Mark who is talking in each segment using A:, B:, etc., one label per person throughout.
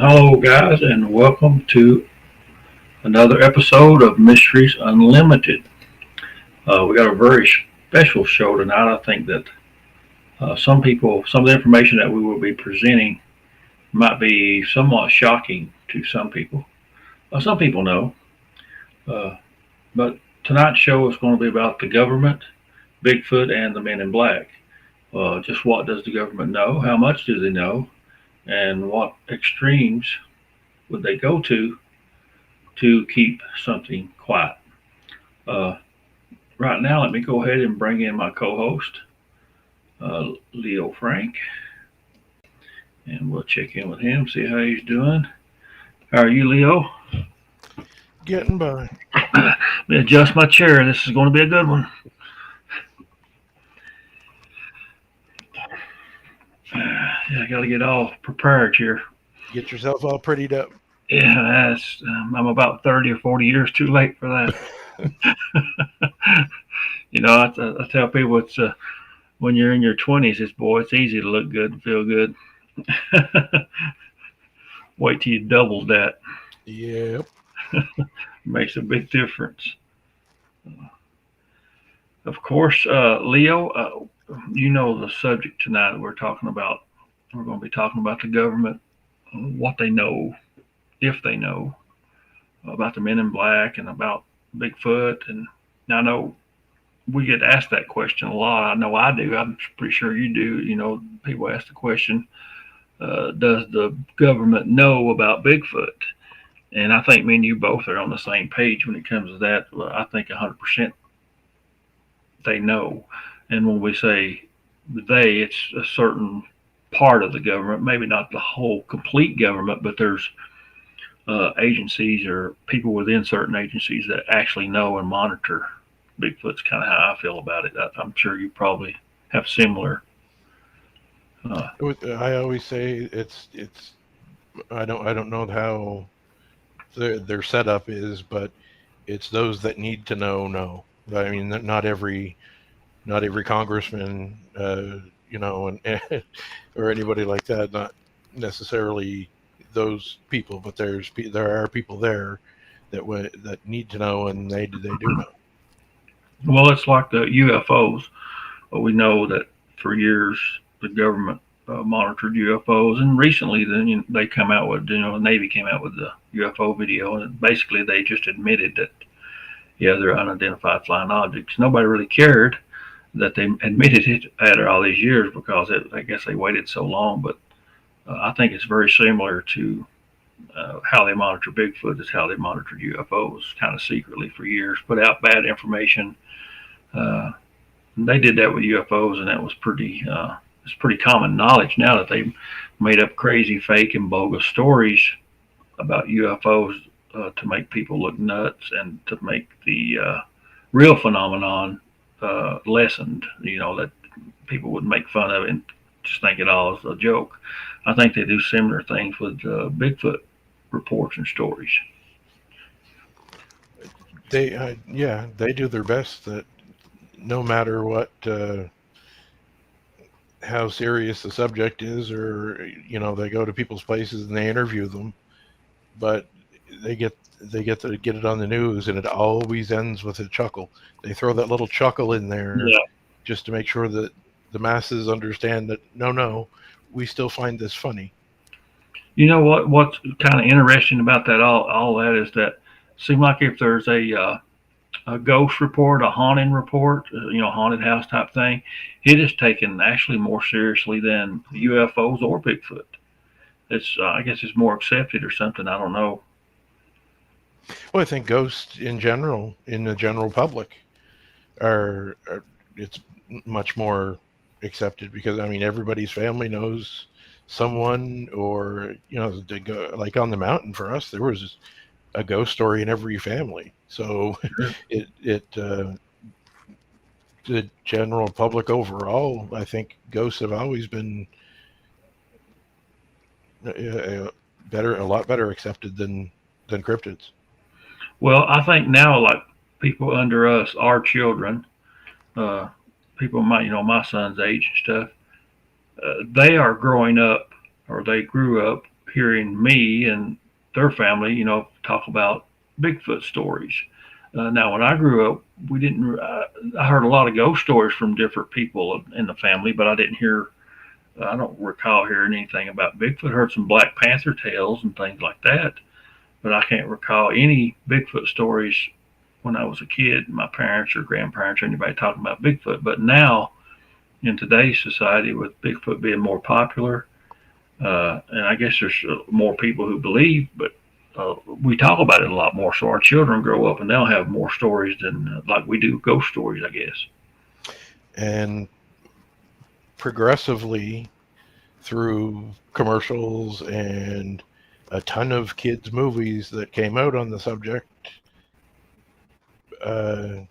A: Hello, guys, and welcome to another episode of Mysteries Unlimited. We got a very special show tonight. I think that some of the information that we will be presenting might be somewhat shocking to some people. Some people know, uh, but tonight's show is going to be about the government, Bigfoot, and the Men in Black. Just what does the government know? How much do they know? And what extremes would they go to keep something quiet? Uh, right now, let me go ahead and bring in my co-host, Leo Frank, and we'll check in with him, see how he's doing. How are you, Leo?
B: Getting by.
A: Let me adjust my chair. This is going to be a good one. Yeah, I got to get all prepared here.
B: Get yourself all prettied up.
A: Yeah, I'm about 30 or 40 years too late for that. I tell people when you're in your 20s, it's easy to look good and feel good. Wait till you double that.
B: Yep.
A: Makes a big difference. Of course, Leo, you know the subject tonight that we're talking about. We're going to be talking about the government, what they know, if they know, about the Men in Black and about Bigfoot. And I know we get asked that question a lot. I know I do. I'm pretty sure you do. People ask the question, does the government know about Bigfoot? And I think me and you both are on the same page when it comes to that. I think 100% they know. And when we say they, it's a certain part of the government, maybe not the whole complete government, but there's agencies or people within certain agencies that actually know and monitor Bigfoot's kind of how I feel about it. I'm sure you probably have similar.
B: I always say it's. I don't know how their setup is, but it's those that need to know. I mean, not every congressman, and or anybody like that. Not necessarily those people, but there are people there that need to know, and they do know.
A: Well, it's like the UFOs. We know that for years the government monitored UFOs, and recently then they come out with the Navy came out with the UFO video, and basically they just admitted that yeah, they're unidentified flying objects. Nobody really cared that they admitted it after all these years because I guess they waited so long. But I think it's very similar to how they monitor Bigfoot is how they monitored UFOs, kind of secretly for years, put out bad information. Uh, they did that with UFOs, and that was it's pretty common knowledge now that they made up crazy, fake, and bogus stories about UFOs to make people look nuts and to make the real phenomenon lessened. That people would make fun of it and just think it all is a joke. I think they do similar things with Bigfoot reports and stories.
B: They do their best. That no matter what, how serious the subject is, or they go to people's places and they interview them, but they get to get it on the news, and it always ends with a chuckle. They throw that little chuckle in there
A: Yeah.
B: just to make sure that the masses understand that no, we still find this funny.
A: You know what's kind of interesting about that all that is that it seems like if there's a ghost report, a haunting report, haunted house type thing, it is taken actually more seriously than UFOs or Bigfoot. It's I guess it's more accepted or something. I don't know.
B: Well, I think ghosts in general, in the general public, are it's much more accepted because I mean everybody's family knows someone, or like on the mountain for us there was a ghost story in every family. So it the general public overall, I think ghosts have always been a lot better accepted than cryptids.
A: Well, I think now like people under us, our children, uh, people my son's age and stuff, they are growing up or they grew up hearing me and their family, talk about Bigfoot stories. Now, when I grew up, we didn't. I heard a lot of ghost stories from different people in the family, but I didn't hear. I don't recall hearing anything about Bigfoot. Heard some Black Panther tales and things like that, but I can't recall any Bigfoot stories when I was a kid. My parents or grandparents or anybody talking about Bigfoot. But now, in today's society, with Bigfoot being more popular, and I guess there's more people who believe, but we talk about it a lot more. So our children grow up and they'll have more stories than like we do ghost stories, I guess.
B: And progressively, through commercials and a ton of kids' movies that came out on the subject, I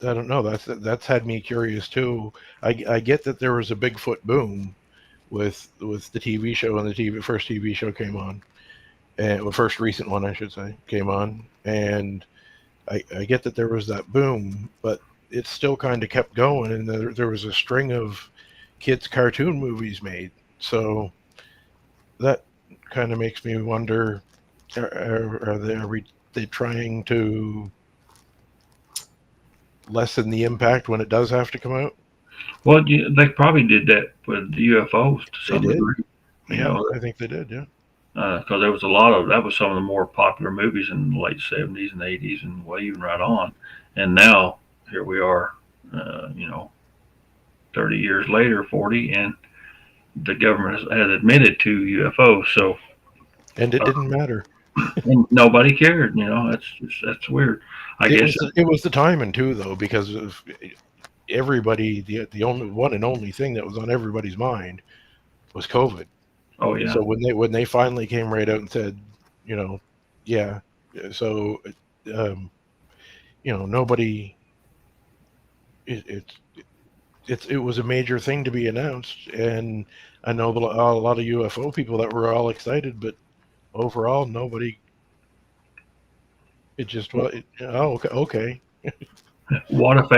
B: don't know. That's had me curious too. I get that there was a Bigfoot boom with the TV show, and the first TV show came on, and the first recent one, I should say, came on, and I get that there was that boom, but it still kind of kept going, and there was a string of kids' cartoon movies made. So that kind of makes me wonder: are they trying to lessen the impact when it does have to come out?
A: Well, they probably did that with the UFOs to some degree.
B: I think they did. Yeah.
A: Because there was a lot of that was some of the more popular movies in the late 70s and 80s and well, even right on. And now here we are, 30 years later, 40, and the government has admitted to UFOs. So,
B: and it didn't matter.
A: And nobody cared. That's weird. I guess
B: it was the timing too, though, because of everybody. The only one and only thing that was on everybody's mind was COVID.
A: Oh yeah.
B: So when they finally came right out and said, yeah, so nobody. It was a major thing to be announced, and I know a lot of UFO people that were all excited, but overall nobody. It just okay.
A: What if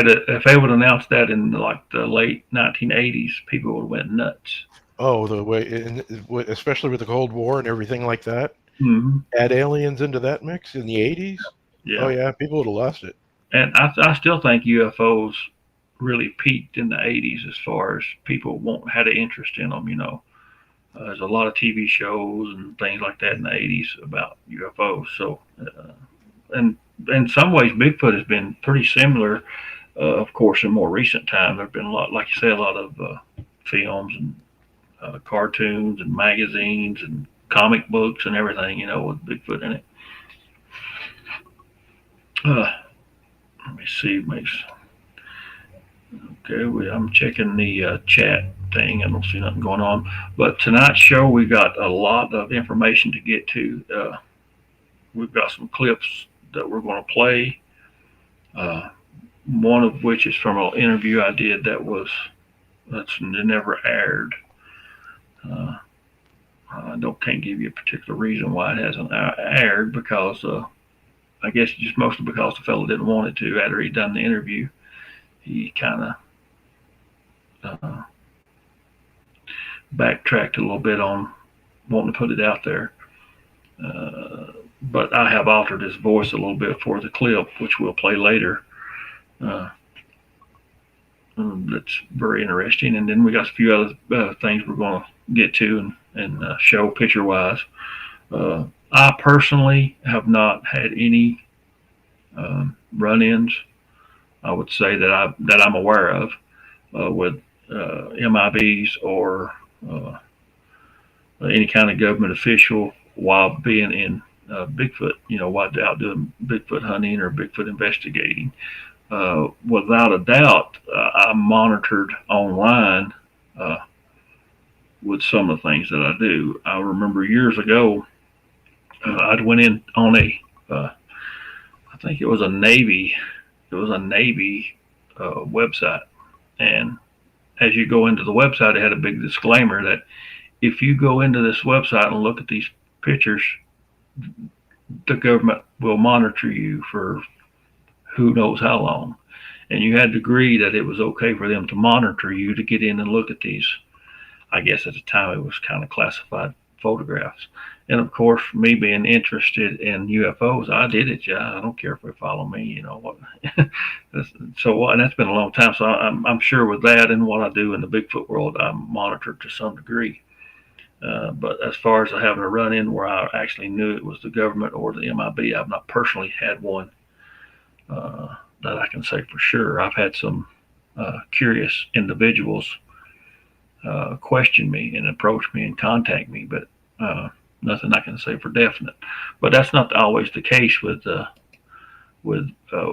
A: they would announce that in like the late 1980s? People would have went nuts.
B: Oh, the way, especially with the Cold War and everything like that.
A: Mm-hmm.
B: Add aliens into that mix in the 80s.
A: Yeah.
B: Oh yeah, people would have lost it.
A: And I still think UFOs really peaked in the 80s as far as people had an interest in them. There's a lot of TV shows and things like that in the 80s about UFOs. So, and in some ways, Bigfoot has been pretty similar. Of course, in more recent time, there've been a lot, like you say, a lot of films and cartoons and magazines and comic books and everything, with Bigfoot in it. Let me see. Okay, I'm checking the chat thing. I don't see nothing going on. But tonight's show, we got a lot of information to get to. We've got some clips that we're going to play. One of which is from an interview I did that's never aired. I can't give you a particular reason why it hasn't aired, because I guess just mostly because the fellow didn't want it to. After he'd done the interview, he kind of backtracked a little bit on wanting to put it out there. But I have altered his voice a little bit for the clip, which we'll play later. That's very interesting. And then we got a few other things we're going to get to and show picture-wise. I personally have not had any run-ins, I would say, that I'm aware of with MIBs or any kind of government official while being in Bigfoot, while out doing Bigfoot hunting or Bigfoot investigating. Without a doubt, I'm monitored online with some of the things that I do. I remember years ago, I went in on I think it was a Navy website, and as you go into the website, it had a big disclaimer that if you go into this website and look at these pictures, the government will monitor you for who knows how long. And you had to agree that it was okay for them to monitor you to get in and look at these. I guess at the time it was kind of classified photographs. And of course, me being interested in UFOs, I did it. Yeah, I don't care if they follow me. You know what? So, and that's been a long time. So I'm sure with that and what I do in the Bigfoot world, I'm monitored to some degree. But as far as having a run in where I actually knew it was the government or the MIB, I've not personally had one that I can say for sure. I've had some curious individuals question me and approach me and contact me, but nothing I can say for definite. But that's not always the case with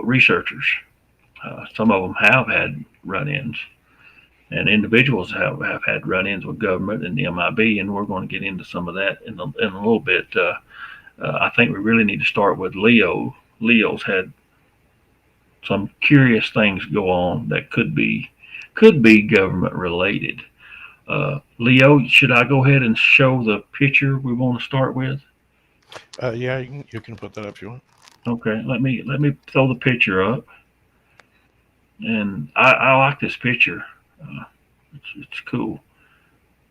A: researchers. Some of them have had run-ins, and individuals have had run-ins with government and the MIB, and we're going to get into some of that in a little bit. I think we really need to start with Leo. Leo's had some curious things go on that could be government related. Leo, should I go ahead and show the picture we want to start with?
B: Yeah, you can put that up if you want.
A: Okay, let me throw the picture up, and I like this picture. It's cool.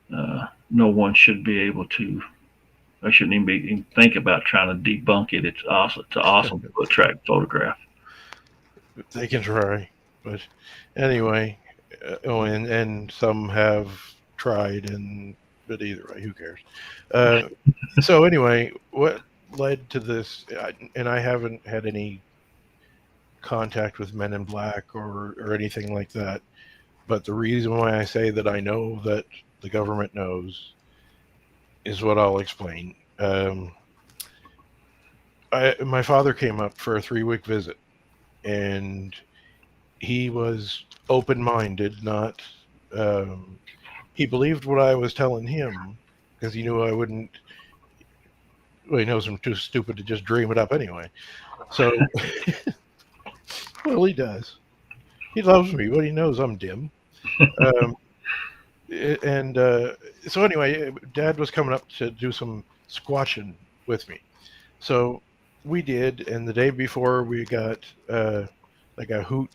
A: No one should be able to. I shouldn't even be think about trying to debunk it. It's awesome. It's an awesome foot track photograph.
B: They can try, but anyway, and some have tried, but either way, who cares? So anyway, what led to this? And I haven't had any contact with Men in Black or anything like that. But the reason why I say that I know that the government knows is what I'll explain. My father came up for a 3-week visit, and he was open-minded, not he believed what I was telling him because he knew I wouldn't. Well, he knows I'm too stupid to just dream it up anyway. So, well, he does. He loves me, but he knows I'm dim. So anyway, Dad was coming up to do some squatching with me. So we did, and the day before we got like a hoot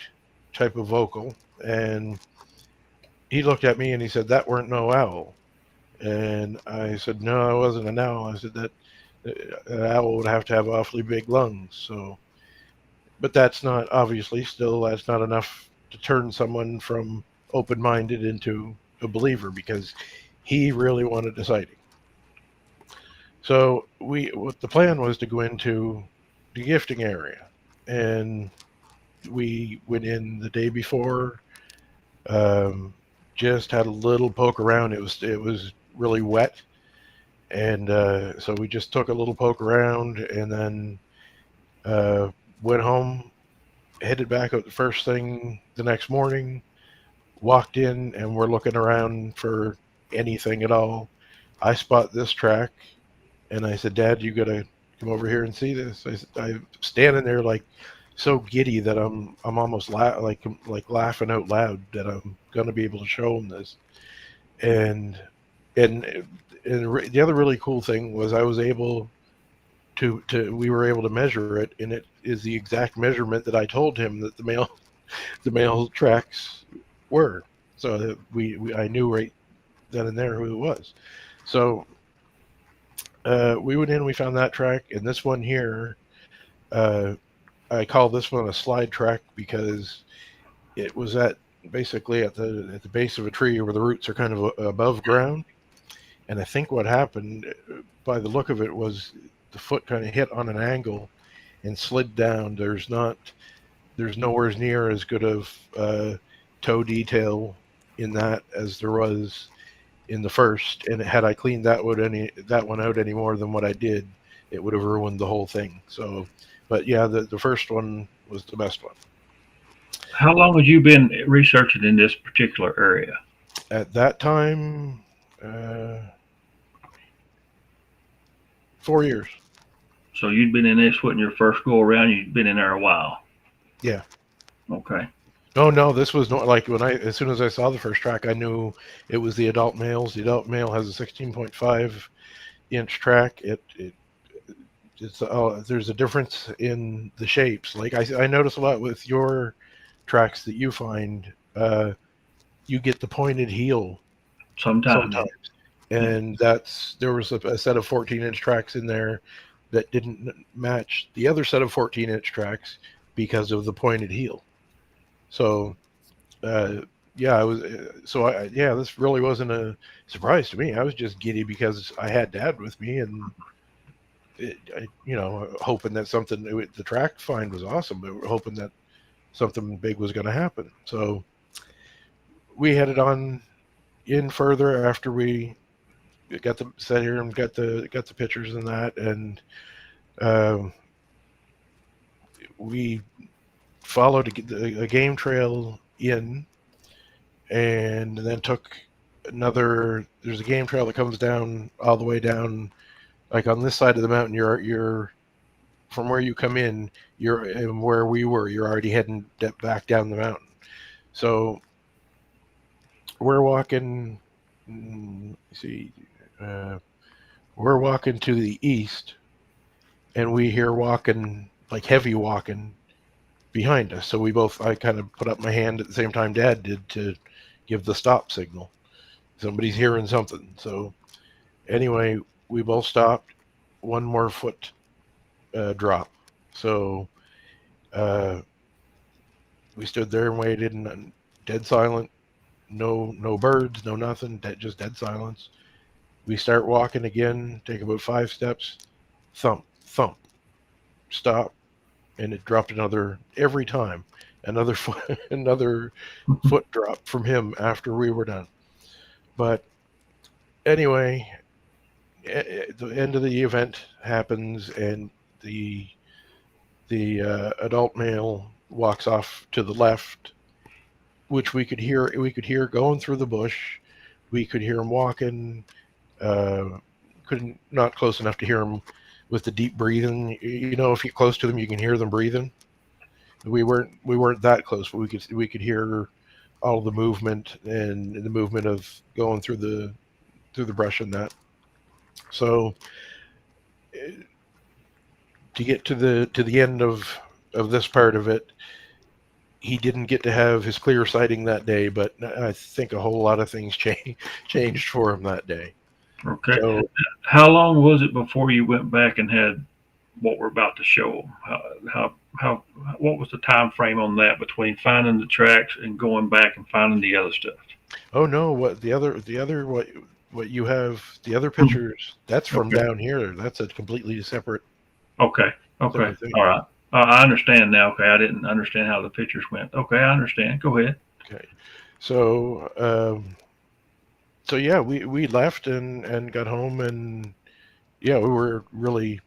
B: type of vocal, and he looked at me and he said, "That weren't no owl." And I said, "No, I wasn't an owl." I said that an owl would have to have awfully big lungs. So, but that's not that's not enough to turn someone from open-minded into a believer, because he really wanted a sighting. So what the plan was to go into the gifting area, and we went in the day before. Just had a little poke around. It was really wet, and so we just took a little poke around, and then went home, headed back up the first thing the next morning, walked in, and we're looking around for anything at all. I spot this track, and I said, "Dad, you gotta come over here and see this." I'm standing there like so giddy that I'm almost like laughing out loud that I'm gonna be able to show him this. And the other really cool thing was I was able we were able to measure it, and it is the exact measurement that I told him that the male tracks were. So that I knew right then and there who it was. So we went in, we found that track, and this one here, I call this one a slide track because it was basically at the base of a tree where the roots are kind of above ground. And I think what happened, by the look of it, was the foot kind of hit on an angle and slid down. There's nowhere near as good of toe detail in that as there was in the first. And had I cleaned that one out any more than what I did, it would have ruined the whole thing. So, but yeah, the first one was the best one.
A: How long had you been researching in this particular area?
B: At that time, 4 years.
A: So you'd been in this, wasn't your first go around? You'd been in there a while.
B: Yeah.
A: Okay.
B: No, this was not like as soon as I saw the first track, I knew it was the adult males. The adult male has a 16.5 inch track. There's a difference in the shapes. Like I notice a lot with your tracks that you find, you get the pointed heel
A: sometimes.
B: and there was a set of 14-inch tracks in there that didn't match the other set of 14-inch tracks because of the pointed heel. So this really wasn't a surprise to me. I was just giddy because I had Dad with me, and hoping that the track find was awesome, but we're hoping that something big was going to happen. So we headed on in further after we got the set here and got the pictures and that, and we followed a game trail in, and then took there's a game trail that comes down all the way down, like on this side of the mountain. You're from where you come in, and where we were, you're already heading back down the mountain. So we're walking, we're walking to the east, and we hear walking, like heavy walking behind us. So I kind of put up my hand at the same time Dad did to give the stop signal. Somebody's hearing something. So anyway, we both stopped. One more foot drop. So we stood there and waited, and dead silent. No birds, no nothing. Just dead silence. We start walking again. Take about 5 steps. Thump, thump. Stop. And it dropped every time, another foot drop from him after we were done. But anyway, the end of the event happens, and the adult male walks off to the left, which we could hear going through the bush. We could hear him walking. Not close enough to hear him with the deep breathing. If you get close to them, you can hear them breathing. We weren't that close, but we could hear all the movement and the movement of going through the brush and that. So to get to the end of this part of it, he didn't get to have his clear sighting that day, but I think a whole lot of things changed for him that day.
A: Okay. So, how long was it before you went back and had what we're about to show them? What was the time frame on that between finding the tracks and going back and finding the other stuff?
B: Oh no, what you have, the other pictures, that's from down here. That's a completely separate.
A: Okay. All right. I understand now. Okay. I didn't understand how the pictures went. Okay. I understand. Go ahead.
B: Okay. So, yeah, we left and got home, and yeah, we were really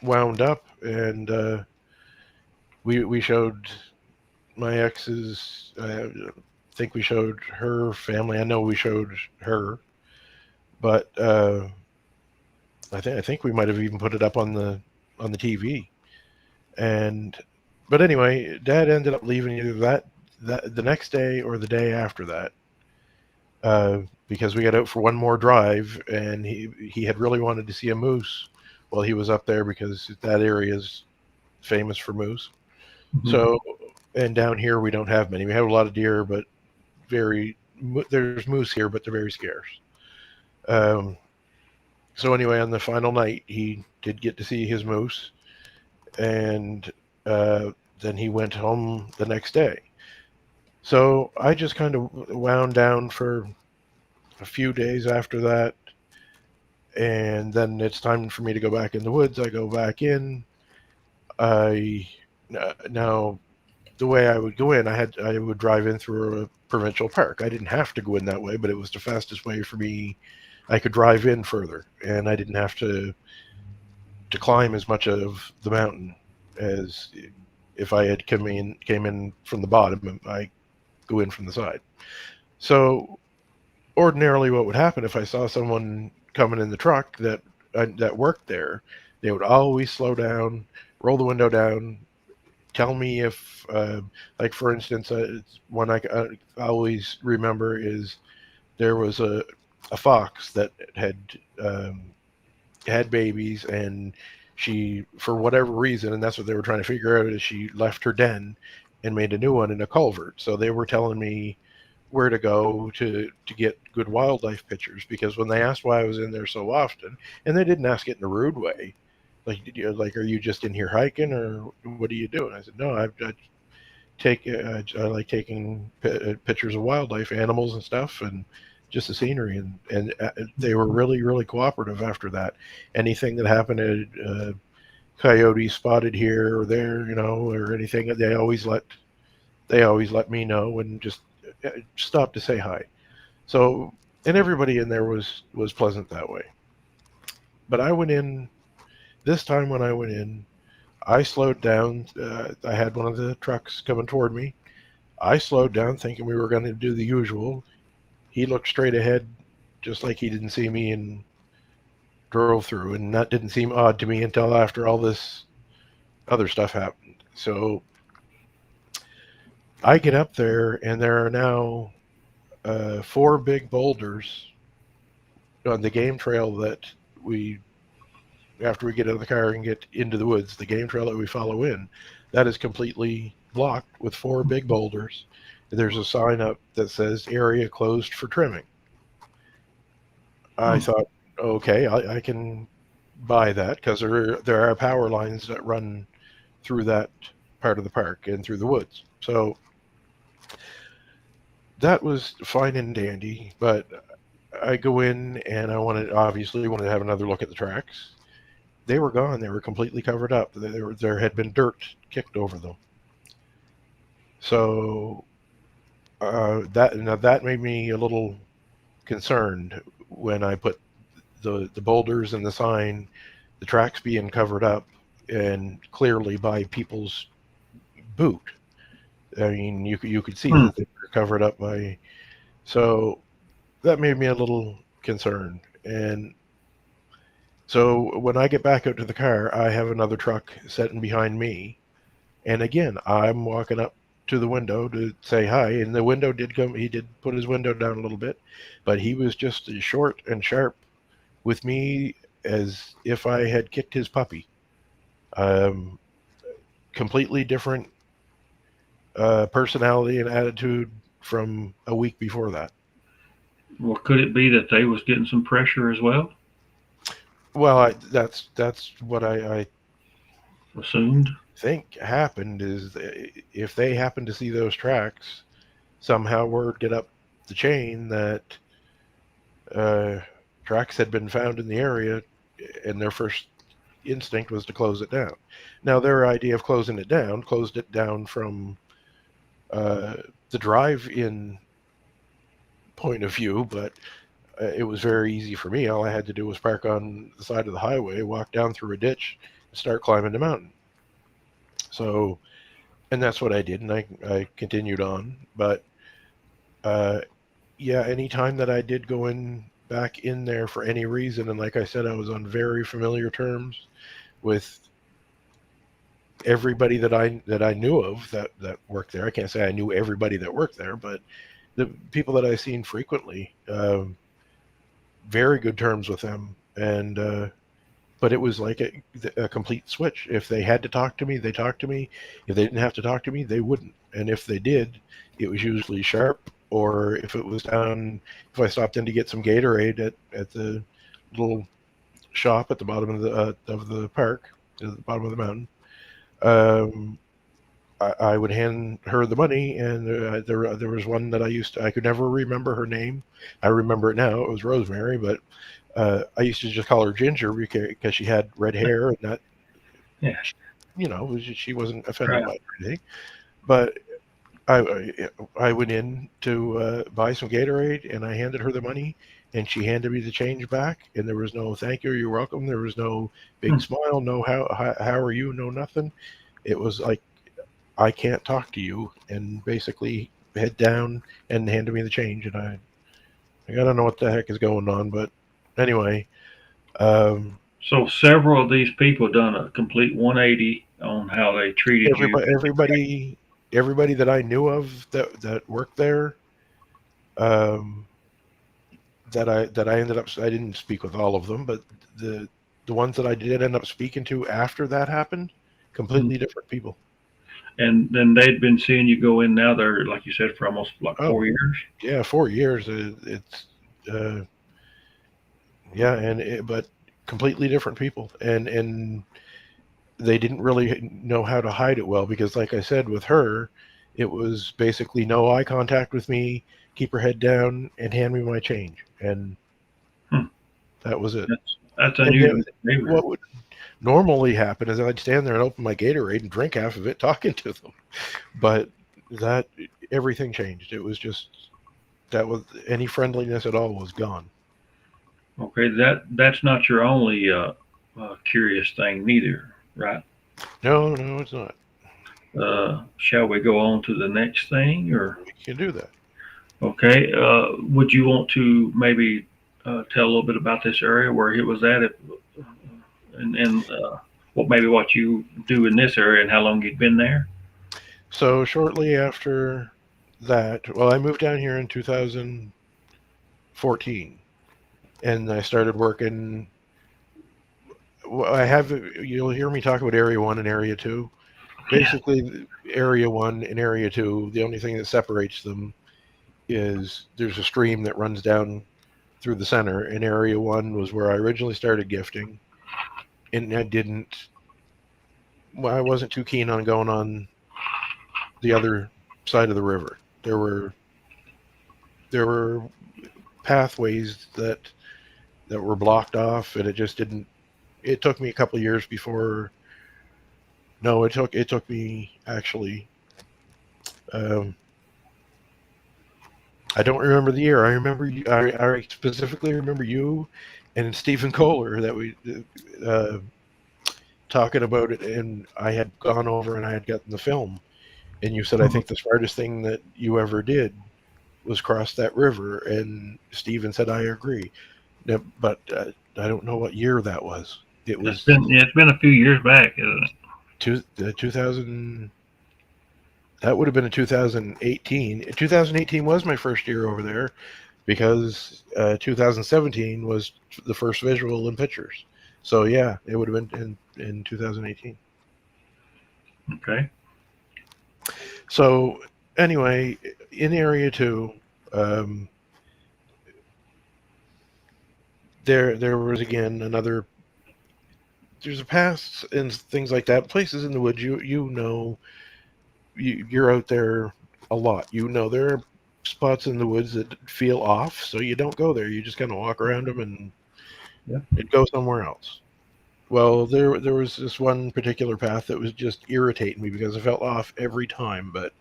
B: wound up, and we showed my ex's. I think we showed her family. I know we showed her, but I think we might have even put it up on the TV. But anyway, Dad ended up leaving either that the next day or the day after that, because we got out for one more drive, and he had really wanted to see a moose while he was up there, because that area is famous for moose. Mm-hmm. So, and down here we don't have many. We have a lot of deer, but there's moose here, but they're very scarce. So anyway, on the final night, he did get to see his moose, and then he went home the next day. So I just kind of wound down for a few days after that, and then it's time for me to go back in the woods. I go back in. Now the way I would go in, I would drive in through a provincial park. I didn't have to go in that way, but it was the fastest way for me. I could drive in further, and I didn't have to climb as much of the mountain as if I had came in from the bottom, and I go in from the side. So ordinarily what would happen if I saw someone coming in the truck that worked there, they would always slow down, roll the window down, tell me if, like for instance, one I always remember is there was a fox that had babies, and she, for whatever reason, and that's what they were trying to figure out, is she left her den and made a new one in a culvert. So they were telling me where to go to get good wildlife pictures, because when they asked why I was in there so often, and they didn't ask it in a rude way, like, are you just in here hiking, or what do you do? And I said, no, I like taking pictures of wildlife, animals and stuff, and just the scenery. And they were really, really cooperative after that. Anything that happened, coyote spotted here or there, or anything, they always let me know, and just stop to say hi. So, and everybody in there was pleasant that way. But I went in this time. When I went in, I slowed down. I had one of the trucks coming toward me. I slowed down, thinking we were going to do the usual. He looked straight ahead, just like he didn't see me, and drove through. And that didn't seem odd to me until after all this other stuff happened. So I get up there, and there are now 4 big boulders on the game trail that after we get out of the car and get into the woods, the game trail that we follow in, that is completely blocked with 4 big boulders. There's a sign up that says area closed for trimming. I thought, okay, I can buy that, because there are power lines that run through that part of the park and through the woods. So that was fine and dandy, but I go in and obviously wanted to have another look at the tracks. They were gone. They were completely covered up. There had been dirt kicked over them. So that made me a little concerned when I put the boulders and the sign, the tracks being covered up, and clearly by people's boot. I mean, you could see that they were covered up by. So that made me a little concerned. And so when I get back out to the car, I have another truck sitting behind me. And again, I'm walking up to the window to say hi. And the window did come. He did put his window down a little bit, but he was just as short and sharp with me as if I had kicked his puppy. Completely different personality and attitude from a week before that.
A: Well, could it be that they was getting some pressure as well?
B: Well, that's what I
A: Assumed.
B: think happened, is if they happened to see those tracks, somehow word get up the chain that tracks had been found in the area, and their first instinct was to close it down. Now, their idea of closed it down from the drive-in point of view, but it was very easy for me. All I had to do was park on the side of the highway, walk down through a ditch, and start climbing the mountain. So, and that's what I did, and I continued on. But yeah, any time that I did go back in there for any reason, and like I said, I was on very familiar terms with everybody that I knew of that worked there. I can't say I knew everybody that worked there, but the people that I seen frequently, very good terms with them. And but it was like a complete switch. If they had to talk to me, they talked to me. If they didn't have to talk to me, they wouldn't. And if they did, it was usually sharp, or if it was down, if I stopped in to get some Gatorade at the little shop at the bottom of the park, at the bottom of the mountain, I would hand her the money. And there was one that I could never remember her name. I remember it now. It was Rosemary, but I used to just call her Ginger because she had red hair, and that,
A: Yeah,
B: she wasn't offended by anything. But I went in to buy some Gatorade, and I handed her the money, and she handed me the change back, and there was no thank you, you're welcome. There was no big smile, no how are you, no nothing. It was like, I can't talk to you, and basically head down and handed me the change. And I don't know what the heck is going on, but anyway.
A: So several of these people done a complete 180 on how they treated you.
B: Everybody that I knew of that worked there, that I ended up, I didn't speak with all of them, but the ones that I did end up speaking to after that happened, completely different people.
A: And then they'd been seeing you go in now there, like you said, for almost like
B: Oh,
A: 4 years.
B: yeah, 4 years. It's yeah, but completely different people, and they didn't really know how to hide it well because, like I said, with her, it was basically no eye contact with me, keep her head down, and hand me my change, and
A: Hmm.
B: that was it.
A: That's
B: And then
A: unusual behavior.
B: what would normally happen is I'd stand there and open my Gatorade and drink half of it talking to them, but that everything changed. It was just that was any friendliness at all was gone.
A: Okay, that's not your only curious thing, neither, right?
B: No, no, it's not.
A: Shall we go on to the next thing, or
B: We can do that.
A: okay? Would you want to maybe tell a little bit about this area where he was at it, and what maybe what you do in this area and how long you'd been there?
B: So shortly after that, well, I moved down here in 2014, and I started working. I have you'll hear me talk about Area 1 and Area 2.
A: Yeah.
B: Basically, Area 1 and Area 2, the only thing that separates them is there's a stream that runs down through the center, and Area 1 was where I originally started gifting, and I wasn't too keen on going on the other side of the river. There were pathways that were blocked off, and it just didn't. It took me a couple of years before. No, it took me actually. Um, I don't remember the year. I remember I specifically remember you and Stephen Kohler that we uh, talking about it, and I had gone over and I had gotten the film, and you said I think the smartest thing that you ever did was cross that river, and Stephen said I agree. Now, but I don't know what year that was. It was
A: It's been a few years back, isn't it?
B: 2000. That would have been in 2018. 2018 was my first year over there because 2017 was the first visual in pictures. So yeah, it would have been in 2018.
A: Okay.
B: So anyway, in Area 2, there was again another. There's a paths and things like that. Places in the woods, you're out there a lot. You know there are spots in the woods that feel off, so you don't go there. You just kind of walk around them
A: Yeah.
B: and go somewhere else. Well, there was this one particular path that was just irritating me because I felt off every time, but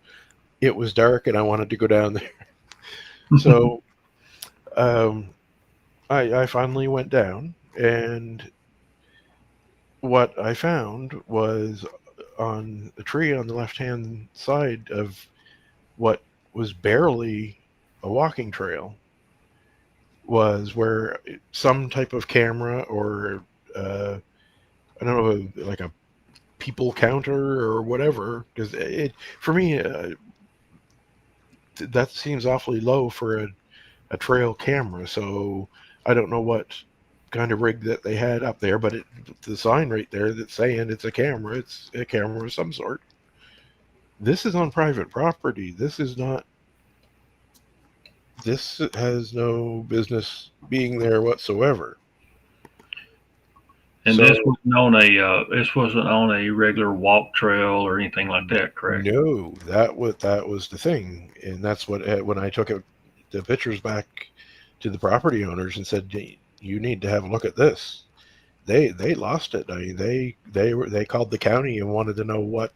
B: it was dark and I wanted to go down there. So um, I finally went down, and what I found was on a tree on the left hand side of what was barely a walking trail was where some type of camera or I don't know, like a people counter or whatever, because it for me that seems awfully low for a trail camera. So I don't know what kind of rig that they had up there, but the sign right there that's saying it's a camera. It's a camera of some sort. This is on private property. This is not. This has no business being there whatsoever.
A: And
B: So
A: this wasn't on a regular walk trail or anything like that, correct?
B: no, that was the thing, and that's what when I took the pictures back to the property owners and said, you need to have a look at this. They lost it. I mean, they called the county and wanted to know what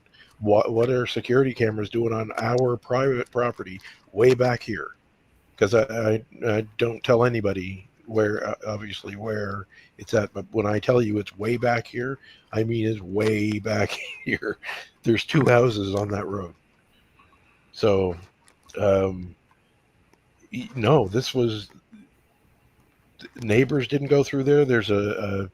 B: are security cameras doing on our private property way back here, because I don't tell anybody where obviously where it's at, but when I tell you it's way back here, I mean it's way back here. There's two houses on that road. So um, no, this was neighbors didn't go through there. There's a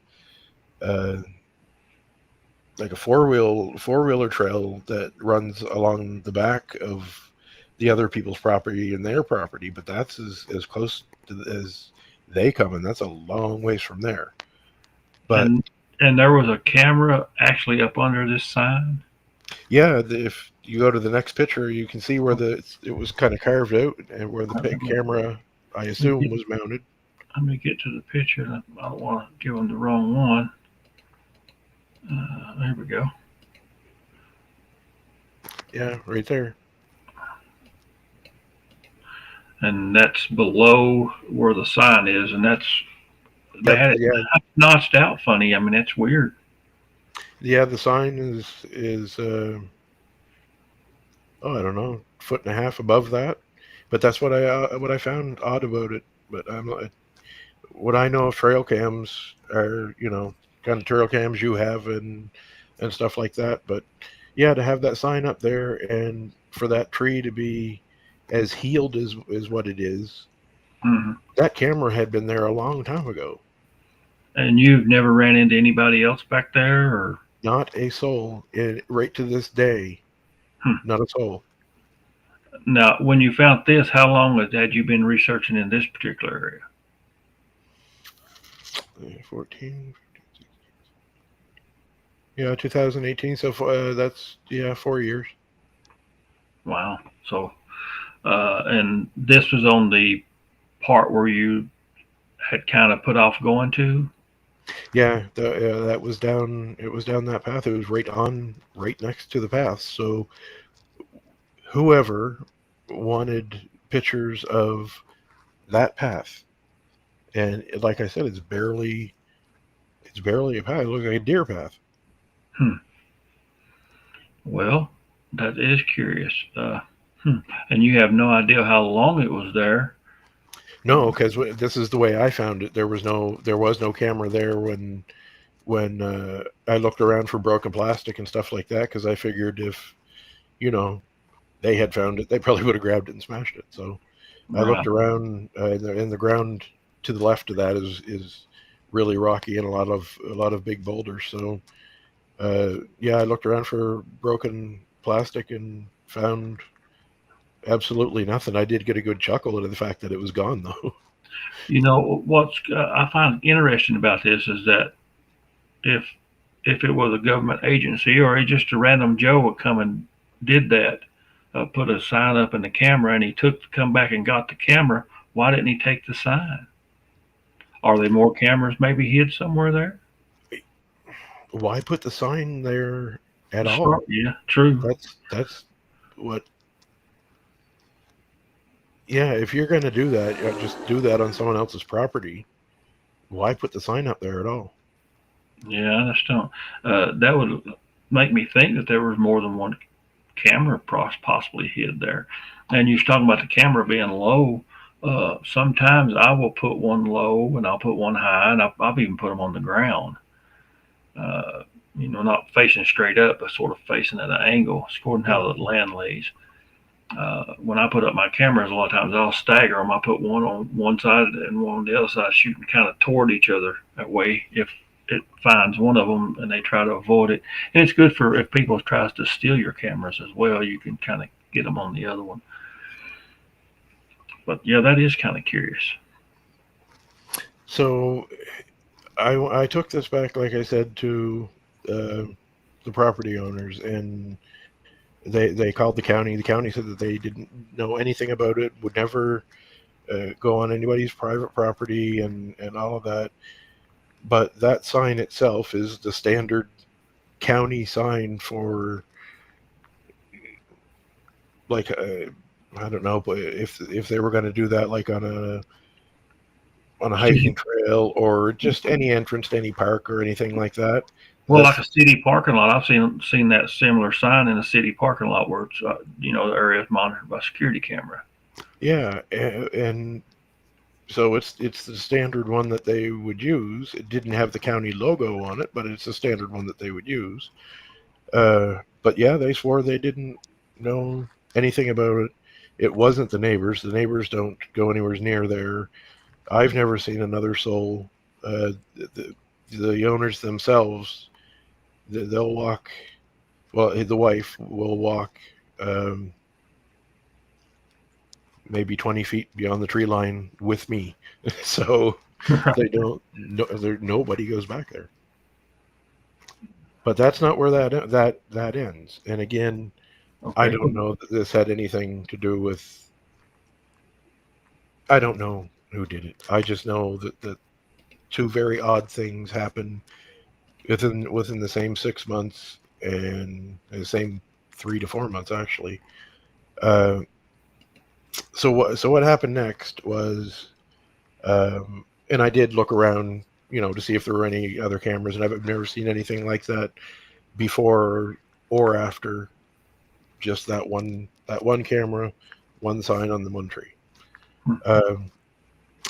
B: like a four wheeler trail that runs along the back of the other people's property and their property, but that's as close as they come, and that's a long ways from there. But
A: And and there was a camera actually up under this sign.
B: yeah, you go to the next picture, you can see where it was kind of carved out and where the camera, I assume, was mounted.
A: Let me get to the picture. I don't want to give them the wrong one. There we go.
B: Yeah, right there.
A: And that's below where the sign is, and they had it notched out funny. I mean, that's weird.
B: Yeah, the sign is I don't know, 1.5 feet above that. But that's what I found odd about it. But I'm not. What I know of trail cams are, kind of trail cams you have and stuff like that. But yeah, to have that sign up there and for that tree to be as healed as what it is, that camera had been there a long time ago.
A: And you've never ran into anybody else back there, or
B: not a soul, right to this day. Not a soul.
A: Now, when you found this, how long had you been researching in this particular area?
B: 14, 15, 16. Yeah, 2018. So that's 4 years.
A: Wow. So, and this was on the part where you had kind of put off going to.
B: Yeah, that was down. It was down that path. It was right next to the path. So, whoever wanted pictures of that path, and like I said, it's barely a path. It looks like a deer path.
A: Well, that is curious. And you have no idea how long it was there.
B: No, because this is the way I found it. There was no camera there when I looked around for broken plastic and stuff like that. Because I figured if they had found it, they probably would have grabbed it and smashed it. So I looked around, in the ground to the left of that is really rocky and a lot of big boulders. So I looked around for broken plastic and found absolutely nothing. I did get a good chuckle at the fact that it was gone, though.
A: What's I find interesting about this is that if it was a government agency or just a random Joe would come and did that, put a sign up in the camera, and he come back and got the camera, why didn't he take the sign? Are there more cameras maybe hid somewhere there?
B: Why put the sign there at all?
A: Yeah, true.
B: That's what. Yeah, if you're going to do that, just do that on someone else's property. Why put the sign up there at all?
A: Yeah, I just don't. That would make me think that there was more than one camera possibly hid there. And you're talking about the camera being low. Sometimes I will put one low and I'll put one high, and I've even put them on the ground. Not facing straight up, but sort of facing at an angle, according to how the land lays. When I put up my cameras, a lot of times I'll stagger them. I put one on one side and one on the other side, shooting kind of toward each other. That way, if it finds one of them and they try to avoid it, and it's good for if people tries to steal your cameras as well, you can kind of get them on the other one. But yeah, that is kind of curious.
B: So I took this back, like I said, to the property owners, and they called the county. The county said that they didn't know anything about it, would never go on anybody's private property and all of that. But that sign itself is the standard county sign for, like, I don't know, but if they were going to do that, like on a hiking trail or just any entrance to any park or anything like that.
A: Well, like a city parking lot, I've seen that similar sign in a city parking lot where it's the area is monitored by security camera.
B: Yeah, and so it's the standard one that they would use. It didn't have the county logo on it, but it's the standard one that they would use. But yeah, they swore they didn't know anything about it. It wasn't the neighbors. The neighbors don't go anywhere near there. I've never seen another soul. The owners themselves, they'll walk. Well, the wife will walk maybe 20 feet beyond the tree line with me. So they don't. Nobody goes back there. But that's not where that ends. And again, I
A: Okay.
B: don't know that this had anything to do with. I don't know who did it. I just know that two very odd things happened within the same 6 months and the same 3 to 4 months actually. Uh, so what happened next was, and I did look around, to see if there were any other cameras, and I've never seen anything like that before or after. Just that one camera, one sign on the one tree.
A: Hmm.
B: Um,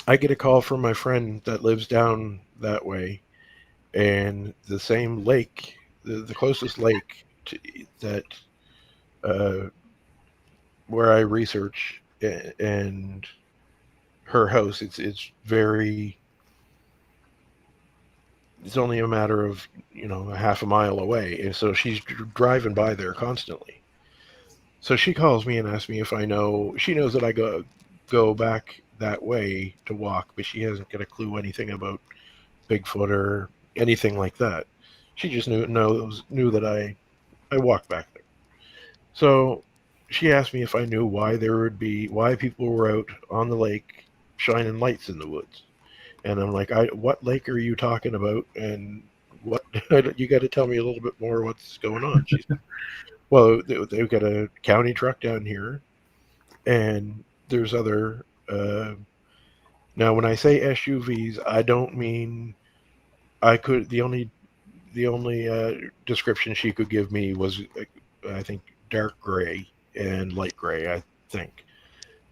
B: I get a call from my friend that lives down that way, and the same lake, the closest lake that uh, where I research, and her house, it's very. It's only a matter of a half a mile away, and so she's driving by there constantly. So she calls me and asks me if I know. She knows that I go back that way to walk, but she hasn't got a clue anything about Bigfoot or anything like that. She just knew that I walked back there. So she asked me if I knew why people were out on the lake shining lights in the woods. And I'm like, what lake are you talking about? And what you got to tell me a little bit more what's going on. She said, well, they've got a county truck down here, and there's other. Now, when I say SUVs, I don't mean I could. The only description she could give me was, I think, dark gray and light gray. I think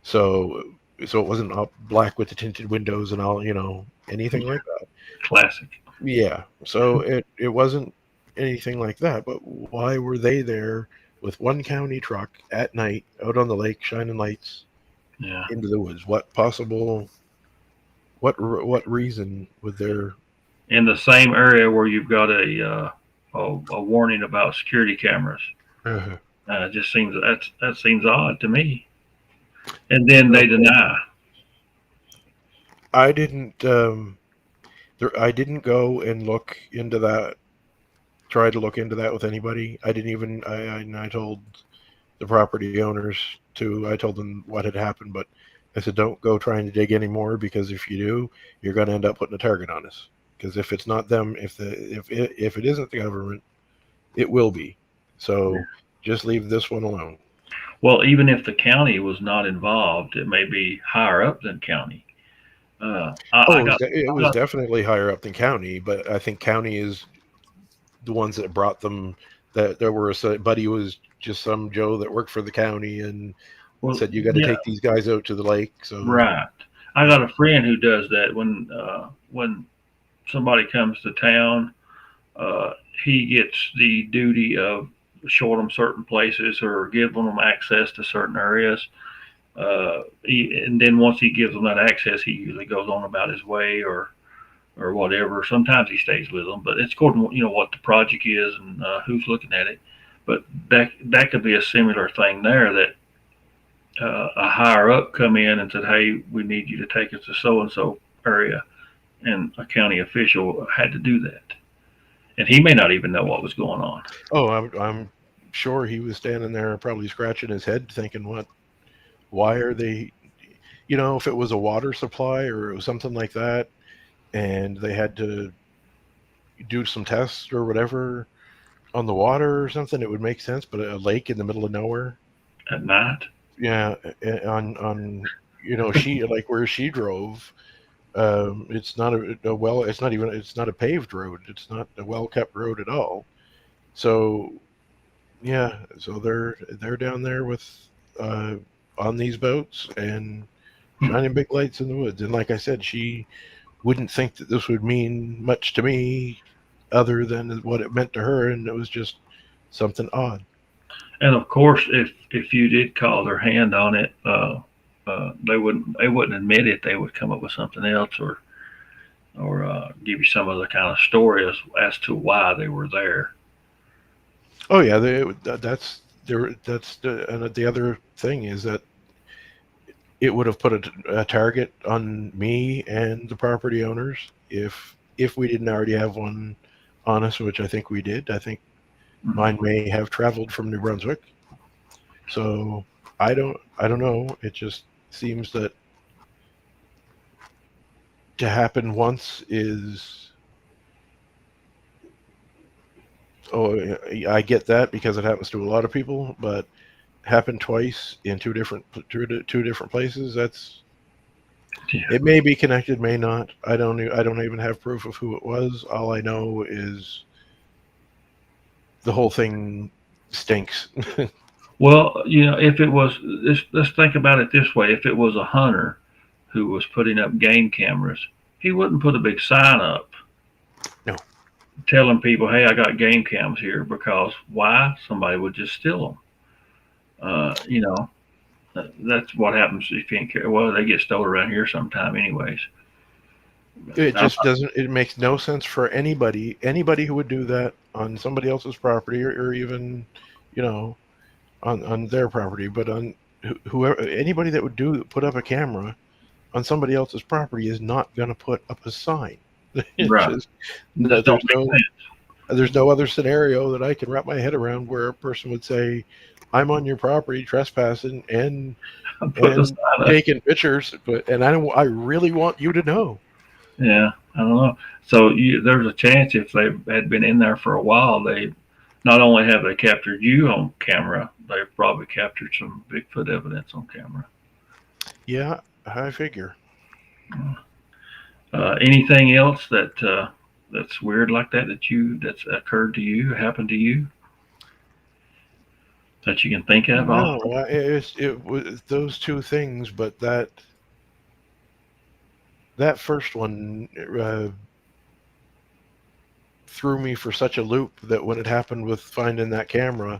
B: so. So it wasn't all black with the tinted windows and all, anything like that.
A: Classic.
B: Yeah. So it wasn't anything like that. But why were they there with one county truck at night out on the lake shining lights
A: Yeah.
B: into the woods? What reason would there?
A: In the same area where you've got a warning about security cameras.
B: Uh,
A: Just seems that seems odd to me. And then they deny.
B: I didn't. I didn't go and look into that. Try to look into that with anybody. I didn't even. I told the property owners to. I told them what had happened, but I said, don't go trying to dig anymore, because if you do, you're going to end up putting a target on us. Because if it's not them, if it isn't the government, it will be. So just leave this one alone.
A: Well, even if the county was not involved, it may be higher up than county.
B: Oh,
A: I got,
B: it
A: I
B: was
A: got,
B: definitely higher up than county, but I think county is the ones that brought them. That there were buddy was just some Joe that worked for the county and
A: well,
B: said, you got to
A: yeah,
B: take these guys out to the lake. So
A: right. I
B: yeah.
A: got a friend who does that when somebody comes to town. Uh, he gets the duty of showing them certain places or giving them access to certain areas. And then once he gives them that access, he usually goes on about his way or whatever. Sometimes he stays with them, but it's according to what the project is and who's looking at it. But that could be a similar thing there that a higher up come in and said, "Hey, we need you to take us to so and so area," and a county official had to do that, and he may not even know what was going on.
B: Oh, I'm sure he was standing there probably scratching his head thinking, why are they, if it was a water supply or it was something like that, and they had to do some tests or whatever on the water or something, it would make sense. But a lake in the middle of nowhere,
A: At night.
B: yeah, on she, like where she drove, it's not a well, it's not a paved road, it's not a well kept road at all. So yeah, so they're down there with uh, on these boats and
A: Hmm.
B: shining big lights in the woods. And like I said, she wouldn't think that this would mean much to me other than what it meant to her, and it was just something odd.
A: And of course, if you did call their hand on it, they wouldn't admit it. They would come up with something else or give you some other kind of story as to why they were there.
B: Oh yeah, that's there. That's the other thing is that it would have put a target on me and the property owners if we didn't already have one on us, which I think we did. I think
A: Mhm.
B: mine may have traveled from New Brunswick. So I don't know. It just seems that to happen once is, oh, I get that because it happens to a lot of people, but happen twice in two different places. That's,
A: Yeah.
B: it may be connected, may not. I don't even have proof of who it was. All I know is the whole thing stinks.
A: Well, if it was, let's think about it this way: if it was a hunter who was putting up game cameras, he wouldn't put a big sign up
B: No.
A: telling people, "Hey, I got game cams here," because why? Somebody would just steal them. You know, that's what happens if you ain't care. Well, they get stolen around here sometime, anyways.
B: It
A: I'm
B: just doesn't. It makes no sense for anybody who would do that on somebody else's property, or even, on their property, but on whoever, anybody that would put up a camera on somebody else's property is not going to put up a sign. It
A: right.
B: just,
A: It
B: no,
A: just don't make sense.
B: there's no other scenario that I can wrap my head around where a person would say, "I'm on your property trespassing and
A: Put the sign up.
B: taking pictures," and I really want you to know.
A: Yeah, I don't know. So there's a chance if they had been in there for a while, they not only have they captured you on camera, they've probably captured some Bigfoot evidence on camera.
B: Yeah, I figure.
A: Anything else that's weird like that that's occurred to you, happened to you that you can think of?
B: No, it was those two things, but that first one threw me for such a loop that when it happened with finding that camera,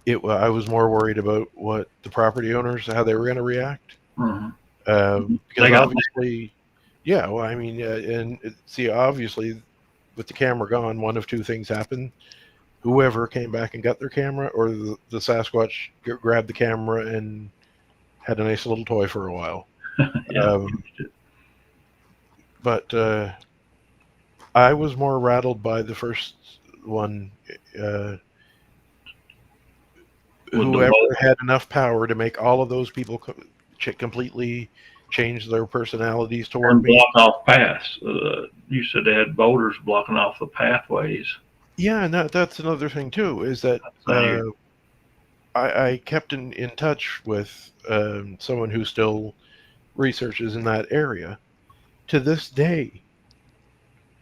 B: I was more worried about what the property owners, how they were going to react,
A: Mm-hmm.
B: because
A: They got
B: obviously, yeah. Well, I mean, see, obviously, with the camera gone, one of two things happened: whoever came back and got their camera, or the Sasquatch grabbed the camera and had a nice little toy for a while.
A: yeah,
B: Um, but I was more rattled by the first one. Uh,
A: with the
B: Whoever
A: boat
B: had enough power to make all of those people completely change their personalities toward
A: and
B: me.
A: block off paths. You said they had boulders blocking off the pathways.
B: Yeah, and that's another thing too, is that
A: So
B: I kept in touch with someone who still researches in that area. To this day,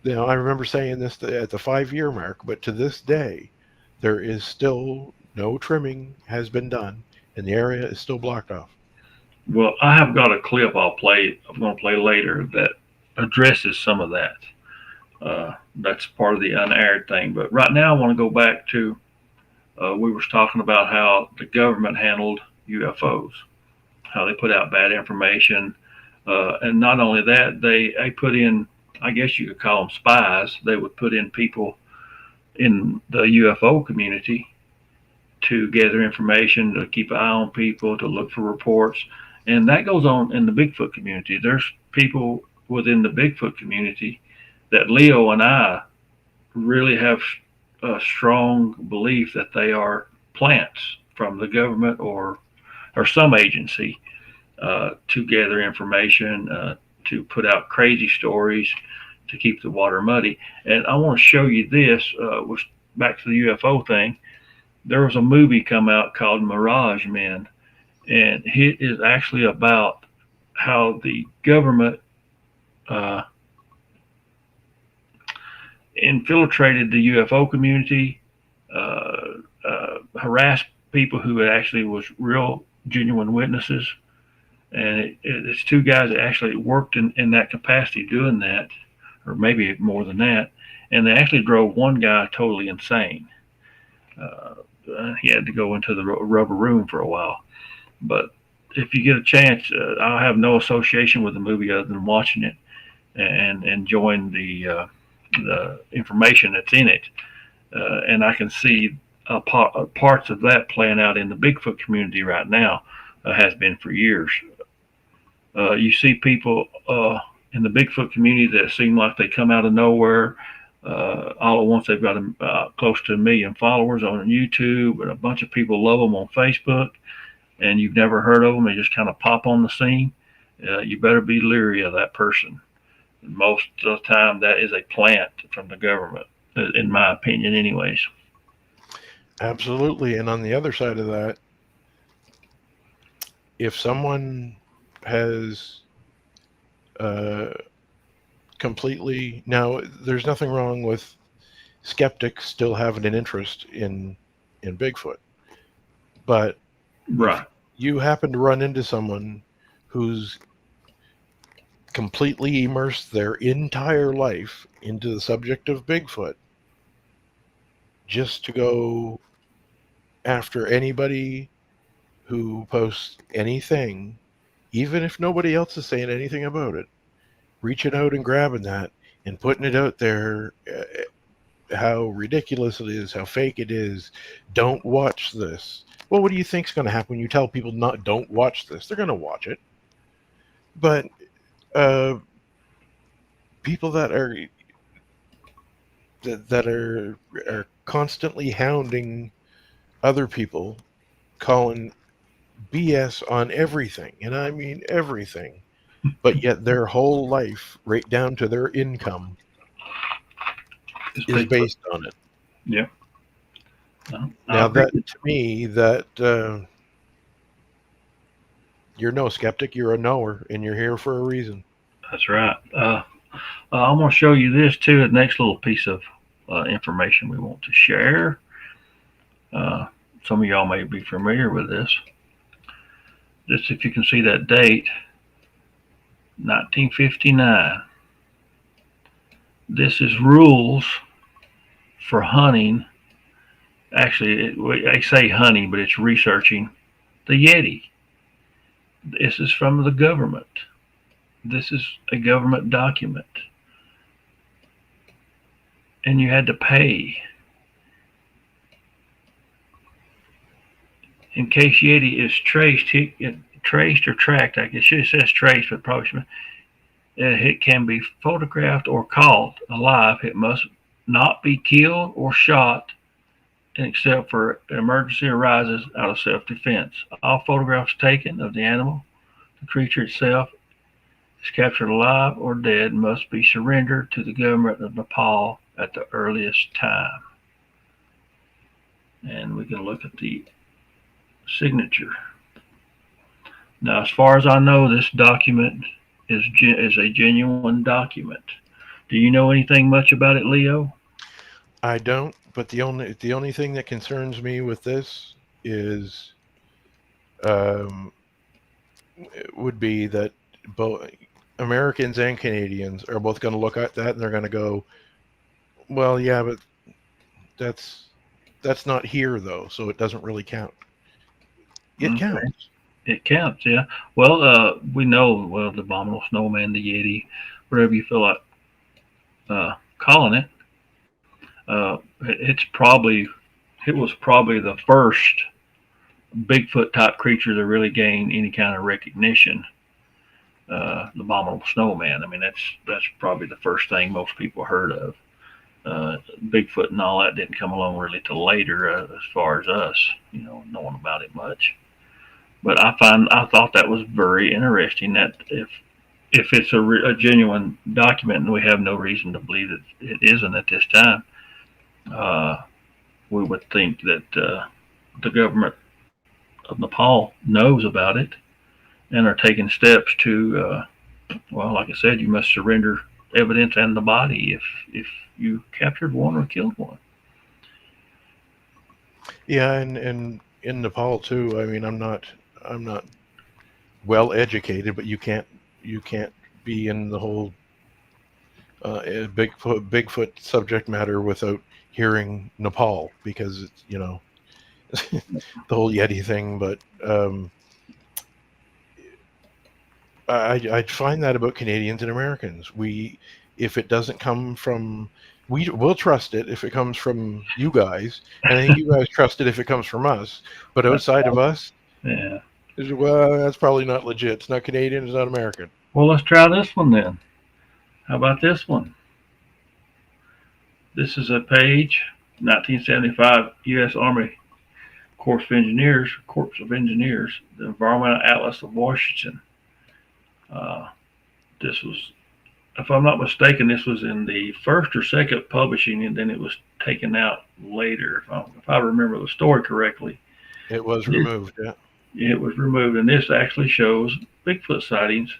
B: I remember saying this at the 5-year mark, but to this day, there is still no trimming has been done, and the area is still blocked off.
A: well, I have got a clip I'm going to play later that addresses some of that. That's part of the unaired thing. But right now, I want to go back to we were talking about how the government handled UFOs, how they put out bad information, and not only that, they put in, I guess you could call them spies. They would put in people in the UFO community to gather information, to keep an eye on people, to look for reports. And that goes on in the Bigfoot community. There's people within the Bigfoot community that Leo and I really have a strong belief that they are plants from the government or some agency to gather information, to put out crazy stories, to keep the water muddy. And I want to show you this. Back to the UFO thing. There was a movie come out called Mirage Men, and it is actually about how the government uh, infiltrated the UFO community, harassed people who actually was real, genuine witnesses. And it's two guys that actually worked in that capacity doing that, or maybe more than that. And they actually drove one guy totally insane. Uh, he had to go into the rubber room for a while. But if you get a chance, I have no association with the movie other than watching it and enjoying the information that's in it. And I can see parts of that playing out in the Bigfoot community right now. Has been for years. You see people in the Bigfoot community that seem like they come out of nowhere. All at once, they've got close to 1 million followers on YouTube, and a bunch of people love them on Facebook. And you've never heard of them; they just kind of pop on the scene. You better be leery of that person. Most of the time, that is a plant from the government, in my opinion, anyways.
B: Absolutely. And on the other side of that, if someone has completely, now there's nothing wrong with skeptics still having an interest in Bigfoot, but
A: Right.
B: if you happen to run into someone who's completely immersed their entire life into the subject of Bigfoot, just to go after anybody who posts anything, even if nobody else is saying anything about it, reaching out and grabbing that and putting it out there, how ridiculous it is, how fake it is, don't watch this. Well, what do you think's going to happen when you tell people don't watch this? They're going to watch it. But people that are constantly hounding other people, calling BS on everything, and I mean everything, but yet their whole life, right down to their income, is based on it.
A: Yeah.
B: Now that, to me, that you're no skeptic, you're a knower, and you're here for a reason.
A: That's right. I'm going to show you this too. The next little piece of information we want to share. Some of y'all may be familiar with this. Just if you can see that date, 1959. This is rules for hunting. Actually, I say hunting, but it's researching the Yeti. This is from the government. This is a government document. And you had to pay. In case Yeti is traced or tracked, I guess it says traced, but probably should. It can be photographed or caught alive. It must not be killed or shot, except for an emergency arises out of self-defense. All photographs taken of the animal, the creature itself, is captured alive or dead, must be surrendered to the government of Nepal at the earliest time. And we can look at the signature. Now, as far as I know, this document is a genuine document. Do you know anything much about it, Leo?
B: I don't, but the only thing that concerns me with this is would be that both Americans and Canadians are both going to look at that and they're going to go, well, yeah, but that's not here though, so it doesn't really count. It counts.
A: It counts, yeah. Well, we know, the abominable snowman, the Yeti, whatever you feel like calling it. It was probably the first Bigfoot type creature to really gain any kind of recognition. The abominable snowman. I mean, that's probably the first thing most people heard of. Bigfoot and all that didn't come along really till later, as far as us, knowing about it much. But I thought that was very interesting. That if it's a genuine document, and we have no reason to believe that it isn't at this time, we would think that the government of Nepal knows about it and are taking steps to, like I said, you must surrender evidence and the body if you captured one or killed one.
B: Yeah, and in Nepal too. I mean, I'm not well educated, but you can't be in the whole Bigfoot subject matter without hearing Nepal, because it's the whole Yeti thing. But I find that about Canadians and Americans. If it doesn't come from, we'll trust it if it comes from you guys, and I think you guys trust it if it comes from us. But outside of us,
A: yeah,
B: well, that's probably not legit. It's not Canadian. It's not American.
A: Well, let's try this one then. How about this one? This is a page, 1975 U.S. Army Corps of Engineers, the Environmental Atlas of Washington. This was, if I'm not mistaken, this was in the first or second publishing, and then it was taken out later, if I remember the story correctly.
B: It was removed, yeah.
A: It was removed, and this actually shows Bigfoot sightings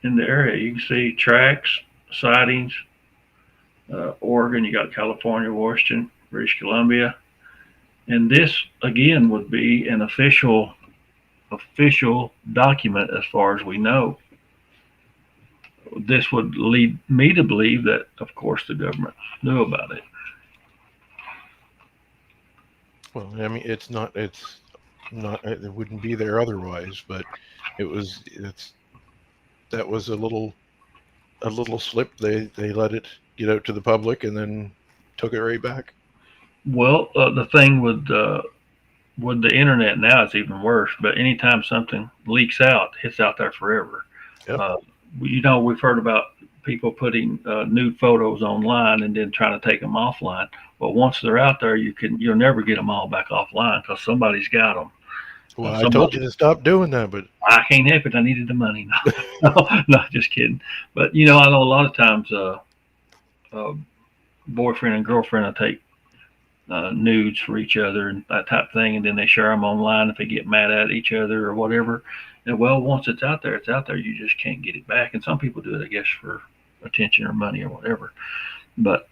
A: in the area. You can see tracks, sightings, Oregon, you got California, Washington, British Columbia. And this, again, would be an official document as far as we know. This would lead me to believe that, of course, the government knew about it.
B: Well, I mean, it wouldn't be there otherwise, but that was a little slip. They let it get out to the public and then took it right back.
A: Well, the thing with the internet now, it's even worse. But anytime something leaks out, it's out there forever.
B: Yep.
A: We've heard about people putting nude photos online and then trying to take them offline. But once they're out there, you'll never get them all back offline because somebody's got them.
B: Well, I told you to stop doing that, but
A: I can't help it. I needed the money. No, just kidding. But I know a lot of times, boyfriend and girlfriend will take nudes for each other and that type of thing, and then they share them online if they get mad at each other or whatever. And well, once it's out there, it's out there. You just can't get it back. And some people do it, I guess, for attention or money or whatever. But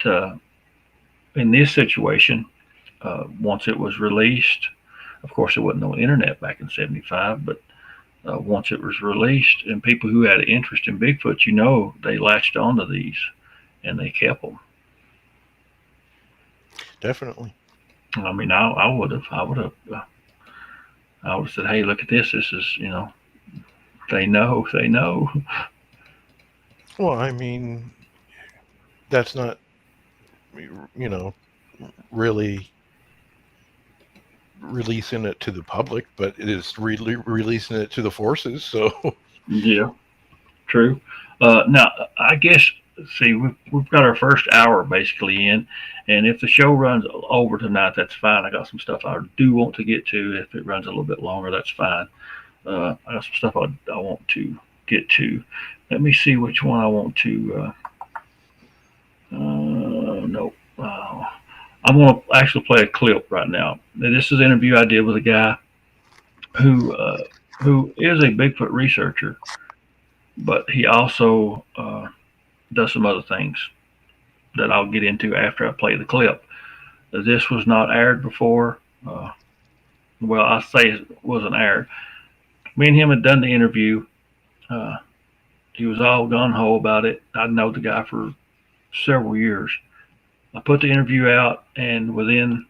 A: in this situation, once it was released, of course, there wasn't no internet back in '75, but once it was released, and people who had an interest in Bigfoot, they latched onto these and they kept them.
B: Definitely.
A: I mean, I would have said, hey, look at this. This is, they know.
B: Well, I mean, that's not, really releasing it to the public, but it is really releasing it to the forces. So
A: yeah, true. Now, I guess, see, we've got our first hour basically in, and if the show runs over tonight, that's fine. I got some stuff I do want to get to. If it runs a little bit longer, that's fine. I got some stuff I want to get to. Let me see which one I want to. Nope. I'm going to actually play a clip right now. This is an interview I did with a guy who is a Bigfoot researcher, but he also does some other things that I'll get into after I play the clip. This was not aired before. Well, I say it wasn't aired. Me and him had done the interview. He was all gung-ho about it. I know the guy for several years. I put the interview out, and within,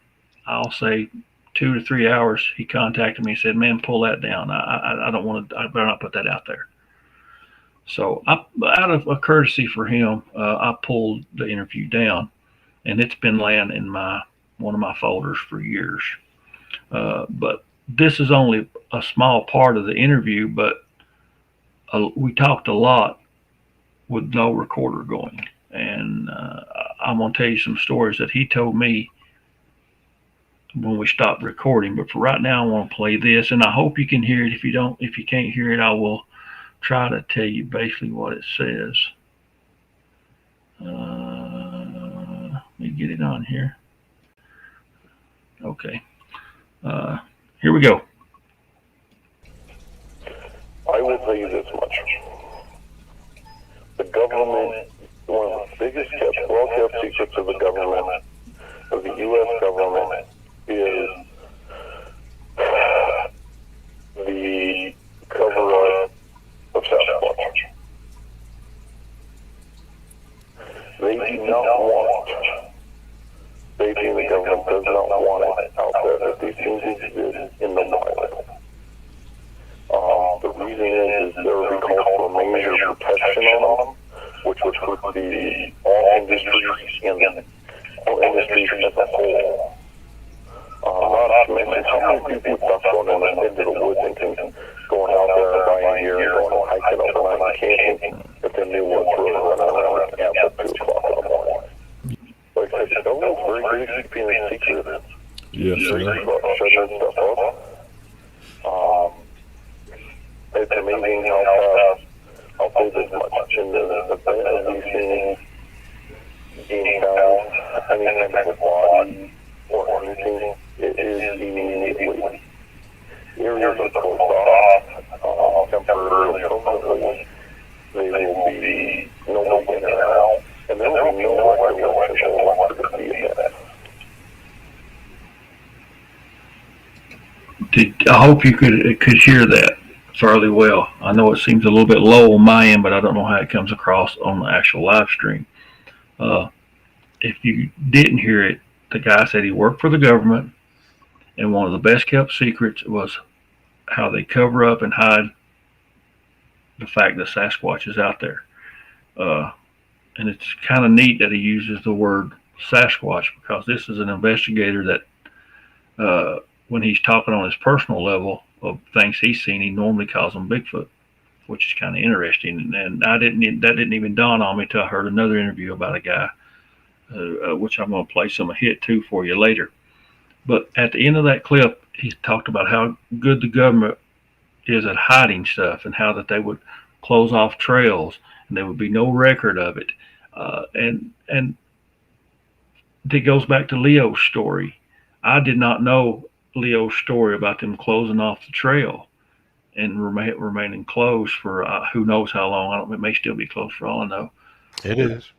A: I'll say, 2 to 3 hours, he contacted me and said, man, pull that down. I don't want to, I better not put that out there. So out of a courtesy for him, I pulled the interview down, and it's been laying in one of my folders for years. But this is only a small part of the interview, but we talked a lot with no recorder going. And I'm going to tell you some stories that he told me when we stopped recording. But for right now, I want to play this, and I hope you can hear it. If you can't hear it, I will try to tell you basically what it says. Let me get it on here. Okay. Here we go.
C: I will tell you this much. The government, one of the biggest well-kept secrets of the government, of the U.S. government, is the cover-up of Sasquatch. They do not want, they being the government does not want it out there that these things exist in the wild. The reason is there will be called for major protection on them, which would put the all industries as a whole amazing how fast, I'll say this much, in the event of these things being found, any kind of a body or anything, it is immediately. Areas are closed off, temporarily, permanently. They will be nobody in or out, and there will be no recollection of the event.
A: I hope you could hear that fairly well. I know it seems a little bit low on my end, but I don't know how it comes across on the actual live stream. If you didn't hear it, the guy said he worked for the government, and one of the best kept secrets was how they cover up and hide the fact that Sasquatch is out there. And it's kind of neat that he uses the word Sasquatch, because this is an investigator that when he's talking on his personal level of things he's seen, he normally calls them Bigfoot, which is kind of interesting. And that didn't even dawn on me until I heard another interview about a guy, which I'm going to play some hit to for you later. But at the end of that clip, he talked about how good the government is at hiding stuff, and how that they would close off trails and there would be no record of it. And it goes back to Leo's story. I did not know Leo's story about them closing off the trail and remaining closed for who knows how long. It may still be closed for all I know.
B: It is.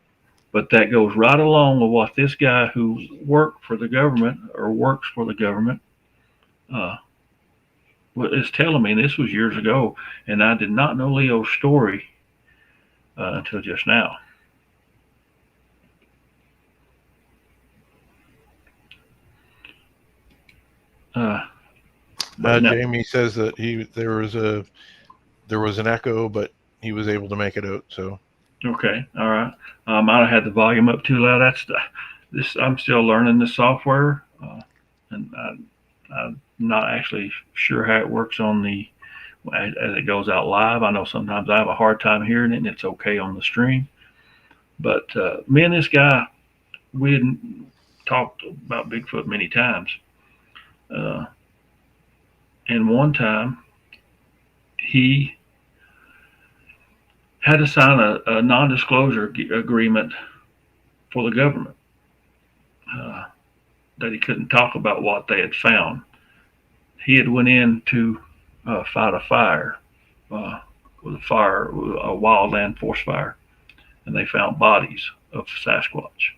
A: But that goes right along with what this guy who worked for the government, or works for the government, is telling me. And this was years ago, and I did not know Leo's story until just now.
B: Jamie says that there was an echo, but he was able to make it out. So
A: okay, all right. I had the volume up too loud. I'm still learning the software, and I'm not actually sure how it works as it goes out live. I know sometimes I have a hard time hearing it, and it's okay on the stream. But me and this guy, we had talked about Bigfoot many times. And one time, he had to sign a non-disclosure agreement for the government, that he couldn't talk about what they had found. He had went in to fight a fire, with a wildland forest fire, and they found bodies of Sasquatch.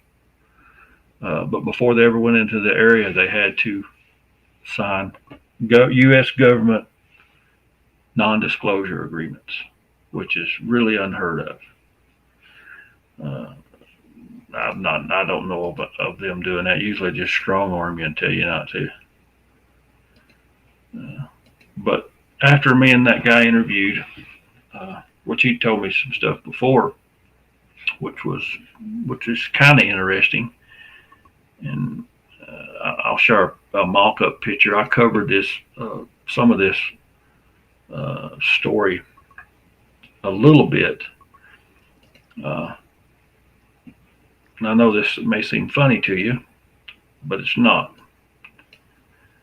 A: But before they ever went into the area, they had to sign U.S. government non-disclosure agreements, which is really unheard of. I don't know of them doing that. Usually just strong arm you and tell you not to. But after me and that guy interviewed, which he told me some stuff before, which is kind of interesting, and I'll share a mock-up picture. I covered this, some of this story a little bit. And I know this may seem funny to you, but it's not.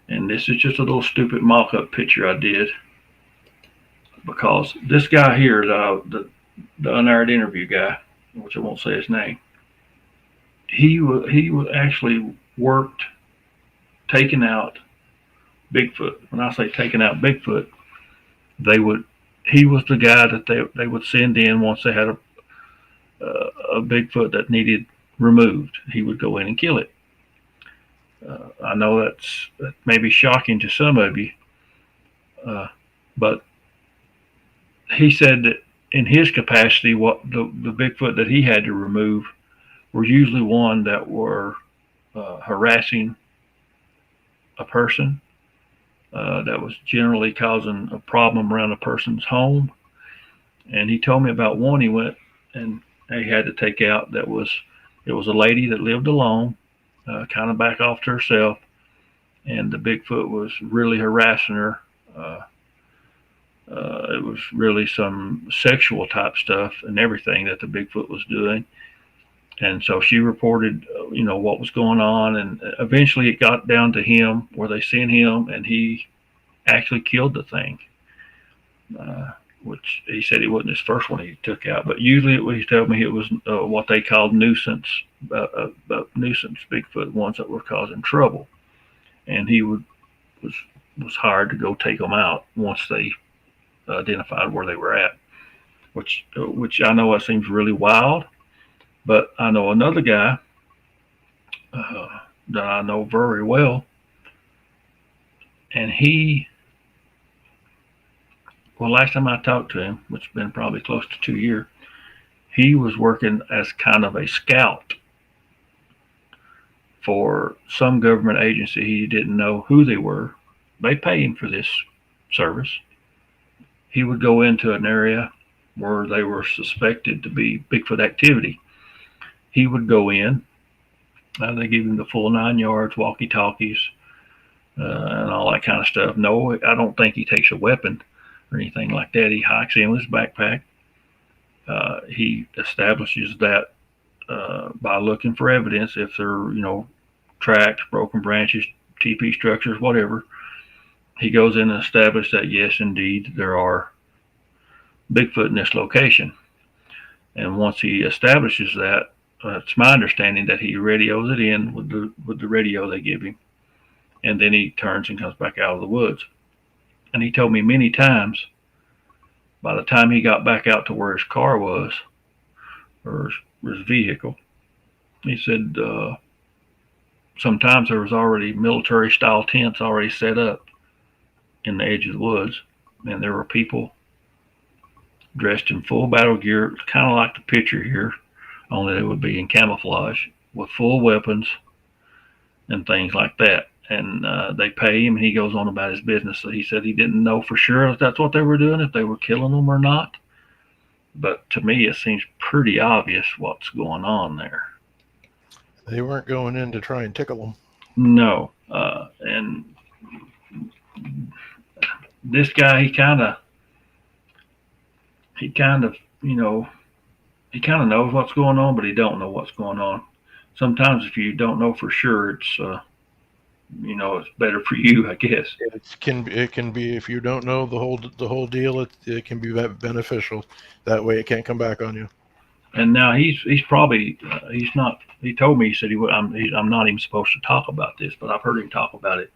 A: And this is just a little stupid mock-up picture I did, because this guy here, the Unaired interview guy, which I won't say his name, he was actually worked taking out Bigfoot. When I say taking out Bigfoot, he was the guy that they would send in once they had a Bigfoot that needed removed. He would go in and kill it. I know that may be shocking to some of you, but he said that in his capacity, what the Bigfoot that he had to remove were usually one that were harassing a person, that was generally causing a problem around a person's home. And he told me about one he went and he had to take out it was a lady that lived alone, kind of back off to herself, and the Bigfoot was really harassing her. It was really some sexual type stuff and everything that the Bigfoot was doing. And so she reported, what was going on. And eventually it got down to him where they sent him, and he actually killed the thing. which he said it wasn't his first one he took out, but usually he told me it was what they called nuisance Bigfoot, ones that were causing trouble, and he was hired to go take them out once they identified where they were at, which I know that seems really wild, but I know another guy that I know very well, and last time I talked to him, which has been probably close to 2 years, he was working as kind of a scout for some government agency. He didn't know who they were. They pay him for this service. He would go into an area where they were suspected to be Bigfoot activity. He would go in, and they give him the full 9 yards, walkie-talkies, and all that kind of stuff. No, I don't think he takes a weapon or anything like that. He hikes in with his backpack. He establishes that by looking for evidence, if there are, tracks, broken branches, TP structures, whatever. He goes in and establishes that, yes, indeed, there are Bigfoot in this location. And once he establishes that, it's my understanding that he radios it in with the radio they give him, and then he turns and comes back out of the woods. And he told me many times, by the time he got back out to where his car was, or his vehicle, he said sometimes there was already military-style tents already set up in the edge of the woods, and there were people dressed in full battle gear, kind of like the picture here, only they would be in camouflage, with full weapons and things like that. And they pay him, and he goes on about his business. So he said he didn't know for sure if that's what they were doing, if they were killing them or not. But to me, it seems pretty obvious what's going on there.
B: They weren't going in to try and tickle them.
A: No. And this guy, he kind of knows what's going on, but he don't know what's going on. Sometimes if you don't know for sure, it's it's better for you, I guess.
B: It can be, if you don't know the whole deal, it can be beneficial. That way, it can't come back on you.
A: And now he's probably he's not. He told me, he said I'm not even supposed to talk about this, but I've heard him talk about it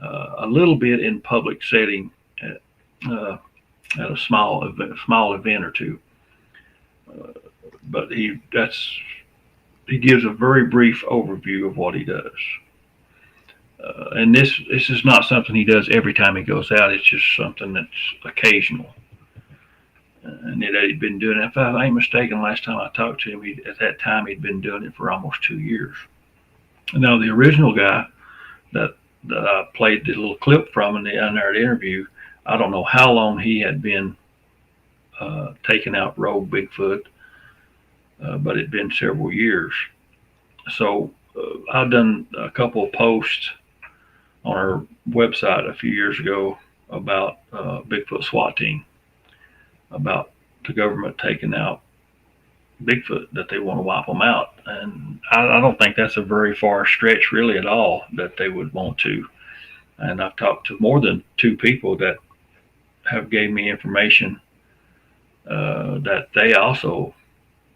A: a little bit in public setting at a small event or two. But he gives a very brief overview of what he does. And this is not something he does every time he goes out. It's just something that's occasional. And that he'd been doing it. If I ain't mistaken, last time I talked to him, at that time he'd been doing it for almost 2 years. Now, the original guy that I played the little clip from in the Unaired interview, I don't know how long he had been taking out rogue Bigfoot, but it'd been several years. So I've done a couple of posts on our website a few years ago about Bigfoot SWAT team, about the government taking out Bigfoot, that they want to wipe them out. And I don't think that's a very far stretch really at all, that they would want to. And I've talked to more than 2 people that have gave me information that they also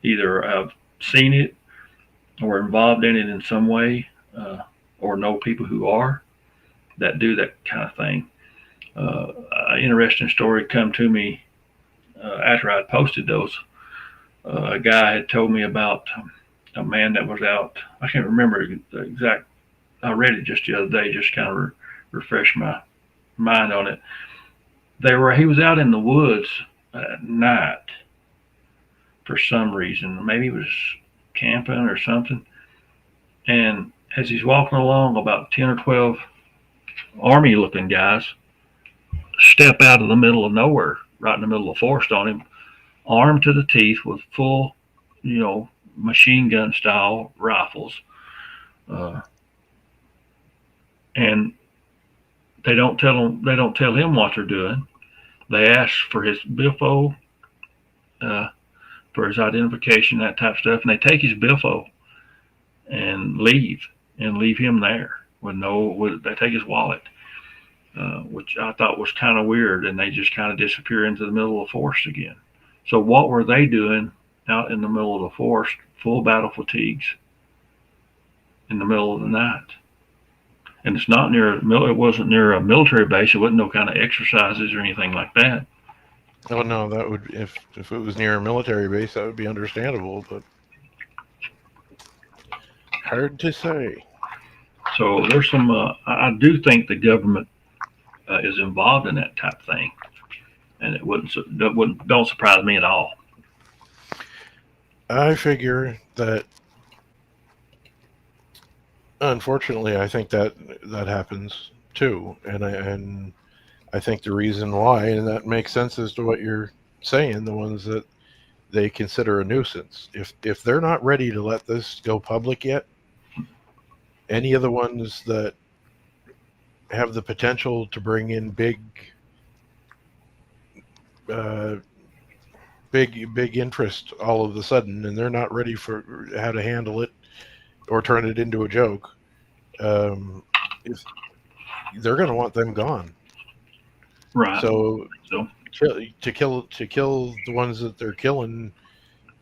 A: either have seen it or involved in it in some way, or know people who are, that do that kind of thing. An interesting story come to me after I had posted those. A guy had told me about a man that was out. I can't remember the exact. I read it just the other day, just kind of refresh my mind on it. He was out in the woods at night for some reason. Maybe he was camping or something. And as he's walking along, about 10 or 12 army-looking guys step out of the middle of nowhere, right in the middle of the forest on him, armed to the teeth with full, machine gun style rifles. And they don't tell him what they're doing. They ask for his billfold, for his identification, that type of stuff, and they take his billfold and leave him there they take his wallet. which I thought was kind of weird, and they just kind of disappear into the middle of the forest again. So what were they doing out in the middle of the forest, full battle fatigues, in the middle of the night? And it's not near. It wasn't near a military base. It wasn't no kind of exercises or anything like that.
B: Oh no, that would if it was near a military base, that would be understandable, but hard to say.
A: So there's some. I do think the government is involved in that type of thing, and it don't surprise me at all.
B: I figure that, unfortunately, I think that happens too, and I think the reason why, and that makes sense as to what you're saying, the ones that they consider a nuisance, if they're not ready to let this go public yet, any of the ones that have the potential to bring in big interest all of a sudden, and they're not ready for how to handle it or turn it into a joke, if they're going to want them gone.
A: Right.
B: So
A: So
B: to kill the ones that they're killing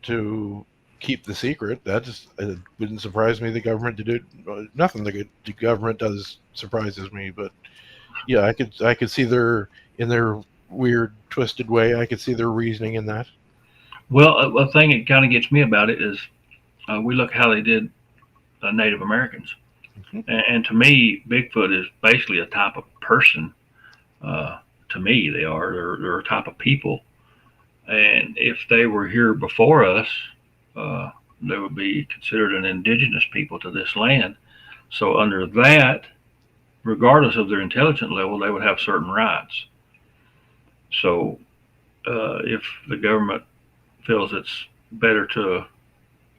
B: to keep the secret, that just, it wouldn't surprise me. The government did it. Nothing the government does surprises me, but yeah, I could see in their weird twisted way, I could see their reasoning in that.
A: well, a thing that kind of gets me about it is we look how they did Native Americans, and to me, Bigfoot is basically a type of person. To me, they're a type of people, and if they were here before us, they would be considered an indigenous people to this land. So under that, regardless of their intelligence level, they would have certain rights. So if the government feels it's better to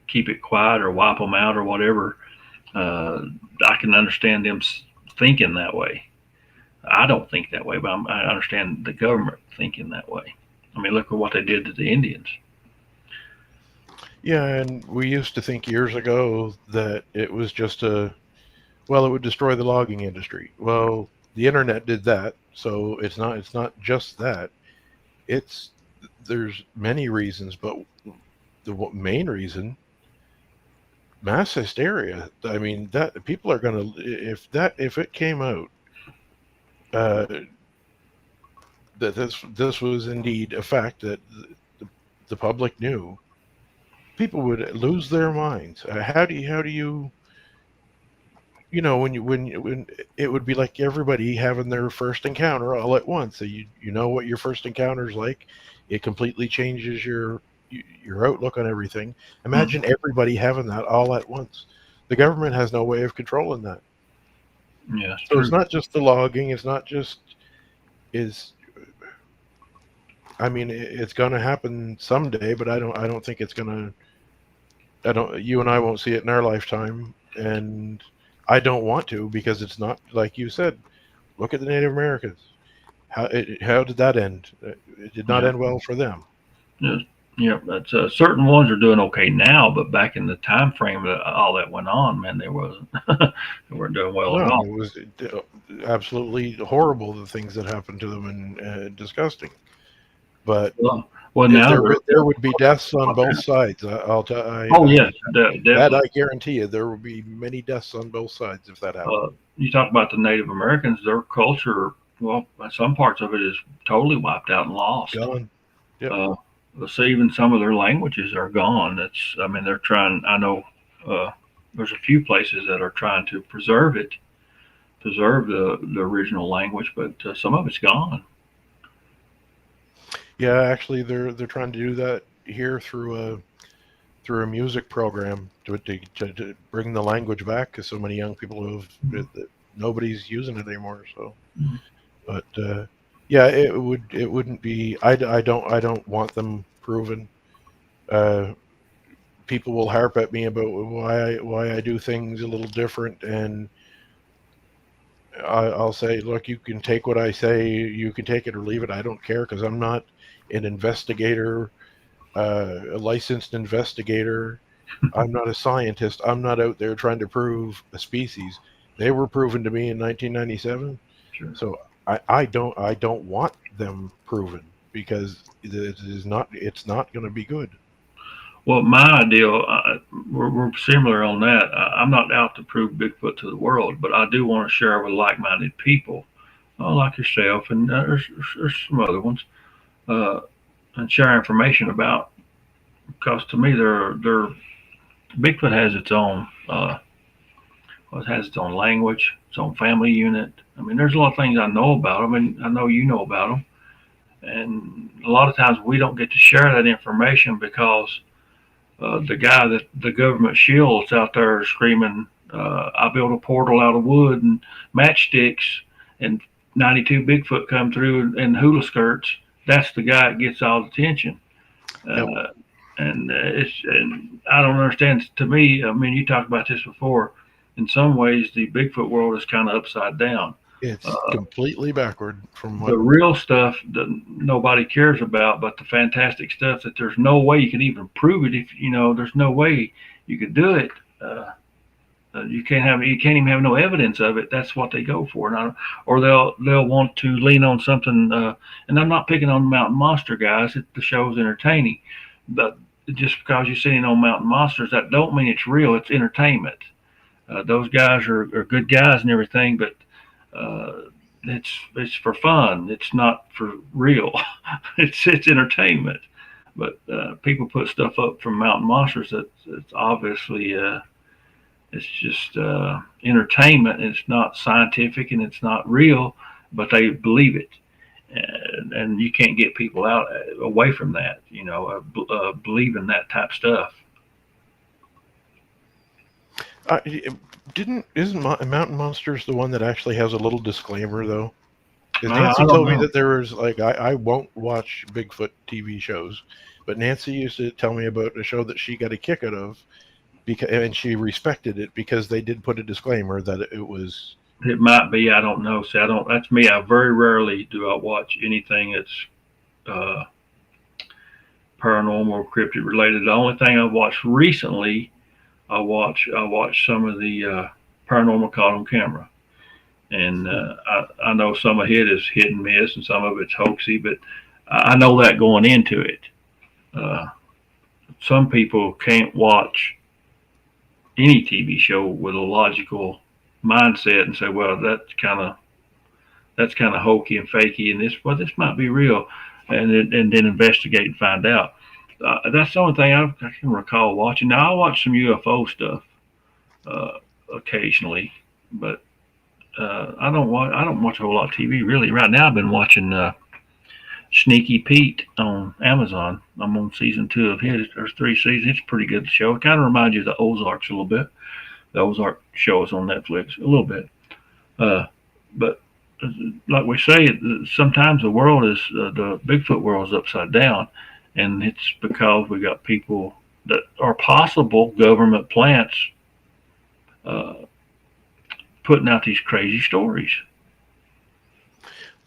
A: keep it quiet or wipe them out or whatever, I can understand them thinking that way. I don't think that way, but I understand the government thinking that way. I mean, look at what they did to the Indians.
B: Yeah, and we used to think years ago that it was just it would destroy the logging industry. Well, the internet did that, so it's not just that. There's many reasons, but the main reason, mass hysteria. I mean, that people are going to, if it came out that this was indeed a fact that the public knew, people would lose their minds. How do you when it would be like everybody having their first encounter all at once. So you know what your first encounter is like. It completely changes your outlook on everything. Imagine everybody having that all at once. The government has no way of controlling that.
A: Yeah,
B: so it's not just the logging. It's not just I mean, it's going to happen someday, but I don't think it's going to. You and I won't see it in our lifetime, and I don't want to, because it's not like you said. Look at the Native Americans. How did that end? It did not end well for them.
A: Yeah, that's certain ones are doing okay now, but back in the time frame that all that went on, man, they wasn't. They weren't doing well at all.
B: It was absolutely horrible, the things that happened to them, and disgusting. But
A: now
B: there would be deaths on both sides.
A: Yes, definitely.
B: That I guarantee you, there will be many deaths on both sides if that happened.
A: You talk about the Native Americans, their culture. Well, some parts of it is totally wiped out and lost.
B: Gone. Yep.
A: So even some of their languages are gone. They're trying. I know there's a few places that are trying to preserve the original language, but some of it's gone.
B: Yeah, actually, they're trying to do that here through a music program to bring the language back, because so many young people nobody's using it anymore. So, but yeah, it wouldn't be. I don't want them proven. People will harp at me about why I do things a little different, and I'll say, look, you can take what I say, you can take it or leave it. I don't care, because I'm not an investigator, a licensed investigator. I'm not a scientist. I'm not out there trying to prove a species. They were proven to me in 1997.
A: Sure.
B: So I don't want them proven because it's not going to be good.
A: Well, my ideal, we're similar on that. I'm not out to prove Bigfoot to the world, but I do want to share with like-minded people, like yourself, and there's some other ones, uh, and share information about. Because to me, they're Bigfoot has its own, it has its own language, its own family unit. I mean, there's a lot of things I know about them, and I know you know about them. And a lot of times we don't get to share that information because the guy that the government shields out there screaming, "I built a portal out of wood and matchsticks, and 92 Bigfoot come through in hula skirts." That's the guy that gets all the attention.
B: Yep.
A: And I don't understand. To me, I mean, you talked about this before. In some ways, the Bigfoot world is kind of upside down.
B: It's completely backward from
A: The real stuff that nobody cares about, but the fantastic stuff that there's no way you can even prove it. If there's no way you could do it. You can't even have no evidence of it. That's what they go for, or they'll want to lean on something. And I'm not picking on Mountain Monster guys. The show's entertaining, but just because you're sitting on Mountain Monsters, that don't mean it's real. It's entertainment. Those guys are good guys and everything, but it's for fun. It's not for real. it's entertainment. But people put stuff up from Mountain Monsters that's obviously it's just entertainment. It's not scientific and it's not real, but they believe it. And you can't get people out away from that, believing that type of stuff.
B: Isn't Mountain Monsters the one that actually has a little disclaimer though? Because
A: I
B: Nancy
A: don't
B: told me
A: know.
B: that there was I won't watch Bigfoot TV shows, but Nancy used to tell me about a show that she got a kick out of and she respected it because they did put a disclaimer that it was.
A: It might be. I don't know. See, I don't. That's me. I very rarely do I watch anything that's uh, paranormal or cryptid related. The only thing I've watched recently, I watched some of the paranormal caught on camera, and I know some of it is hit and miss, and some of it's hoaxy, but I know that going into it. Uh, some people can't watch any TV show with a logical mindset and say, well, that's kind of hokey and fakey, and this might be real, and then investigate and find out. That's the only thing I can recall watching. Now I watch some UFO stuff occasionally, but I don't watch a whole lot of TV really. Right now I've been watching Sneaky Pete on Amazon. I'm on season 2 of it. There's 3 seasons. It's a pretty good show. It kind of reminds you of the Ozarks a little bit. The Ozark show is on Netflix a little bit. But like we say, sometimes the world is the Bigfoot world is upside down, and it's because we got people that are possible government plants uh, putting out these crazy stories.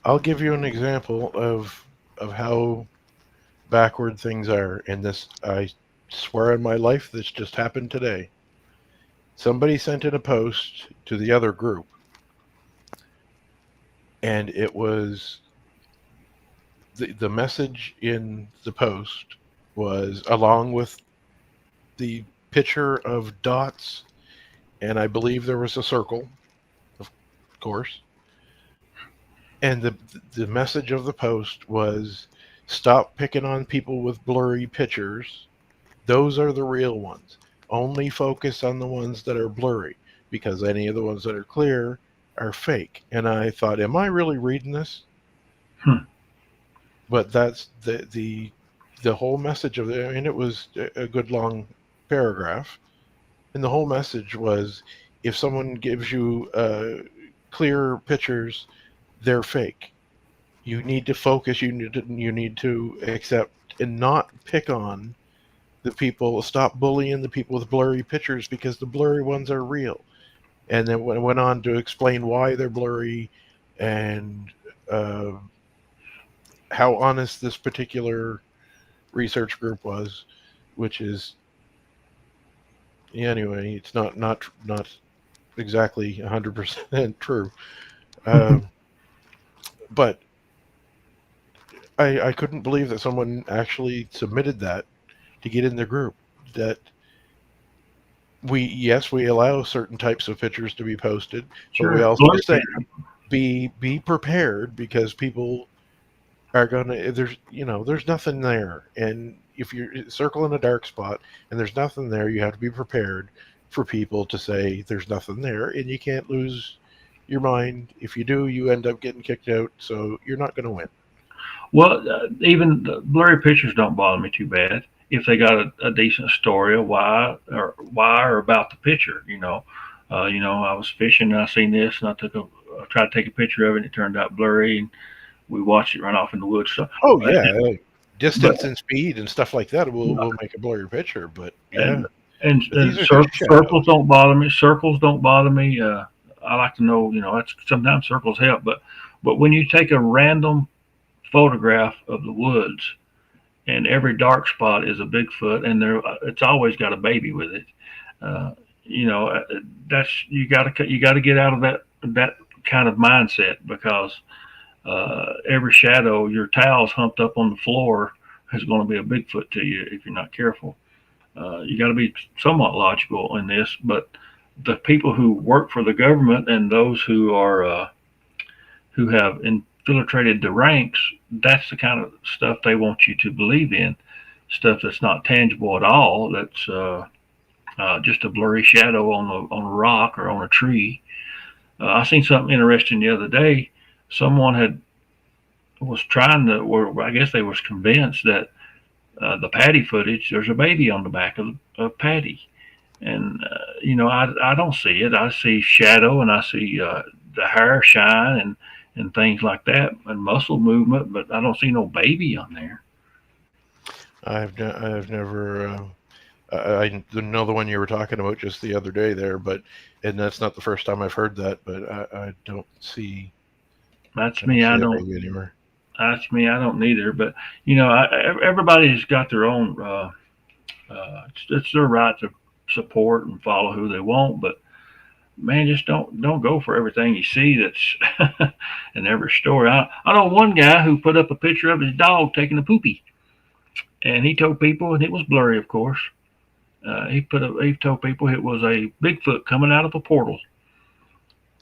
B: I'll give you an example of how backward things are. And this, I swear on my life, this just happened today. Somebody sent in a post to the other group, and it was the message in the post was along with the picture of dots, and I believe there was a circle, of course. And the message of the post was, stop picking on people with blurry pictures. Those are the real ones. Only focus on the ones that are blurry, because any of the ones that are clear are fake. And I thought, am I really reading this? But that's the whole message of it. I mean, it was a good long paragraph. And the whole message was, if someone gives you clear pictures, they're fake. You need to focus. You need to accept and not pick on the people. Stop bullying the people with blurry pictures, because the blurry ones are real. And then went on to explain why they're blurry and how honest this particular research group was, which is, anyway, it's not exactly 100% true. but I couldn't believe that someone actually submitted that to get in the group. That we allow certain types of pictures to be posted, but we
A: Sure.
B: also say be prepared, because people are gonna, there's nothing there, and if you're circling a dark spot and there's nothing there, you have to be prepared for people to say there's nothing there, and you can't lose your mind. If you do, you end up getting kicked out, so you're not going to win.
A: Well, even the blurry pictures don't bother me too bad if they got a decent story of why or about the picture. I was fishing and I seen this and I tried to take a picture of it and it turned out blurry and we watched it run off in the woods. So,
B: oh yeah, distance and speed and stuff like that will make a blurry picture. But yeah,
A: and circles don't bother me. Circles don't bother me. I like to know, that's sometimes circles help, but when you take a random photograph of the woods and every dark spot is a Bigfoot and it's always got a baby with it. That's you got to get out of that kind of mindset, because every shadow, your towel's humped up on the floor, is going to be a Bigfoot to you if you're not careful. You got to be somewhat logical in this, but the people who work for the government and those who are who have infiltrated the ranks, that's the kind of stuff they want you to believe in. Stuff that's not tangible at all. That's just a blurry shadow on a rock or on a tree. I seen something interesting the other day. Someone was trying to, or I guess they was convinced that the Patty footage, there's a baby on the back of Patty, and I don't see it. I see shadow and I see the hair shine and things like that and muscle movement, but I don't see no baby on there.
B: I've never. I know the one you were talking about just the other day there, and that's not the first time I've heard that. But I don't see.
A: That's me. I don't.
B: Anywhere.
A: That's me. I don't neither. But everybody's got their own. It's their right to support and follow who they want. But man, just don't go for everything you see that's in every story. I know one guy who put up a picture of his dog taking a poopy, and he told people, and it was blurry, of course. He told people it was a Bigfoot coming out of a portal,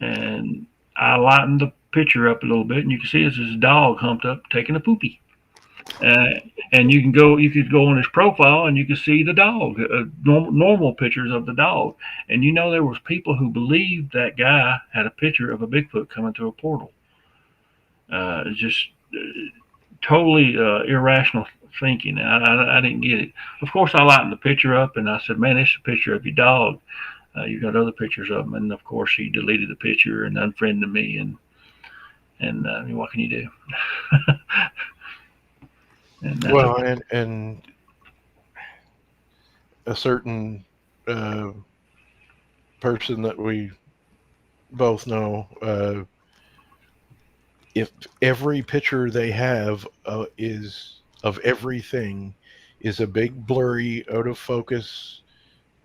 A: and I lightened the picture up a little bit, and you can see it's his dog humped up taking a poopy. And you could go on his profile, and you can see the dog, normal pictures of the dog, and there was people who believed that guy had a picture of a Bigfoot coming through a portal. It's just totally irrational thinking. I didn't get it. Of course, I lightened the picture up, and I said, "Man, it's a picture of your dog. You got other pictures of him." And of course, he deleted the picture and unfriended me. And what can you do?
B: And a certain person that we both know, if every picture they have is of everything is a big blurry out of focus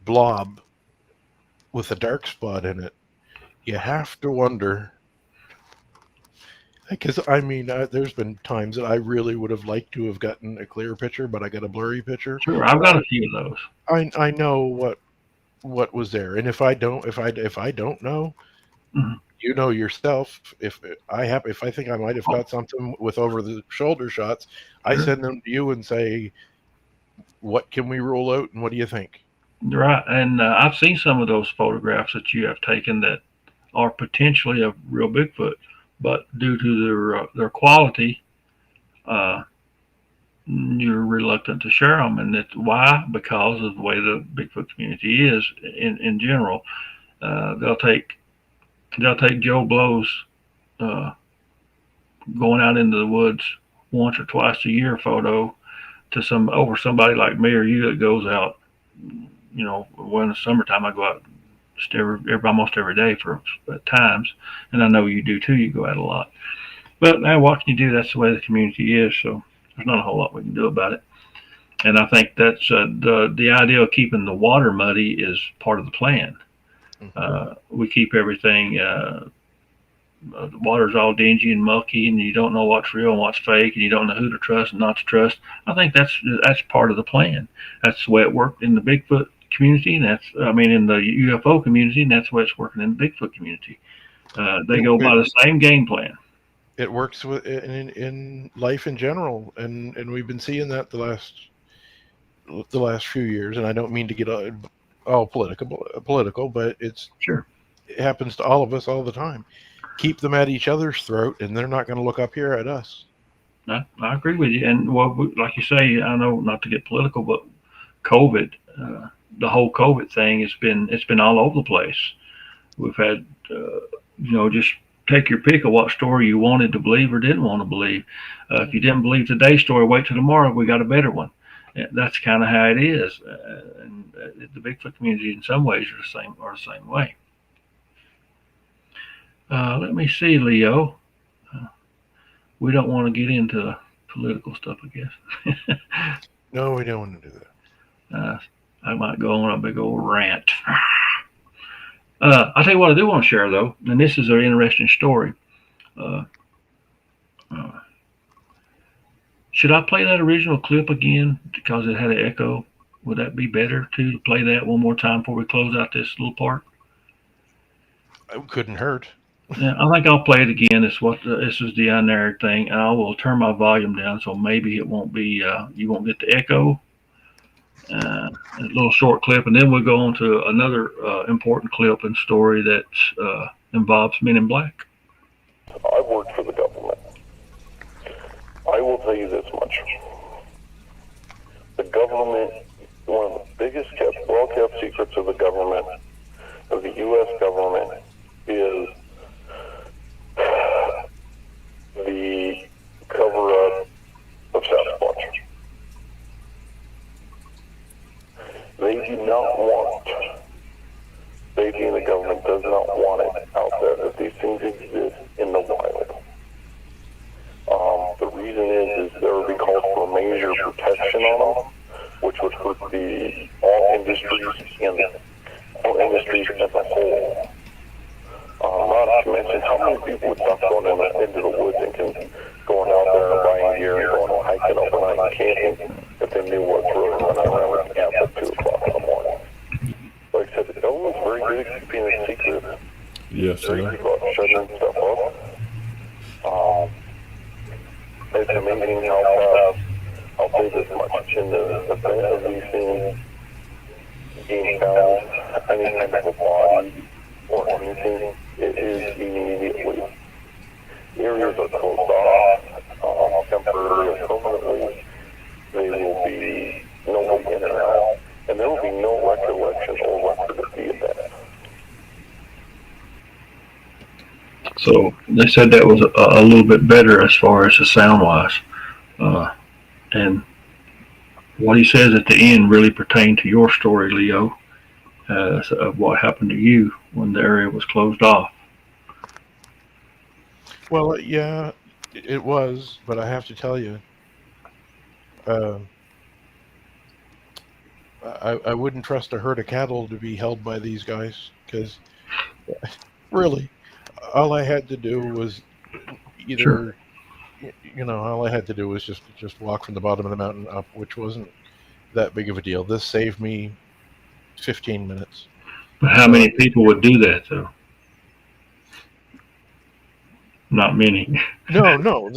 B: blob with a dark spot in it, you have to wonder. Because there's been times that I really would have liked to have gotten a clear picture, but I got a blurry picture.
A: Sure, I've got a few of those.
B: I know what was there, and if I don't know,
A: mm-hmm.
B: You know yourself. If I think I might have got something with over the shoulder shots, I send them to you and say, "What can we rule out, and what do you think?"
A: Right, and I've seen some of those photographs that you have taken that are potentially a real Bigfoot. But due to their quality, you're reluctant to share them, and that's why, because of the way the Bigfoot community is in general. They'll take Joe Blow's going out into the woods once or twice a year photo to over somebody like me or you that goes out. When the summertime I go out almost every day for times, and I know you do too. You go out a lot, but now what can you do? That's the way the community is. So there's not a whole lot we can do about it. And I think that's the idea of keeping the water muddy is part of the plan. We keep everything the water's all dingy and mucky, and you don't know what's real and what's fake, and you don't know who to trust and not to trust. I think that's part of the plan. That's the way it worked in the Bigfoot community, and in the UFO community, and that's the way it's working in the Bigfoot community. They go by the same game plan.
B: It works in life in general, and we've been seeing that the last few years. And I don't mean to get all political, but it happens to all of us all the time. Keep them at each other's throat, and they're not going to look up here at us.
A: I agree with you. And like you say, I know not to get political, but COVID, the whole COVID thing it's been all over the place. We've had, just take your pick of what story you wanted to believe or didn't want to believe. If you didn't believe today's story, wait till tomorrow. We got a better one. That's kind of how it is. And the Bigfoot community, in some ways, are the same way. Let me see, Leo. We don't want to get into political stuff, I guess.
B: No, we don't want to do that.
A: I might go on a big old rant. I'll tell you what I do want to share, though, and this is an interesting story. Should I play that original clip again because it had an echo? Would that be better, too, to play that one more time before we close out this little part?
B: It couldn't hurt.
A: Yeah, I think I'll play it again. This is the Unaired thing. I will turn my volume down so maybe it won't be you won't get the echo. A little short clip, and then we'll go on to another important clip and story that involves Men in Black.
C: I've worked for the government. I will tell you this much. The government, one of the biggest well-kept secrets of the government, of the U.S. government, is the cover-up of Sasquatch. They do not want, they being the government does not want it out there that these things exist in the wild. The reason is there would be called for major protection on them, which would hurt all industries and all industries as a whole. Not to mention how many people would stop going into the woods and going out there and buying gear and going hiking overnight and camping if they knew what's really running around with camp at 2 o'clock in the morning. Like I said, the government's very good at keeping it secret.
D: Yes,
C: Very good about shutting stuff up. It's amazing how fast, I'll say this much, in the event of these things being found, any kind of a body or anything, it is immediately. Areas are closed off, temporarily or permanently. They will be nobody in and out, and there will be no recollection or record of the event.
A: So they said that was a little bit better as far as the sound wise. And what he says at the end really pertained to your story, Leo, of what happened to you when the area was closed off.
B: Well, yeah, it was, but I have to tell you, I wouldn't trust a herd of cattle to be held by these guys, because really, all I had to do was either, all I had to do was just walk from the bottom of the mountain up, which wasn't that big of a deal. This saved me 15 minutes.
A: But how many people would do that, though? Not many.
B: No.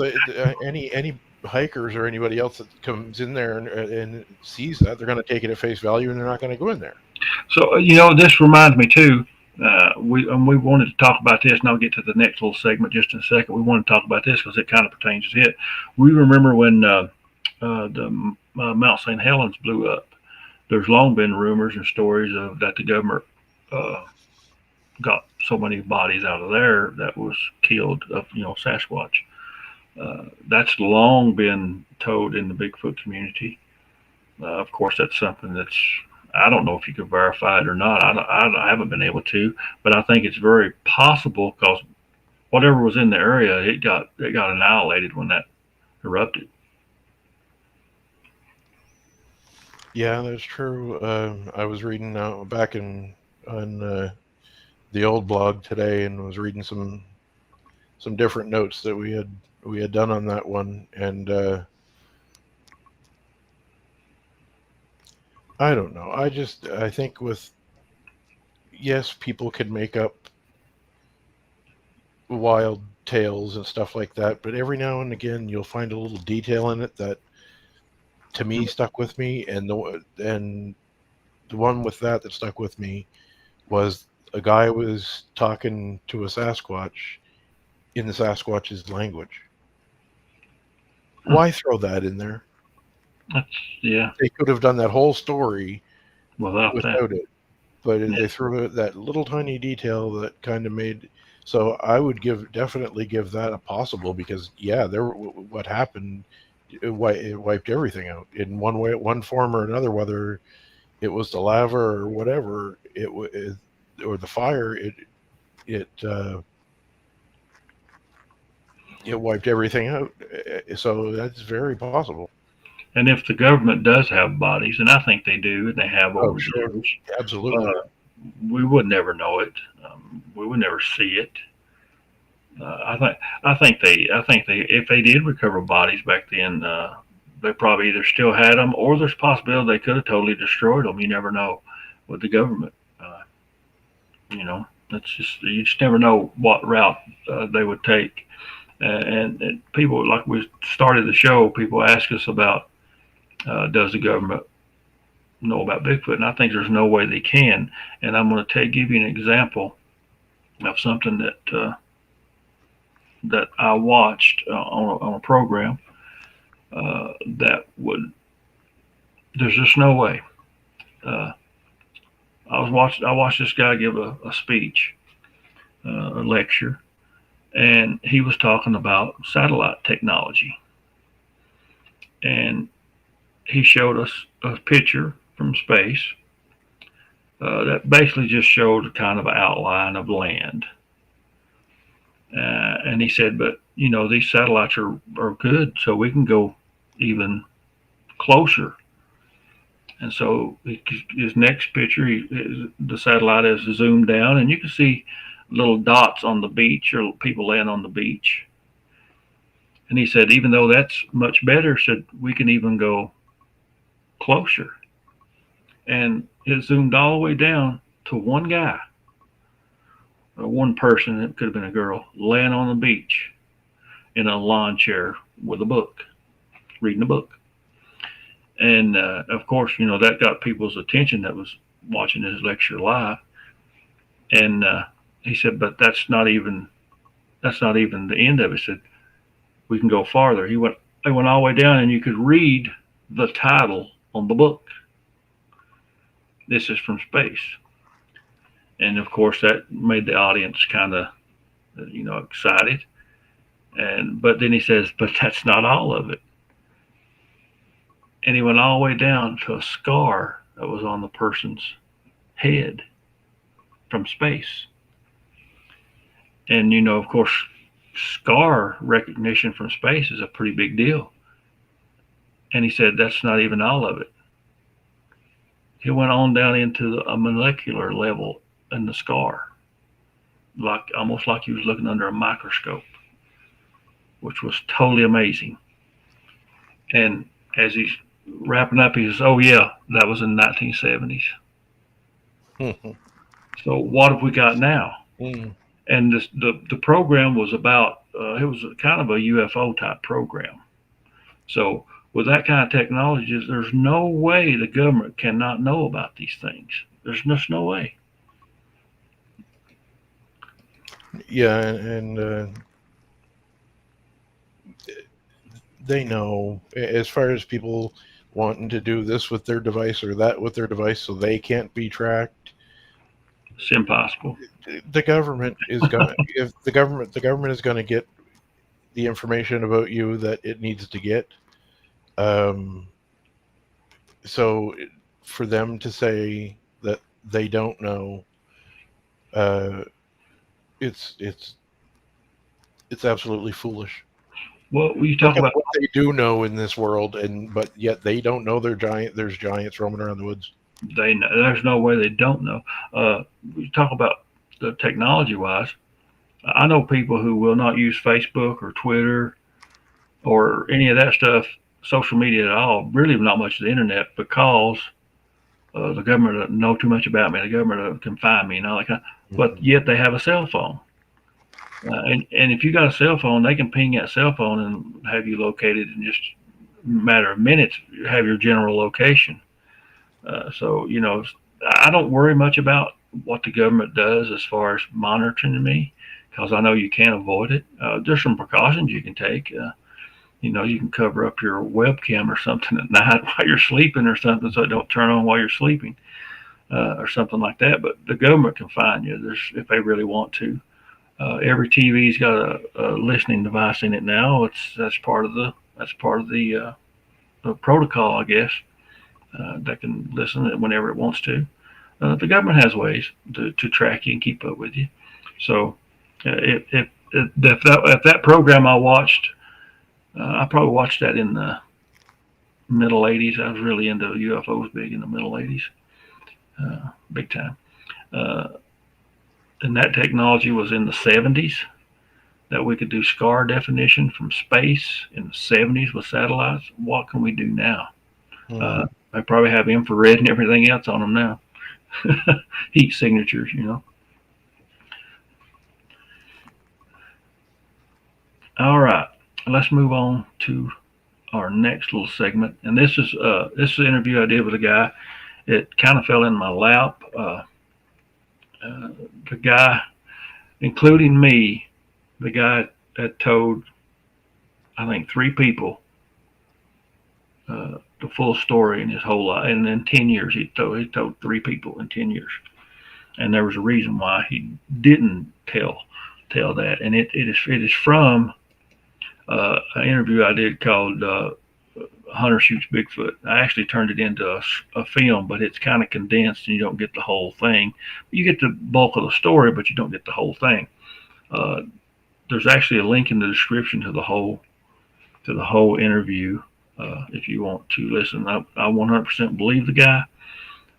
B: Any hikers or anybody else that comes in there and sees that, they're going to take it at face value, and they're not going to go in there.
A: So, this reminds me, too. We wanted to talk about this, and I'll get to the next little segment just in a second. We want to talk about this because it kind of pertains to it. We remember when the Mount St. Helens blew up. There's long been rumors and stories of that the government got so many bodies out of there that was killed of Sasquatch. That's long been told in the Bigfoot community. Of course, that's something that's, I don't know if you could verify it or not. I haven't been able to, but I think it's very possible because whatever was in the area, it got annihilated when that erupted.
B: Yeah, that's true. I was reading back on the old blog today, and was reading some different notes that we had done on that one, and I don't know. I think yes, people can make up wild tales and stuff like that, but every now and again you'll find a little detail in it that to me stuck with me, and the one with that stuck with me was a guy was talking to a Sasquatch in the Sasquatch's language. Why throw that in there?
A: Yeah.
B: They could have done that whole story
A: Without
B: without it, but they threw that little tiny detail that kind of made. So I would definitely give that a possible, because what happened, it wiped everything out in one way, one form or another, whether it was the lava or whatever or the fire, it wiped everything out. So that's very possible.
A: And if the government does have bodies, and I think they do, and they have over the
B: Sure.
A: years,
B: Absolutely.
A: We would never know it. We would never see it. I think they, if they did recover bodies back then, they probably either still had them, or there's a possibility they could have totally destroyed them. You never know with the government. You just never know what route they would take. And people, like we started the show, people ask us about, does the government know about Bigfoot? And I think there's no way they can. And I'm going to give you an example of something that I watched on a program that would. There's just no way. I watched this guy give a speech, a lecture, and he was talking about satellite technology, and he showed us a picture from space that basically just showed kind of an outline of land. And he said, but these satellites are good, so we can go even closer. And so his next picture, the satellite is zoomed down, and you can see little dots on the beach, or people laying on the beach. And he said, even though that's much better, said we can even go closer. And it zoomed all the way down to one guy, or one person, it could have been a girl, laying on the beach in a lawn chair with a book, reading a book. And of course, that got people's attention that was watching his lecture live. And he said, but that's not even the end of it. He said, we can go farther. They went all the way down, and you could read the title on the book. This is from space. And of course, that made the audience kind of, excited. But then he says, but that's not all of it. And he went all the way down to a scar that was on the person's head from space. And, of course, scar recognition from space is a pretty big deal. And he said, that's not even all of it. He went on down into a molecular level in the scar, almost like he was looking under a microscope, which was totally amazing. And as he's wrapping up, he says, oh yeah, that was in the 1970s. So what have we got now? And the program was about, it was kind of a UFO type program. So with that kind of technology, there's no way the government cannot know about these things. There's just no way.
B: Yeah, and they know, as far as people wanting to do this with their device or that with their device so they can't be tracked.
A: It's impossible.
B: The government is going if the government is going to get the information about you that it needs to get. So for them to say that they don't know, it's absolutely foolish.
A: Well, you talk about
B: what they do know in this world, but yet they don't know there's giants roaming around the woods.
A: They know. There's no way they don't know. We talk about the technology-wise. I know people who will not use Facebook or Twitter or any of that stuff, social media at all, really not much of the internet, because the government doesn't know too much about me. The government can find me and all that kind of, but yet they have a cell phone. And if you got a cell phone, they can ping that cell phone and have you located in just a matter of minutes, have your general location. So, I don't worry much about what the government does as far as monitoring me, because I know you can't avoid it. There's some precautions you can take. You can cover up your webcam or something at night while you're sleeping or something, so it don't turn on while you're sleeping, or something like that. But the government can find you if they really want to. Every TV's got a listening device in it now. That's part of the protocol, I guess. That can listen whenever it wants to. The government has ways to track you and keep up with you. So if that program I watched, I probably watched that in the middle '80s. I was really into UFOs big in the middle '80s, big time. And that technology was in the '70s, that we could do scar definition from space in the '70s with satellites. What can we do now? They probably have infrared and everything else on them now. Heat signatures, All right, let's move on to our next little segment. And this is an interview I did with a guy. It kind of fell in my lap. The guy, including me, the guy that told, I think, 3 people the full story in his whole life. And in 10 years, he told 3 people in 10 years. And there was a reason why he didn't tell that. And it is from an interview I did called Hunter Shoots Bigfoot. I actually turned it into a film, but it's kind of condensed and you don't get the whole thing. You get the bulk of the story, but you don't get the whole thing. There's actually a link in the description to the whole interview. If you want to listen, I 100% believe the guy.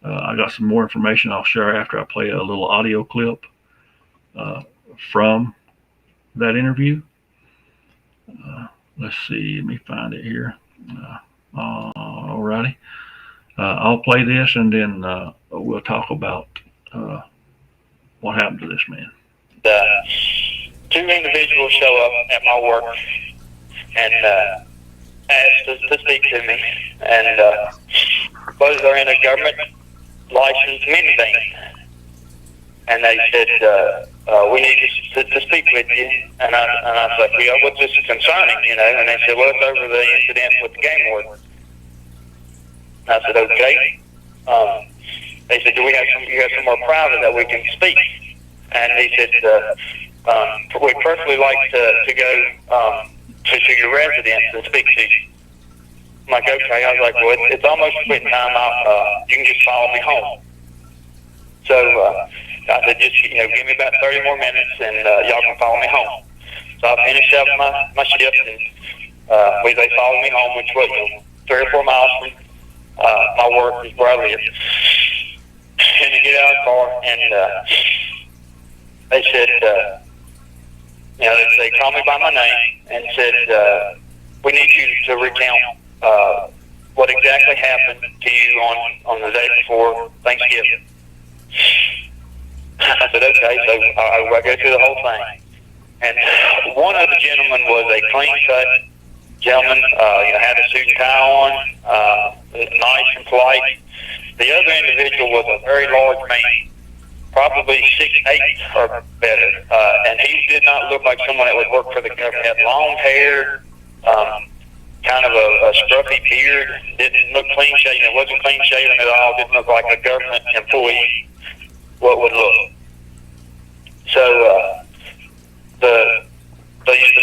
A: I got some more information I'll share after I play a little audio clip from that interview. Let's see, let me find it here. Alrighty. I'll play this and then we'll talk about what happened to this man.
D: 2 individuals show up at my work and asked to speak to me, and both are in a government licensed minivan, and they said, we need to speak with you, and I was like, yeah, what's this concerning, and they said, well, it's over the incident with the game warden. I said, okay. They said, do you have some more private that we can speak? And he said, we'd personally like to go to your residence and speak to you. I'm like, okay. I was like, well, it's almost quitting time. You can just follow me home. So I said, just give me about 30 more minutes, and y'all can follow me home. So I finished up my shift, and they followed me home, which was 3 or 4 miles from my work, is where I live. And to get out of the car, and they said, they called me by my name and said, we need you to recount what exactly happened to you on the day before Thanksgiving. I said, okay, so I go through the whole thing. And one of the gentlemen was a clean-cut gentleman, had a suit and tie on, nice and polite. The other individual was a very large man, probably 6'8" or better, and he did not look like someone that would work for the government. He had long hair, kind of a scruffy beard, didn't look clean shaven. It wasn't clean shaven at all. Didn't look like a government employee. What would look? So the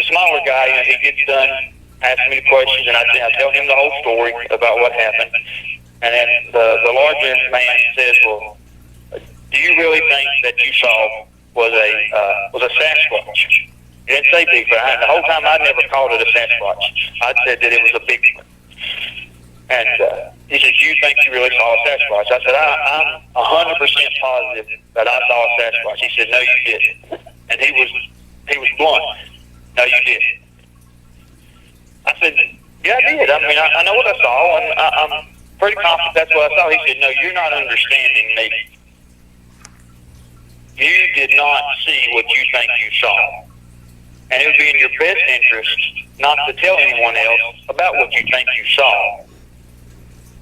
D: smaller guy, he gets done asking me questions, and I tell him the whole story about what happened. And then the larger man says, "Well, do you really think that you saw was a Sasquatch?" He didn't say Bigfoot. The whole time I never called it a Sasquatch. I said that it was a Bigfoot. And he said, "You think you really saw a Sasquatch?" I said, "I'm 100% positive that I saw a Sasquatch." He said, "No, you didn't." And he was He was blunt. No, you didn't. I said, yeah, I did. I mean, I know what I saw, and I'm pretty confident that's what I saw. He said, no, you're not understanding me. You did not see what you think you saw. And it would be in your best interest not to tell anyone else about what you think you saw,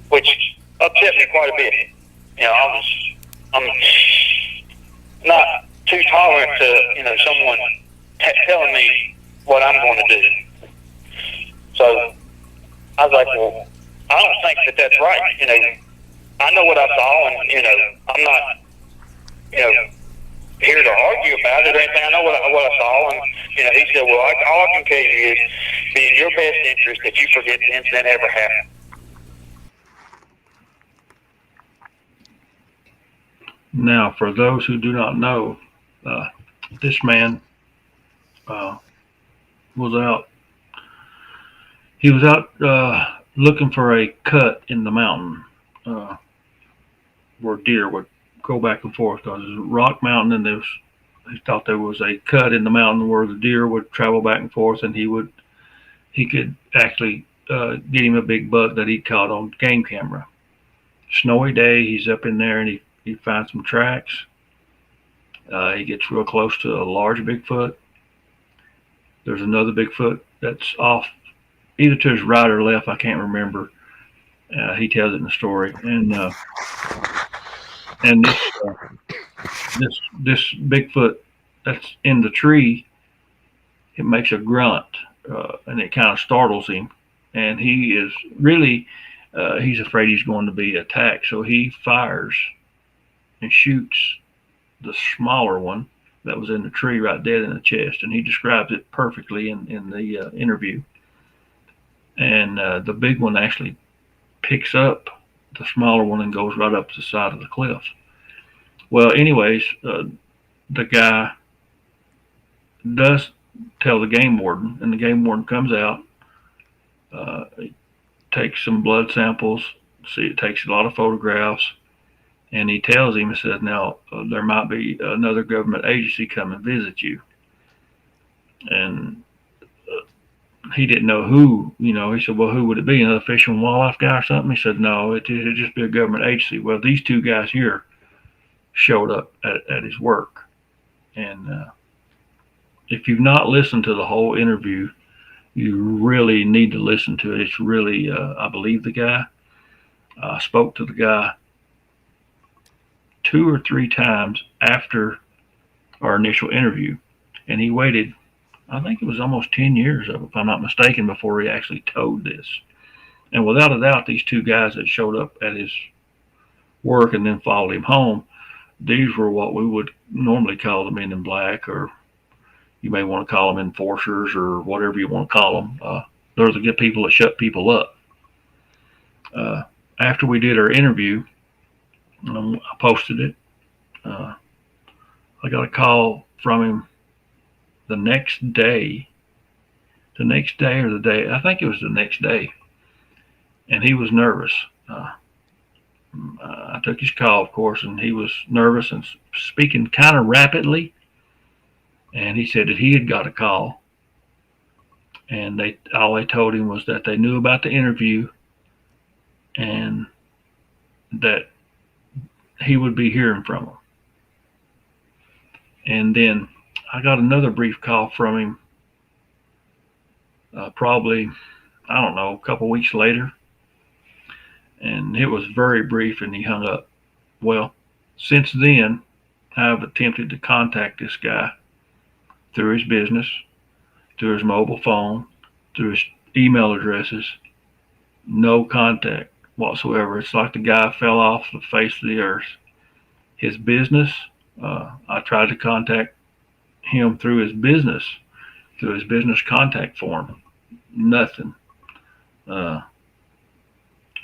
D: which upset me quite a bit. You know, I'm not too tolerant to, someone telling me what I'm going to do. So I was like, well, I don't think that that's right. I know what I saw, and, I'm not, here to argue about it or anything. I know what I saw, and, he said, well, all I can tell you is be in your best interest that you forget the incident ever happened.
A: Now, for those who do not know, this man was out. He was out looking for a cut in the mountain where deer would go back and forth, because it's a rock mountain, and he thought there was a cut in the mountain where the deer would travel back and forth, and he could actually get him a big buck that he caught on game camera. Snowy day, he's up in there, and he finds some tracks. He gets real close to a large Bigfoot. There's another Bigfoot that's off either to his right or left, I can't remember. He tells it in the story, and this Bigfoot that's in the tree, it makes a grunt, and it kind of startles him, and he is really he's afraid he's going to be attacked, so he fires and shoots the smaller one that was in the tree right dead in the chest, and he describes it perfectly in the interview. And the big one actually picks up the smaller one and goes right up the side of the cliff. Well, anyways, the guy does tell the game warden, and the game warden comes out, takes some blood samples, takes a lot of photographs, and he tells him, he says, now, there might be another government agency come and visit you. And he didn't know who, he said, well, who would it be? Another Fish and Wildlife guy or something? He said, no, it'd just be a government agency. Well, these two guys here showed up at his work. And if you've not listened to the whole interview, you really need to listen to it. It's really, I believe the guy. I spoke to the guy 2 or 3 times after our initial interview, and he waited, I think it was almost 10 years, if I'm not mistaken, before he actually told this. And without a doubt, these two guys that showed up at his work and then followed him home, these were what we would normally call the Men in Black, or you may want to call them enforcers, or whatever you want to call them. Those are the good people that shut people up. After we did our interview, I posted it. I got a call from him the next day or the day, I think it was the next day, and he was nervous. I took his call, of course, and he was nervous and speaking kind of rapidly, and he said that he had got a call, and all they told him was that they knew about the interview and that he would be hearing from them. And then I got another brief call from him probably, I don't know, a couple weeks later, and it was very brief, and he hung up. Well, since then, I've attempted to contact this guy through his business, through his mobile phone, through his email addresses. No contact whatsoever. It's like the guy fell off the face of the earth. His business, I tried to contact him through his business contact form. Nothing.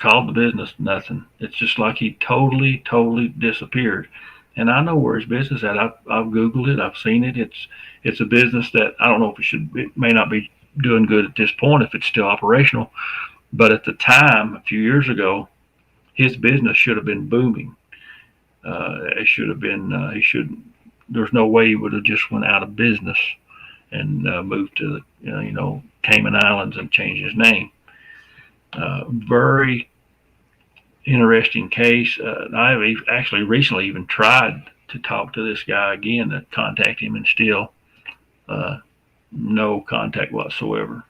A: Called the business, nothing. It's just like he totally disappeared. And I know where his business at. I've Googled it. I've seen it. It's a business that I don't know if it may not be doing good at this point if it's still operational. But at the time, a few years ago, his business should have been booming. It should have been. There's no way he would have just went out of business and moved to the Cayman Islands and changed his name. Very interesting case. I've actually recently even tried to talk to this guy again, to contact him, and still no contact whatsoever.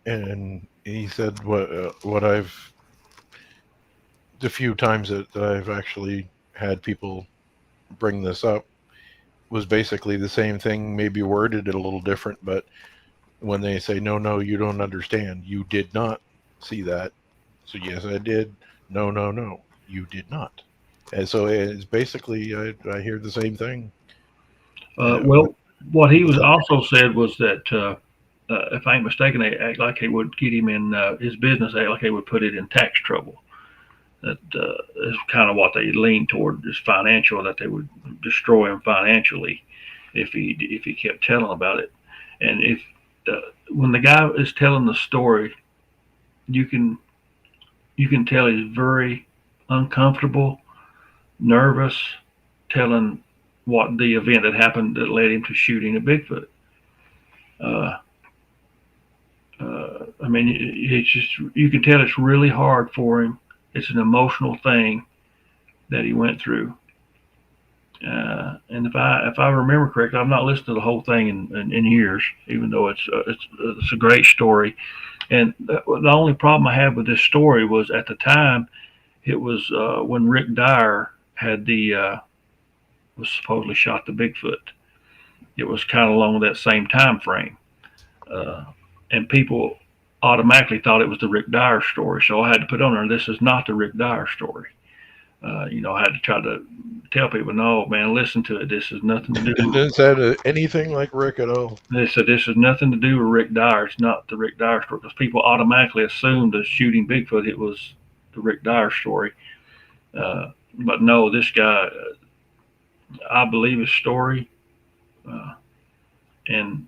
B: And he said what I've, the few times that I've actually had people bring this up, was basically the same thing, maybe worded it a little different, but when they say, no, you don't understand, you did not see that. So yes, I did. No, you did not. And so it's basically, I hear the same thing.
A: Well, what he was also said was that if I ain't mistaken, they act like they would get him in his business, act like they would put it in tax trouble. That is kind of what they lean toward, is financial, that they would destroy him financially if he kept telling about it. And if when the guy is telling the story, you can tell he's very uncomfortable, nervous, telling what the event that happened that led him to shooting a Bigfoot. I mean, it's just, you can tell it's really hard for him. It's an emotional thing that he went through. And if I remember correctly, I've not listened to the whole thing in years, even though it's a great story. And the only problem I had with this story was, at the time, it was when Rick Dyer had was supposedly shot the Bigfoot. It was kind of along that same time frame, and people automatically thought it was the Rick Dyer story. So I had to put on there, this is not the Rick Dyer story. I had to try to tell people, no, man, listen to it. This has nothing to do.
B: Doesn't sound anything like Rick at all.
A: They said this has nothing to do with Rick Dyer. It's not the Rick Dyer story, because people automatically assumed that shooting Bigfoot, it was the Rick Dyer story. But no, this guy, I believe his story, and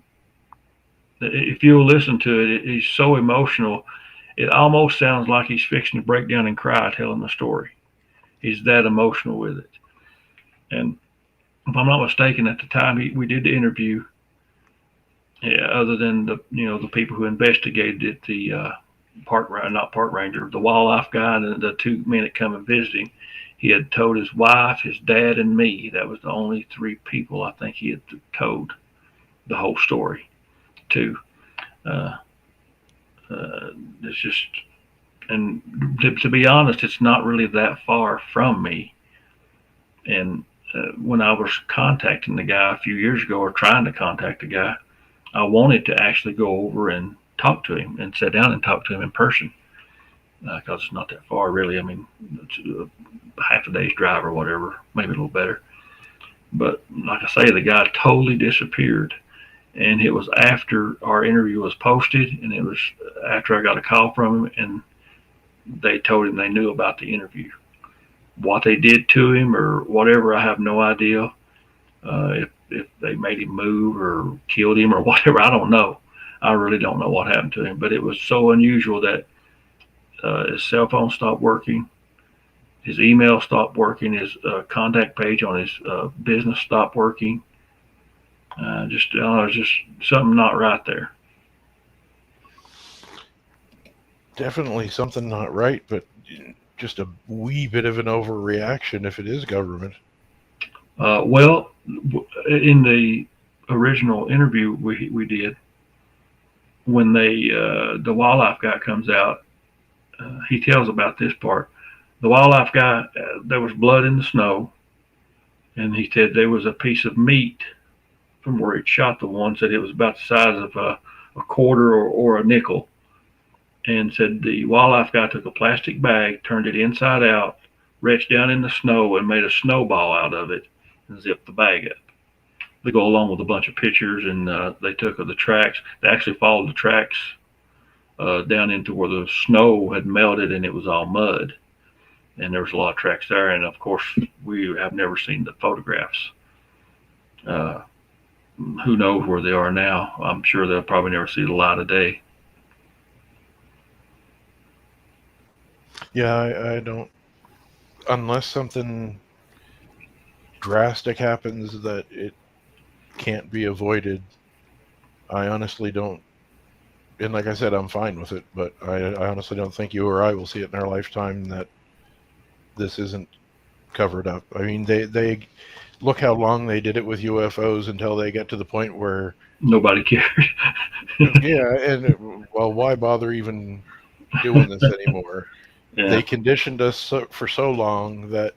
A: if you'll listen to it, he's so emotional. It almost sounds like he's fixing to break down and cry telling the story. He's that emotional with it. And if I'm not mistaken, at the time we did the interview, other than the people who investigated it, the not park ranger, the wildlife guy, and the two men that come and visited him, he had told his wife, his dad, and me. That was the only three people I think he had told the whole story to. It's just, and to be honest, it's not really that far from me. And when I was contacting the guy a few years ago, or trying to contact the guy, I wanted to actually go over and talk to him and sit down and talk to him in person, because it's not that far, really. I mean, it's half a day's drive or whatever, maybe a little better. But like I say, the guy totally disappeared. And it was after our interview was posted, and it was after I got a call from him, and they told him they knew about the interview. What they did to him or whatever, I have no idea. If they made him move or killed him or whatever, I don't know. I really don't know what happened to him. But it was so unusual that his cell phone stopped working, his email stopped working, his contact page on his business stopped working. Just something not right there.
B: Definitely something not right, but just a wee bit of an overreaction if it is government.
A: Well, in the original interview we did, when the wildlife guy comes out, he tells about this part. The wildlife guy, there was blood in the snow, and he said there was a piece of meat from where he'd shot the one. Said it was about the size of a quarter or a nickel, and said the wildlife guy took a plastic bag, turned it inside out, reached down in the snow and made a snowball out of it and zipped the bag up. They go along with a bunch of pictures, and they took the tracks. They actually followed the tracks down into where the snow had melted and it was all mud. And there was a lot of tracks there. And of course, we have never seen the photographs. Who knows where they are now? I'm sure they'll probably never see the light of day.
B: Yeah, I don't, unless something drastic happens that it can't be avoided, I honestly don't. And like I said, I'm fine with it, but I honestly don't think you or I will see it in our lifetime that this isn't covered up. I mean, they look how long they did it with UFOs until they get to the point where
A: Nobody cared.
B: yeah, and well, why bother even doing this anymore?
A: Yeah.
B: They conditioned us for so long that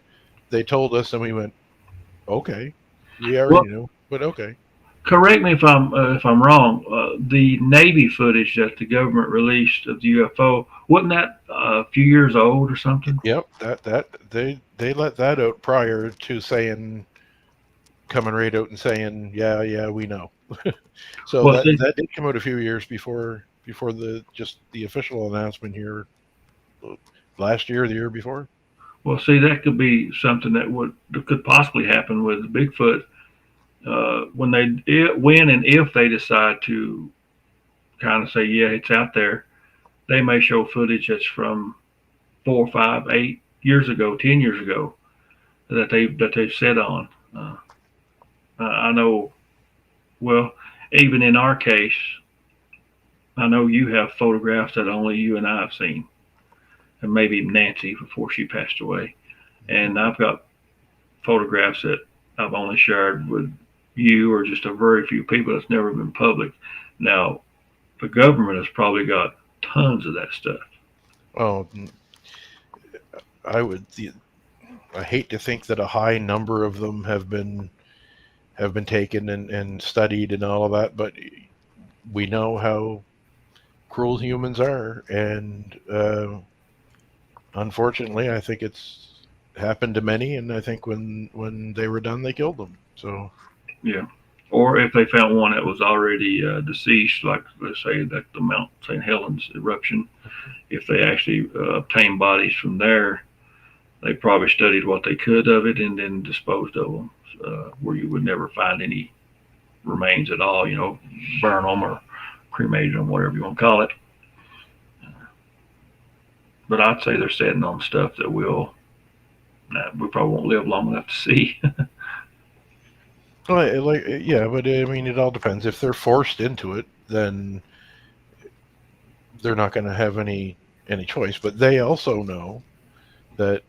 B: they told us, and we went, okay, we already knew, but okay.
A: Correct me if I'm wrong. The Navy footage that the government released of the UFO, wasn't that a few years old or something?
B: Yep, that they let that out prior to saying, coming right out and saying, yeah, we know. So
A: Well, see,
B: that did come out a few years before the official announcement here last year, the year before.
A: well, see, that could be something that could possibly happen with Bigfoot when and if they decide to kind of say, yeah, it's out there. They may show footage that's from 4, 5, 8 years ago, 10 years ago that they've said on. I know. Well, even in our case, I know you have photographs that only you and I have seen, and maybe Nancy before she passed away. And I've got photographs that I've only shared with you or just a very few people. That's never been public. Now, the government has probably got tons of that stuff.
B: Oh, I hate to think that a high number of them have been taken and studied and all of that, but we know how cruel humans are, and unfortunately, I think it's happened to many, and I think when they were done, they killed them. So
A: yeah. Or if they found one that was already deceased, like let's say that the Mount St. Helens eruption, if they actually obtained bodies from there, they probably studied what they could of it and then disposed of them, where you would never find any remains at all. Burn them or cremate them, whatever you want to call it. But I'd say they're setting on stuff that we probably won't live long enough to see.
B: yeah, but I mean, it all depends. If they're forced into it, then they're not going to have any choice. But they also know that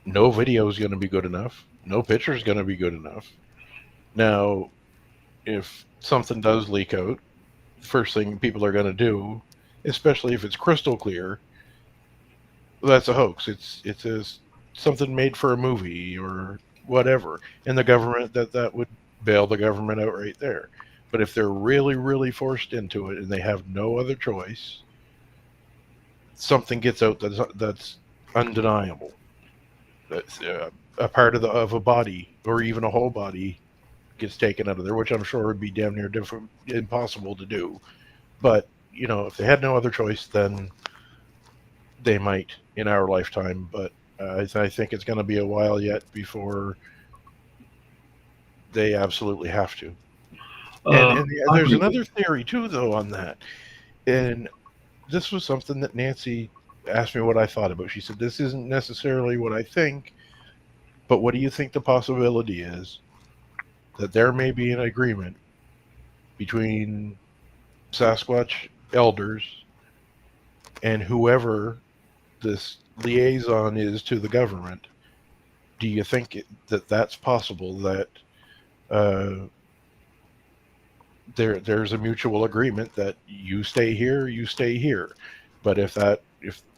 B: no video is going to be good enough. No picture is going to be good enough. Now, if something does leak out, first thing people are going to do, especially if it's crystal clear, that's a hoax. It's something made for a movie or whatever, and the government that would bail the government out right there. But if they're really, really forced into it and they have no other choice, something gets out that's undeniable. That's a part of a body or even a whole body gets taken out of there, which I'm sure would be damn near impossible to do. But if they had no other choice, then they might in our lifetime. But I think it's going to be a while yet before they absolutely have to. And there's another theory too, though, on that. And this was something that Nancy asked me what I thought about. She said, "This isn't necessarily what I think, but what do you think the possibility is that there may be an agreement between Sasquatch elders and whoever this liaison is to the government? Do you think that that's possible, that there's a mutual agreement that you stay here, but if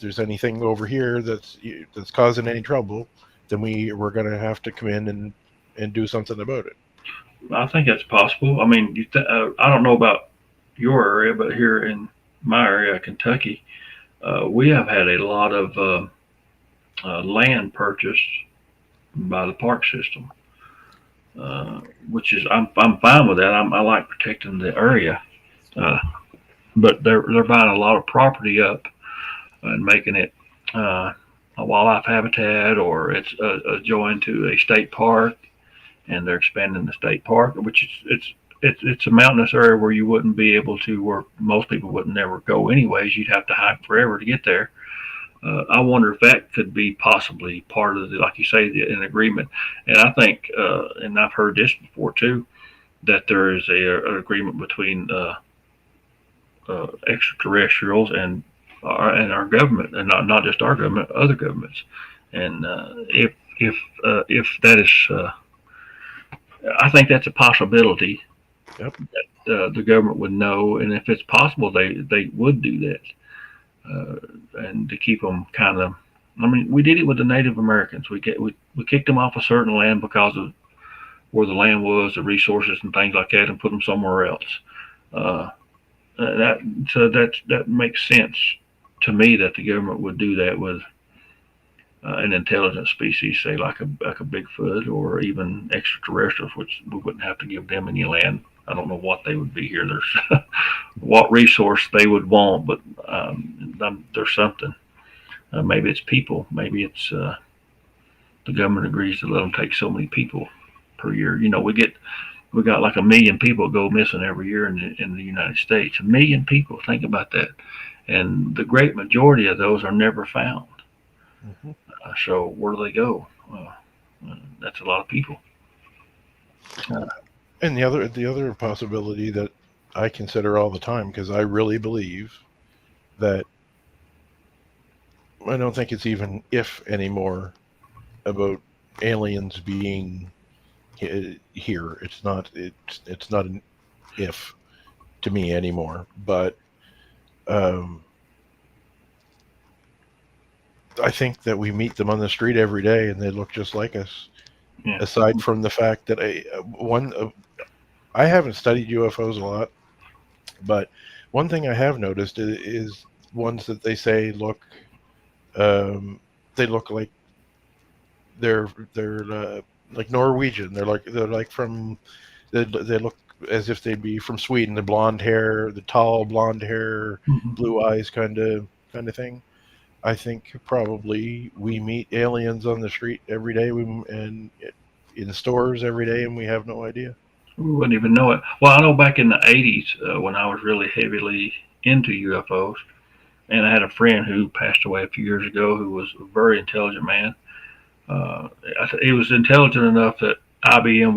B: there's anything over here that's causing any trouble, then we're going to have to come in and do something about it?"
A: I think that's possible. I mean, I don't know about your area, but here in my area, Kentucky, we have had a lot of land purchased by the park system, which is I'm fine with that. I like protecting the area, but they're buying a lot of property up and making it a wildlife habitat, or it's adjoined to a state park, and they're expanding the state park, which it's a mountainous area where you wouldn't be able to, where most people would never go anyways. You'd have to hike forever to get there. I wonder if that could be possibly part of the, like you say, an agreement. And I think, and I've heard this before too, that there is an agreement between extraterrestrials and our government, and not just our government, other governments. And if that is, I think that's a possibility.
B: Yep.
A: That the government would know, and if it's possible, they would do that, and to keep them kind of. I mean, we did it with the Native Americans. We kicked them off a certain land because of where the land was, the resources and things like that, and put them somewhere else. That makes sense to me that the government would do that with an intelligent species, say like a Bigfoot or even extraterrestrials, which we wouldn't have to give them any land. I don't know what they would be here. There's what resource they would want, but there's something. Maybe it's people. Maybe it's the government agrees to let them take so many people per year. You know, we got like 1 million people go missing every year in the United States. 1 million people. Think about that, and the great majority of those are never found.
B: Mm-hmm.
A: So where do they go? That's a lot of people.
B: And the other possibility that I consider all the time, because I really believe that I don't think it's even if anymore about aliens being here. It's not an if to me anymore. But I think that we meet them on the street every day and they look just like us.
A: Yeah.
B: Aside from the fact that I haven't studied UFOs a lot, but one thing I have noticed is ones that they say look, they look like they're like Norwegian. They're like from they look as if they'd be from Sweden. The blonde hair, the tall blonde hair,
A: Mm-hmm.
B: blue eyes, kind of thing. I think probably we meet aliens on the street every day, and in stores every day, and we have no idea.
A: We wouldn't even know it. Well, I know back in the 80s when I was really heavily into UFOs, and I had a friend who passed away a few years ago who was a very intelligent man. He was intelligent enough that IBM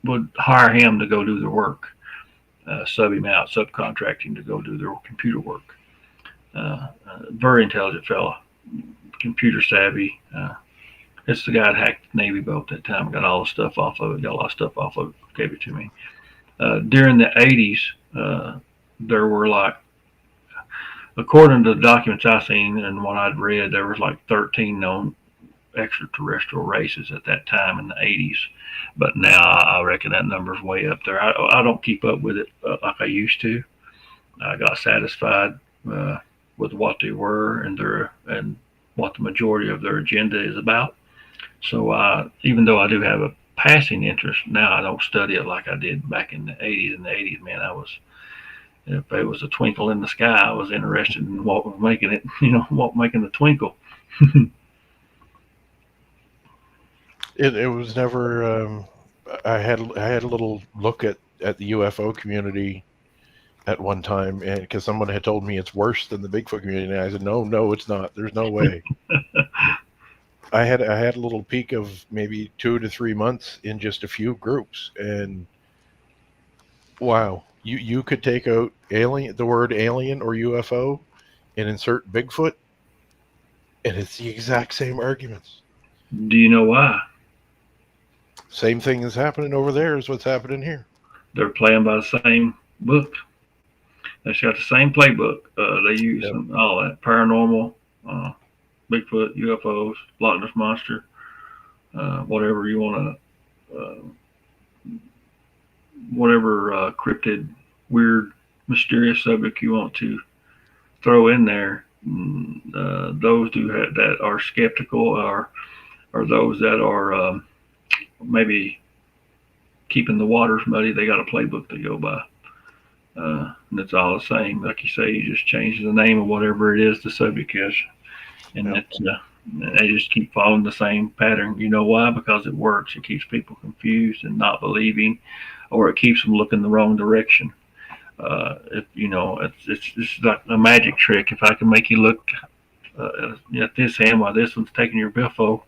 A: would hire him to go do the work, sub him out, subcontracting to go do their computer work. Very intelligent fella, computer savvy. It's the guy that hacked the Navy boat that time. Got all the stuff off of it. Got a lot of stuff off of it. Gave it to me. During the 80s, there were like, according to the documents I seen and what I'd read, there was like 13 known extraterrestrial races at that time in the 80s. But now I reckon that number's way up there. I don't keep up with it like I used to. I got satisfied with what they were and what the majority of their agenda is about. So even though I do have a passing interest now, I don't study it like I did back in the 80s. In the 80s, man, if it was a twinkle in the sky, I was interested in what was making it, what making the twinkle.
B: It was never. I had a little look at the UFO community at one time, and because someone had told me it's worse than the Bigfoot community, and I said, no, it's not. There's no way. I had a little peek of maybe 2 to 3 months in just a few groups, and wow, you could take out the word alien or UFO, and insert Bigfoot, and it's the exact same arguments.
A: Do you know why?
B: Same thing is happening over there as what's happening here.
A: They're playing by the same book. They got the same playbook. They use all that paranormal, Bigfoot, UFOs, Loch Ness Monster, whatever you want to, whatever cryptid, weird, mysterious subject you want to throw in there. Those that are skeptical are those that are maybe keeping the waters muddy. They got a playbook to go by. And it's all the same. Like you say, you just change the name of whatever it is the subject is. And they just keep following the same pattern. You know why? Because it works. It keeps people confused and not believing, or it keeps them looking the wrong direction. It's like a magic trick. If I can make you look at this hand while this one's taking your biffo.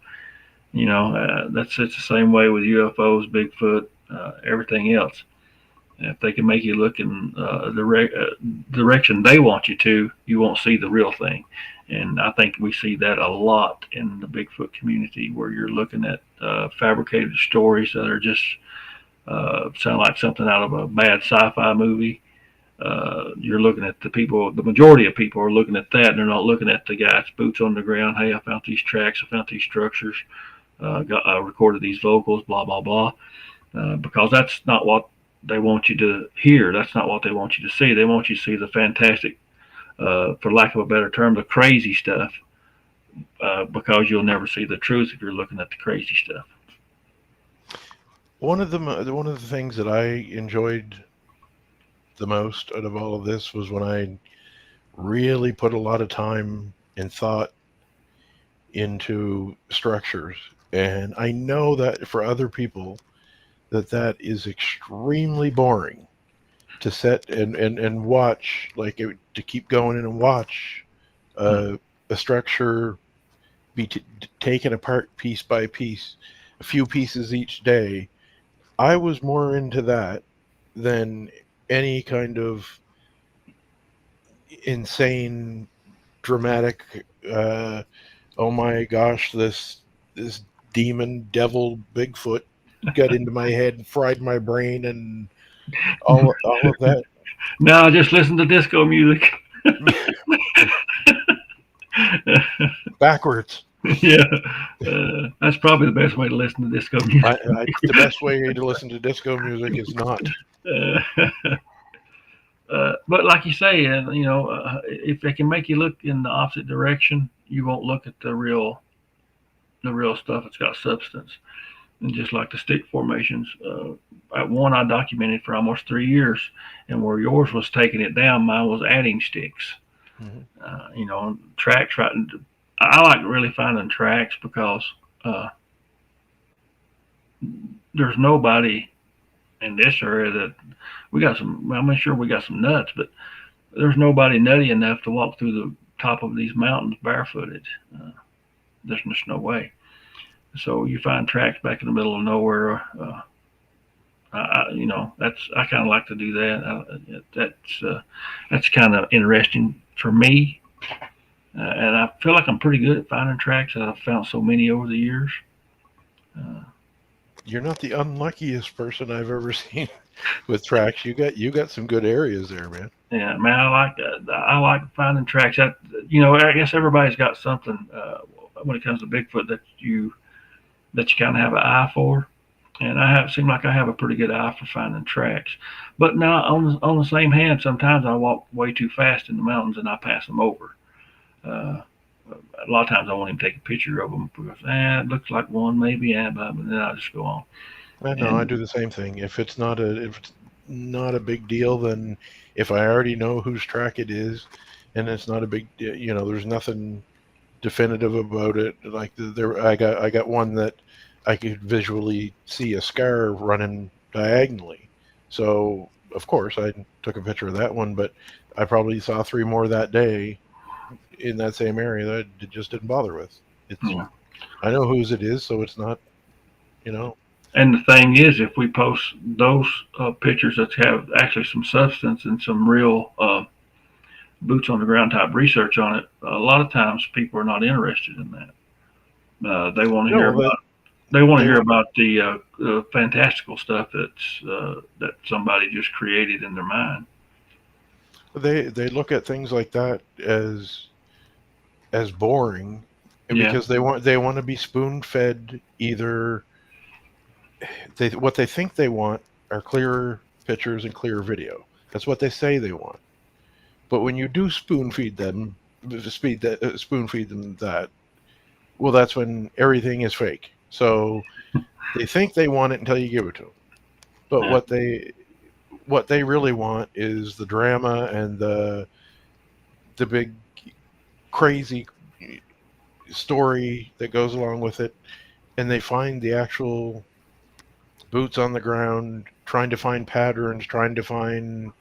A: It's the same way with UFOs, Bigfoot, everything else. If they can make you look in the direction they want you to, you won't see the real thing. And I think we see that a lot in the Bigfoot community, where you're looking at fabricated stories that are just sound like something out of a bad sci-fi movie. You're looking at the majority of people are looking at that, and they're not looking at the guy's boots on the ground. Hey, I found these tracks, I found these structures, I recorded these vocals, blah, blah, blah. Because that's not what they want you to hear. That's not what they want you to see. They want you to see the fantastic, for lack of a better term, the crazy stuff, because you'll never see the truth if you're looking at the crazy stuff.
B: One of the things that I enjoyed the most out of all of this was when I really put a lot of time and thought into structures. And I know that for other people that is extremely boring to set and watch, like to keep going in and watch a structure be taken apart piece by piece, a few pieces each day. I was more into that than any kind of insane, dramatic, oh my gosh, this demon devil Bigfoot got into my head and fried my brain and all of that.
A: No, just listen to disco music.
B: Backwards.
A: Yeah, that's probably the best way to listen to disco music.
B: The best way to listen to disco music is not.
A: But like you say, if they can make you look in the opposite direction, you won't look at the real stuff that's got substance. And just like the stick formations, at one I documented for almost 3 years, and where yours was taking it down, mine was adding sticks. Mm-hmm. Tracks. Right. I like really finding tracks because there's nobody in this area that we got some. I'm sure we got some nuts, but there's nobody nutty enough to walk through the top of these mountains barefooted. There's just no way. So you find tracks back in the middle of nowhere. I kind of like to do that. That's kind of interesting for me, and I feel like I'm pretty good at finding tracks. I've found so many over the years.
B: You're not the unluckiest person I've ever seen with tracks. You got some good areas there, man.
A: Yeah, man, I like finding tracks. I guess everybody's got something when it comes to Bigfoot that you kind of have an eye for, and seem like I have a pretty good eye for finding tracks. But now on the same hand, sometimes I walk way too fast in the mountains and I pass them over. A lot of times I won't even take a picture of them because it looks like one maybe, but then I just go on.
B: I do the same thing. If it's not a big deal, then if I already know whose track it is, and it's not a big, there's nothing definitive about it. Like I got one that I could visually see a scar running diagonally. So of course I took a picture of that one, but I probably saw 3 more that day in that same area that I just didn't bother with. I know whose it is, so it's not,
A: And the thing is, if we post those pictures that have actually some substance and some real boots on the ground type research on it, a lot of times people are not interested in that. They want to hear about. They want to hear about the fantastical stuff that somebody just created in their mind.
B: They look at things like that as boring, because they want to be spoon-fed. Either what they think they want are clearer pictures and clearer video. That's what they say they want. But when you do spoon feed them that, well, that's when everything is fake. So they think they want it until you give it to them. But what they really want is the drama and the big crazy story that goes along with it. And they find the actual boots on the ground, trying to find patterns, trying to find,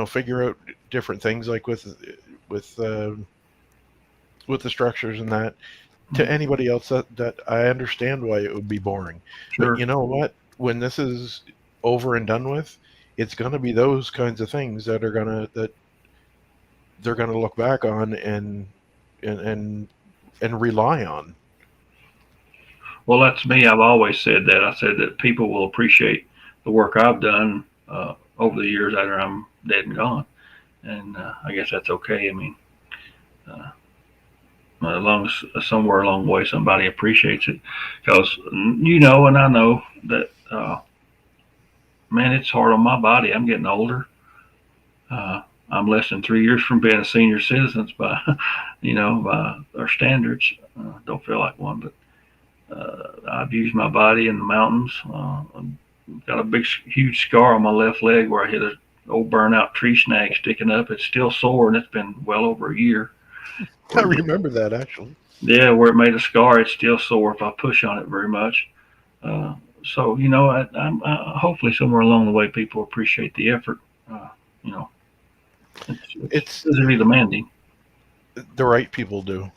B: figure out different things. Like with the structures and that. To anybody else, that I understand why it would be boring.
A: Sure.
B: But you know what? When this is over and done with, it's going to be those kinds of things that they're going to look back on and rely on.
A: Well, that's me. I've always said that. I said that people will appreciate the work I've done over the years after I'm dead and gone, and I guess that's okay. I mean, as long as somewhere along the way somebody appreciates it, because and I know that man, it's hard on my body. I'm getting older. I'm less than 3 years from being a senior citizen by by our standards. Don't feel like one, but I've used my body in the mountains. I've got a big, huge scar on my left leg where I hit an old burnout tree snag sticking up. It's still sore, and it's been well over a year.
B: I remember that, actually.
A: Yeah, where it made a scar, it's still sore if I push on it very much. So, I'm hopefully somewhere along the way people appreciate the effort. It's physically demanding.
B: The right people do.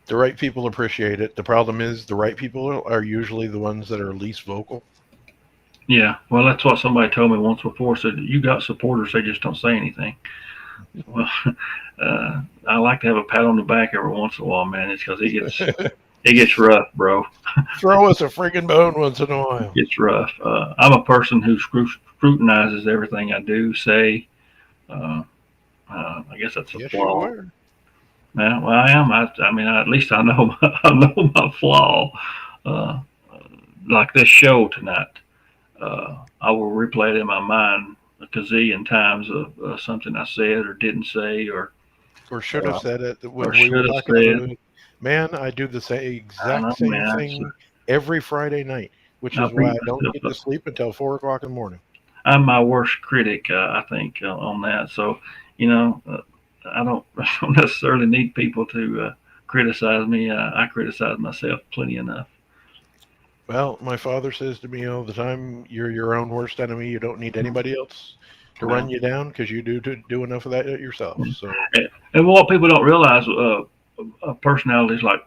B: The right people appreciate it. The problem is the right people are usually the ones that are least vocal.
A: Yeah, well, that's what somebody told me once before. Said, you got supporters, they just don't say anything. Well, I like to have a pat on the back every once in a while, man. It's because it gets rough, bro.
B: Throw us a friggin' bone once in a while.
A: It gets rough. I'm a person who scrutinizes everything I do, say. I guess that's a flaw. Yeah, well, I am. I mean, at least I know my flaw. Like this show tonight, I will replay it in my mind a gazillion times of something I said or didn't say or
B: should have said it when
A: or
B: we were
A: should have
B: talking
A: said.
B: about it. Man, I do the exact same thing every Friday night, which is why I don't get to sleep until 4 o'clock in the morning.
A: I'm my worst critic, I think, on that. So, I don't necessarily need people to criticize me. I criticize myself plenty enough.
B: Well, my father says to me all the time, "You're your own worst enemy. You don't need anybody else to run you down because you do enough of that yourself." So,
A: and what people don't realize, personalities like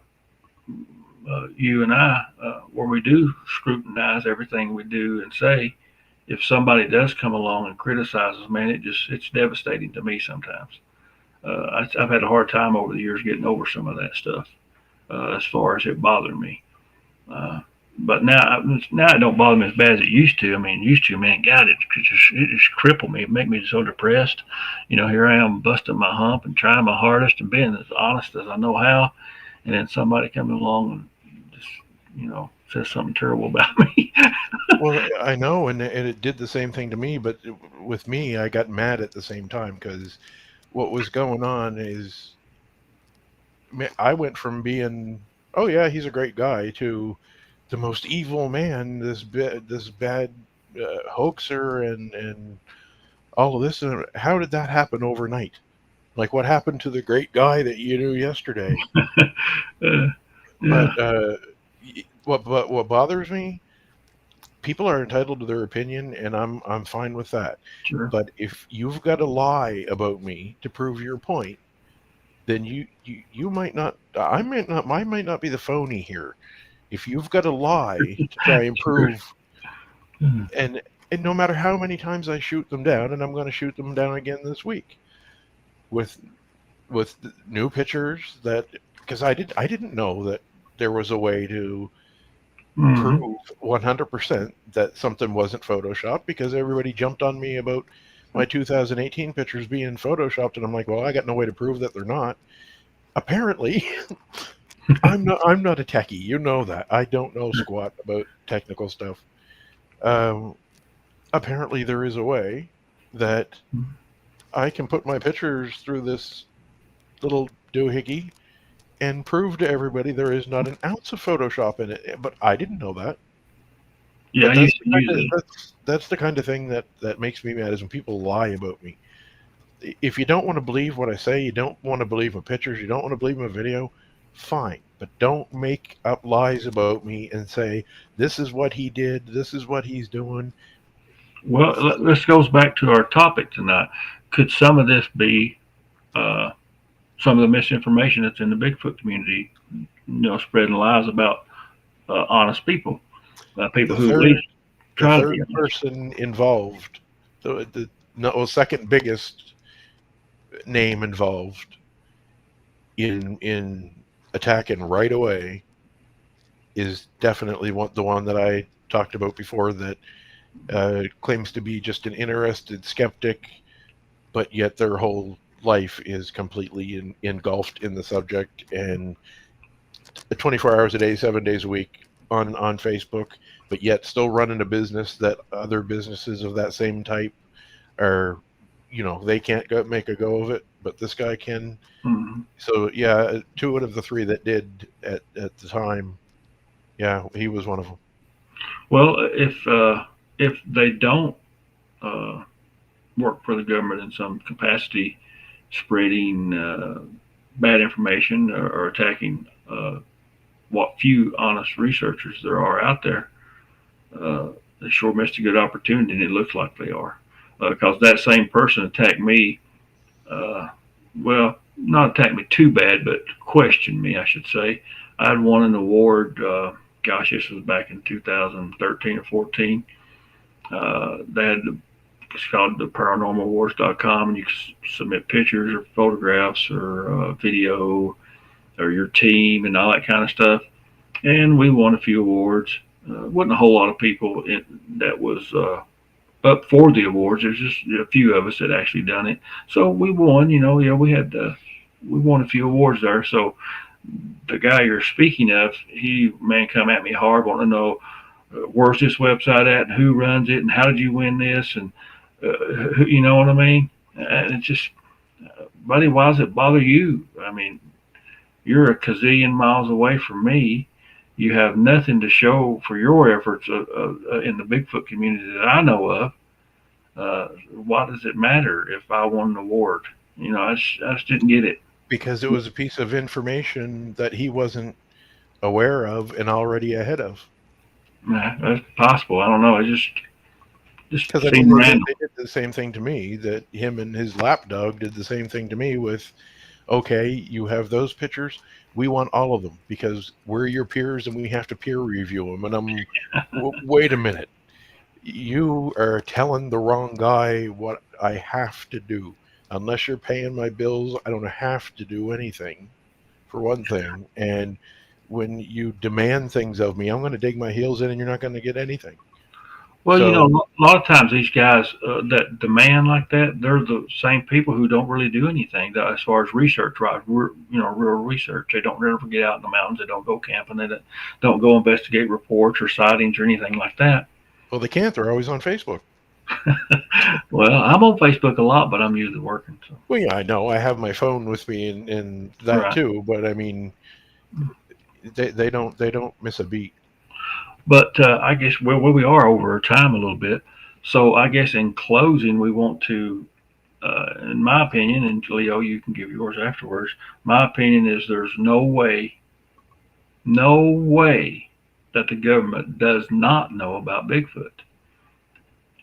A: you and I, where we do scrutinize everything we do and say, if somebody does come along and criticizes, man, it's devastating to me sometimes. I've had a hard time over the years getting over some of that stuff, as far as it bothered me. But now it don't bother me as bad as it used to. I mean, man, God, it just crippled me. It made me so depressed. Here I am busting my hump and trying my hardest and being as honest as I know how, and then somebody comes along and just, says something terrible about me.
B: Well, I know, and it did the same thing to me, but with me, I got mad at the same time because what was going on is I went from being, oh yeah, he's a great guy, to the most evil man, this bad hoaxer, and all of this. How did that happen overnight? Like, what happened to the great guy that you knew yesterday?
A: Yeah.
B: But what bothers me, people are entitled to their opinion, and I'm fine with that.
A: Sure.
B: But if you've got to lie about me to prove your point, then you might not. I might not be the phony here. If you've got to lie to try and prove, and no matter how many times I shoot them down, and I'm going to shoot them down again this week, with new pictures because I didn't know that there was a way to prove 100% that something wasn't photoshopped, because everybody jumped on me about my 2018 pictures being photoshopped, and I'm like, well, I got no way to prove that they're not. Apparently, I'm not a techie. You know that. I don't know squat about technical stuff. Apparently, there is a way that I can put my pictures through this little doohickey and prove to everybody there is not an ounce of Photoshop in it. But I didn't know that.
A: Yeah,
B: that's the kind of thing that makes me mad, is when people lie about me. If you don't want to believe what I say, you don't want to believe my pictures, you don't want to believe my video, fine. But don't make up lies about me and say, this is what he did, this is what he's doing.
A: Well, this goes back to our topic tonight. Could some of this be some of the misinformation that's in the Bigfoot community, spreading lies about honest people, people
B: The
A: who at
B: third,
A: least
B: the
A: try to
B: third
A: be honest.
B: person involved, second biggest name involved in attacking right away is definitely the one that I talked about before, that claims to be just an interested skeptic, but yet their whole life is completely engulfed in the subject, and 24 hours a day, 7 days a week on Facebook, but yet still running a business that other businesses of that same type are, they can't make a go of it, but this guy can.
A: Mhm.
B: So yeah, two out of the three that did at the time, yeah, he was one of them.
A: Well, if they don't work for the government in some capacity, spreading bad information or attacking what few honest researchers there are out there, they sure missed a good opportunity, and it looks like they are. Because that same person attacked me, well, not attacked me too bad, but questioned me, I should say. I had won an award, gosh, this was back in 2013 or 14. They had it's called the paranormalwars.com, and you can submit pictures or photographs or video or your team and all that kind of stuff. And we won a few awards. Wasn't a whole lot of people that was up for the awards. There's just a few of us that actually done it. So we won. We won a few awards there. So the guy you're speaking of, he come at me hard, want to know where's this website at and who runs it and how did you win this, and you know what I mean? And it's just, buddy, why does it bother you? I mean, you're a gazillion miles away from me. You have nothing to show for your efforts in the Bigfoot community that I know of. Why does it matter if I won an award? I just didn't get it.
B: Because it was a piece of information that he wasn't aware of and already ahead of.
A: That's possible. I don't know. It just
B: Because
A: seemed random.
B: they did the same thing to me. That him and his lapdog did the same thing to me with, okay, you have those pictures. We want all of them because we're your peers and we have to peer review them. And I'm, wait a minute. You are telling the wrong guy what I have to do. Unless you're paying my bills, I don't have to do anything, for one thing. And when you demand things of me, I'm going to dig my heels in and you're not going to get anything.
A: Well,
B: So,
A: a lot of times these guys that demand like that, they're the same people who don't really do anything as far as research, right? Real research. They don't ever get out in the mountains. They don't go camping. They don't go investigate reports or sightings or anything like that.
B: well, they can't. They're always on Facebook.
A: Well, I'm on Facebook a lot, but I'm usually working. So.
B: Well, yeah, I know. I have my phone with me and that
A: Right.
B: too. But I mean, they don't miss a beat.
A: But I guess we are over time a little bit. So I guess in closing, we want to, in my opinion, and Leo, you can give yours afterwards. My opinion is there's no way that the government does not know about Bigfoot.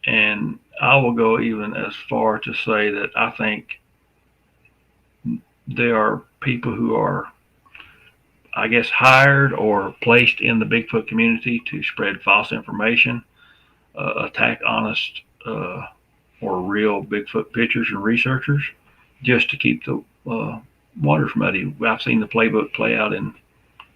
A: And I will go even as far to say that I think there are people who are, I guess, hired or placed in the Bigfoot community to spread false information, attack honest or real Bigfoot pictures and researchers, just to keep the waters muddy. I've seen the playbook play out in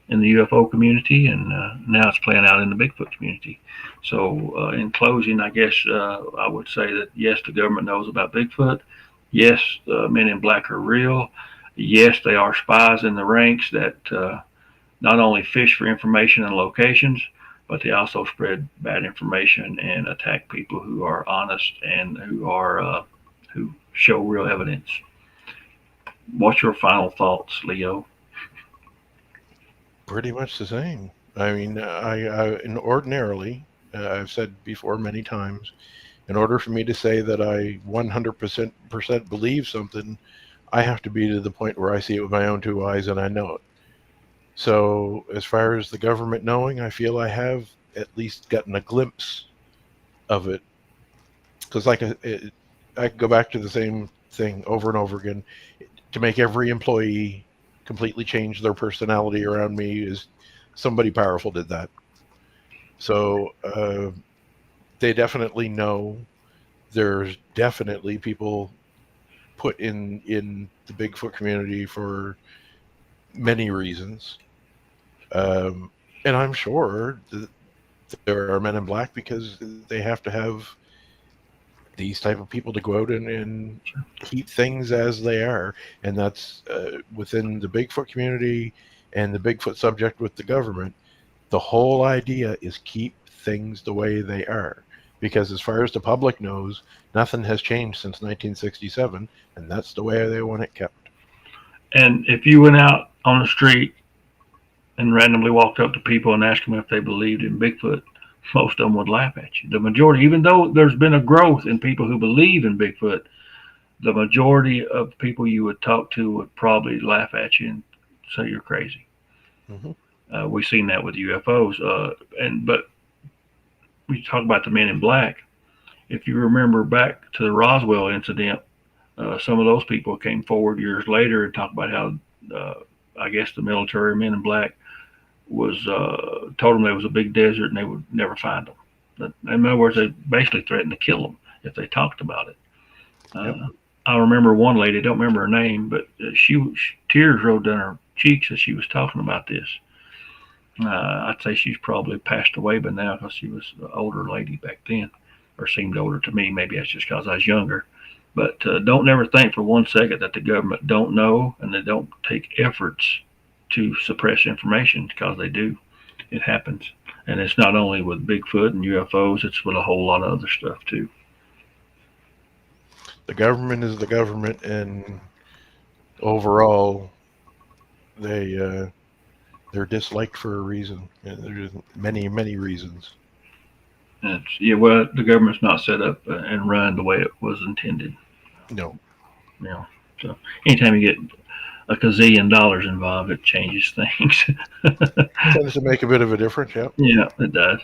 A: the UFO community, and now it's playing out in the Bigfoot community. So in closing, I guess I would say that yes, the government knows about Bigfoot. Yes, men in black are real. Yes, they are spies in the ranks that not only fish for information and locations, but they also spread bad information and attack people who are honest and who show real evidence. What's your final thoughts, Leo?
B: Pretty much the same. I mean, ordinarily, I've said before many times, in order for me to say that I 100% believe something, I have to be to the point where I see it with my own two eyes and I know it. So as far as the government knowing, I feel I have at least gotten a glimpse of it. Because I could go back to the same thing over and over again. to make every employee completely change their personality around me is somebody powerful did that. So they definitely know. There's definitely people put in the Bigfoot community for many reasons. And I'm sure that there are men in black because they have to have these type of people to go out and keep things as they are. And that's within the Bigfoot community and the Bigfoot subject with the government. The whole idea is keep things the way they are. Because as far as the public knows, nothing has changed since 1967, and that's the way they want it kept.
A: And if you went out on the street and randomly walked up to people and asked them if they believed in Bigfoot, most of them would laugh at you. The majority, even though there's been a growth in people who believe in Bigfoot, the majority of people you would talk to would probably laugh at you and say you're crazy.
B: Mm-hmm.
A: We've seen that with UFOs. But we talk about the men in black. If you remember back to the Roswell incident, some of those people came forward years later and talked about how, I guess, the military men in black was told them there was a big desert and they would never find them. In other words, they basically threatened to kill them if they talked about it.
B: Yep.
A: I remember one lady, I don't remember her name, but tears rolled down her cheeks as she was talking about this. I'd say she's probably passed away by now because she was an older lady back then, or seemed older to me. Maybe that's just because I was younger. But don't never think for 1 second that the government don't know and they don't take efforts to suppress information, because they do. It happens. And it's not only with Bigfoot and UFOs, it's with a whole lot of other stuff too.
B: The government is the government, and overall, they're disliked for a reason. There's many, many reasons.
A: Well, the government's not set up and run the way it was intended.
B: No.
A: Yeah. So anytime you get a gazillion dollars involved, it changes things.
B: Tends to make a bit of a difference, yeah.
A: Yeah, it does.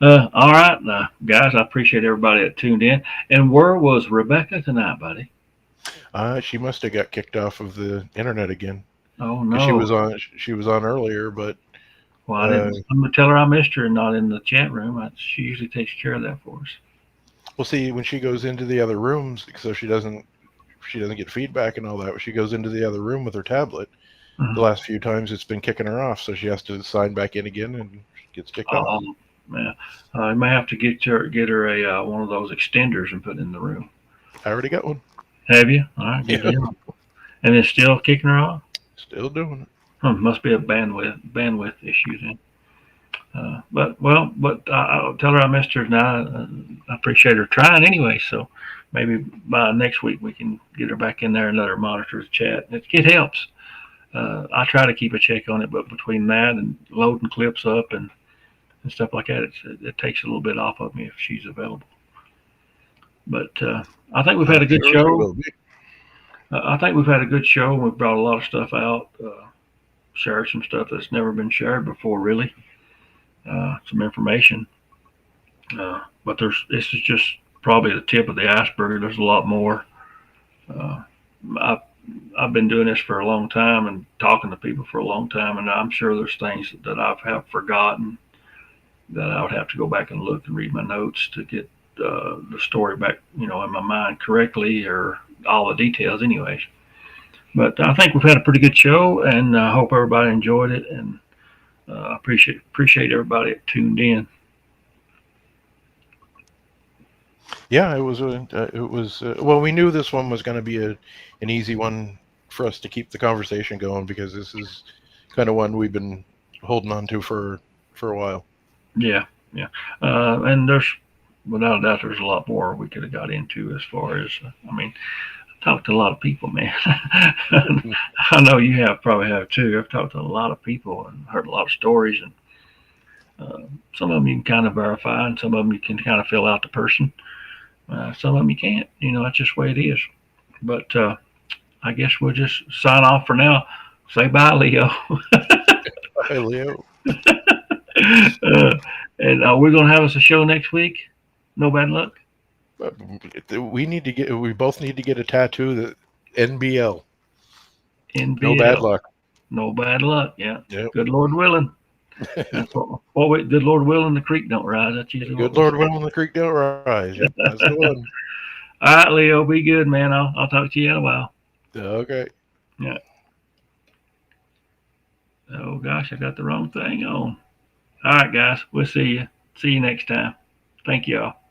A: All right, guys, I appreciate everybody that tuned in. And where was Rebecca tonight, buddy?
B: She must have got kicked off of the internet again.
A: Oh no,
B: she was on earlier, but
A: well, I'm gonna tell her I missed her and not in the chat room. She usually takes care of that for us.
B: Well, see, when she goes into the other rooms, so she doesn't get feedback and all that. She goes into the other room with her tablet.
A: Mm-hmm.
B: The last few times it's been kicking her off, so she has to sign back in again and gets kicked off.
A: Yeah, I may have to get her a one of those extenders and put in the room.
B: I already got one.
A: Have you? All right, good deal. And it's still kicking her off.
B: Still doing it.
A: Must be a bandwidth issue then. But I'll tell her I missed her now. I appreciate her trying anyway. So maybe by next week we can get her back in there and let her monitor the chat. It helps. I try to keep a check on it, but between that and loading clips up and stuff like that, it takes a little bit off of me if she's available. But I think we've had a good show. I think we've had a good show. We've brought a lot of stuff out, shared some stuff that's never been shared before, really. Some information. But this is just probably the tip of the iceberg. There's a lot more. I've been doing this for a long time and talking to people for a long time, and I'm sure there's things that I have forgotten that I would have to go back and look and read my notes to get the story back, in my mind correctly, or all the details anyways. But I think we've had a pretty good show, and I hope everybody enjoyed it, and appreciate everybody that tuned in.
B: Yeah, it was. Well, we knew this one was going to be an easy one for us to keep the conversation going, because this is kind of one we've been holding on to for a while. Yeah.
A: And there's, without a doubt, there's a lot more we could have got into as far as, I talked to a lot of people, man. I know you probably have too. I've talked to a lot of people and heard a lot of stories, and some of them you can kind of verify, and some of them you can kind of fill out the person. Some of them you can't. That's just the way it is. But I guess we'll just sign off for now. Say bye, Leo.
B: Bye, Leo.
A: And we're going to have us a show next week. No bad luck.
B: We both need to get a tattoo that NBL. No bad luck.
A: No bad luck. Yeah.
B: Yep.
A: Good Lord willing. That's what we, good Lord willing, the creek don't rise. That's usually what
B: Good
A: we
B: Lord
A: say.
B: willing, the creek don't rise. Yep, that's the one.
A: All right, Leo, be good, man. I'll talk to you in a while.
B: Okay.
A: Yeah. Oh gosh, I got the wrong thing on. All right, guys, we'll see you. See you next time. Thank you all.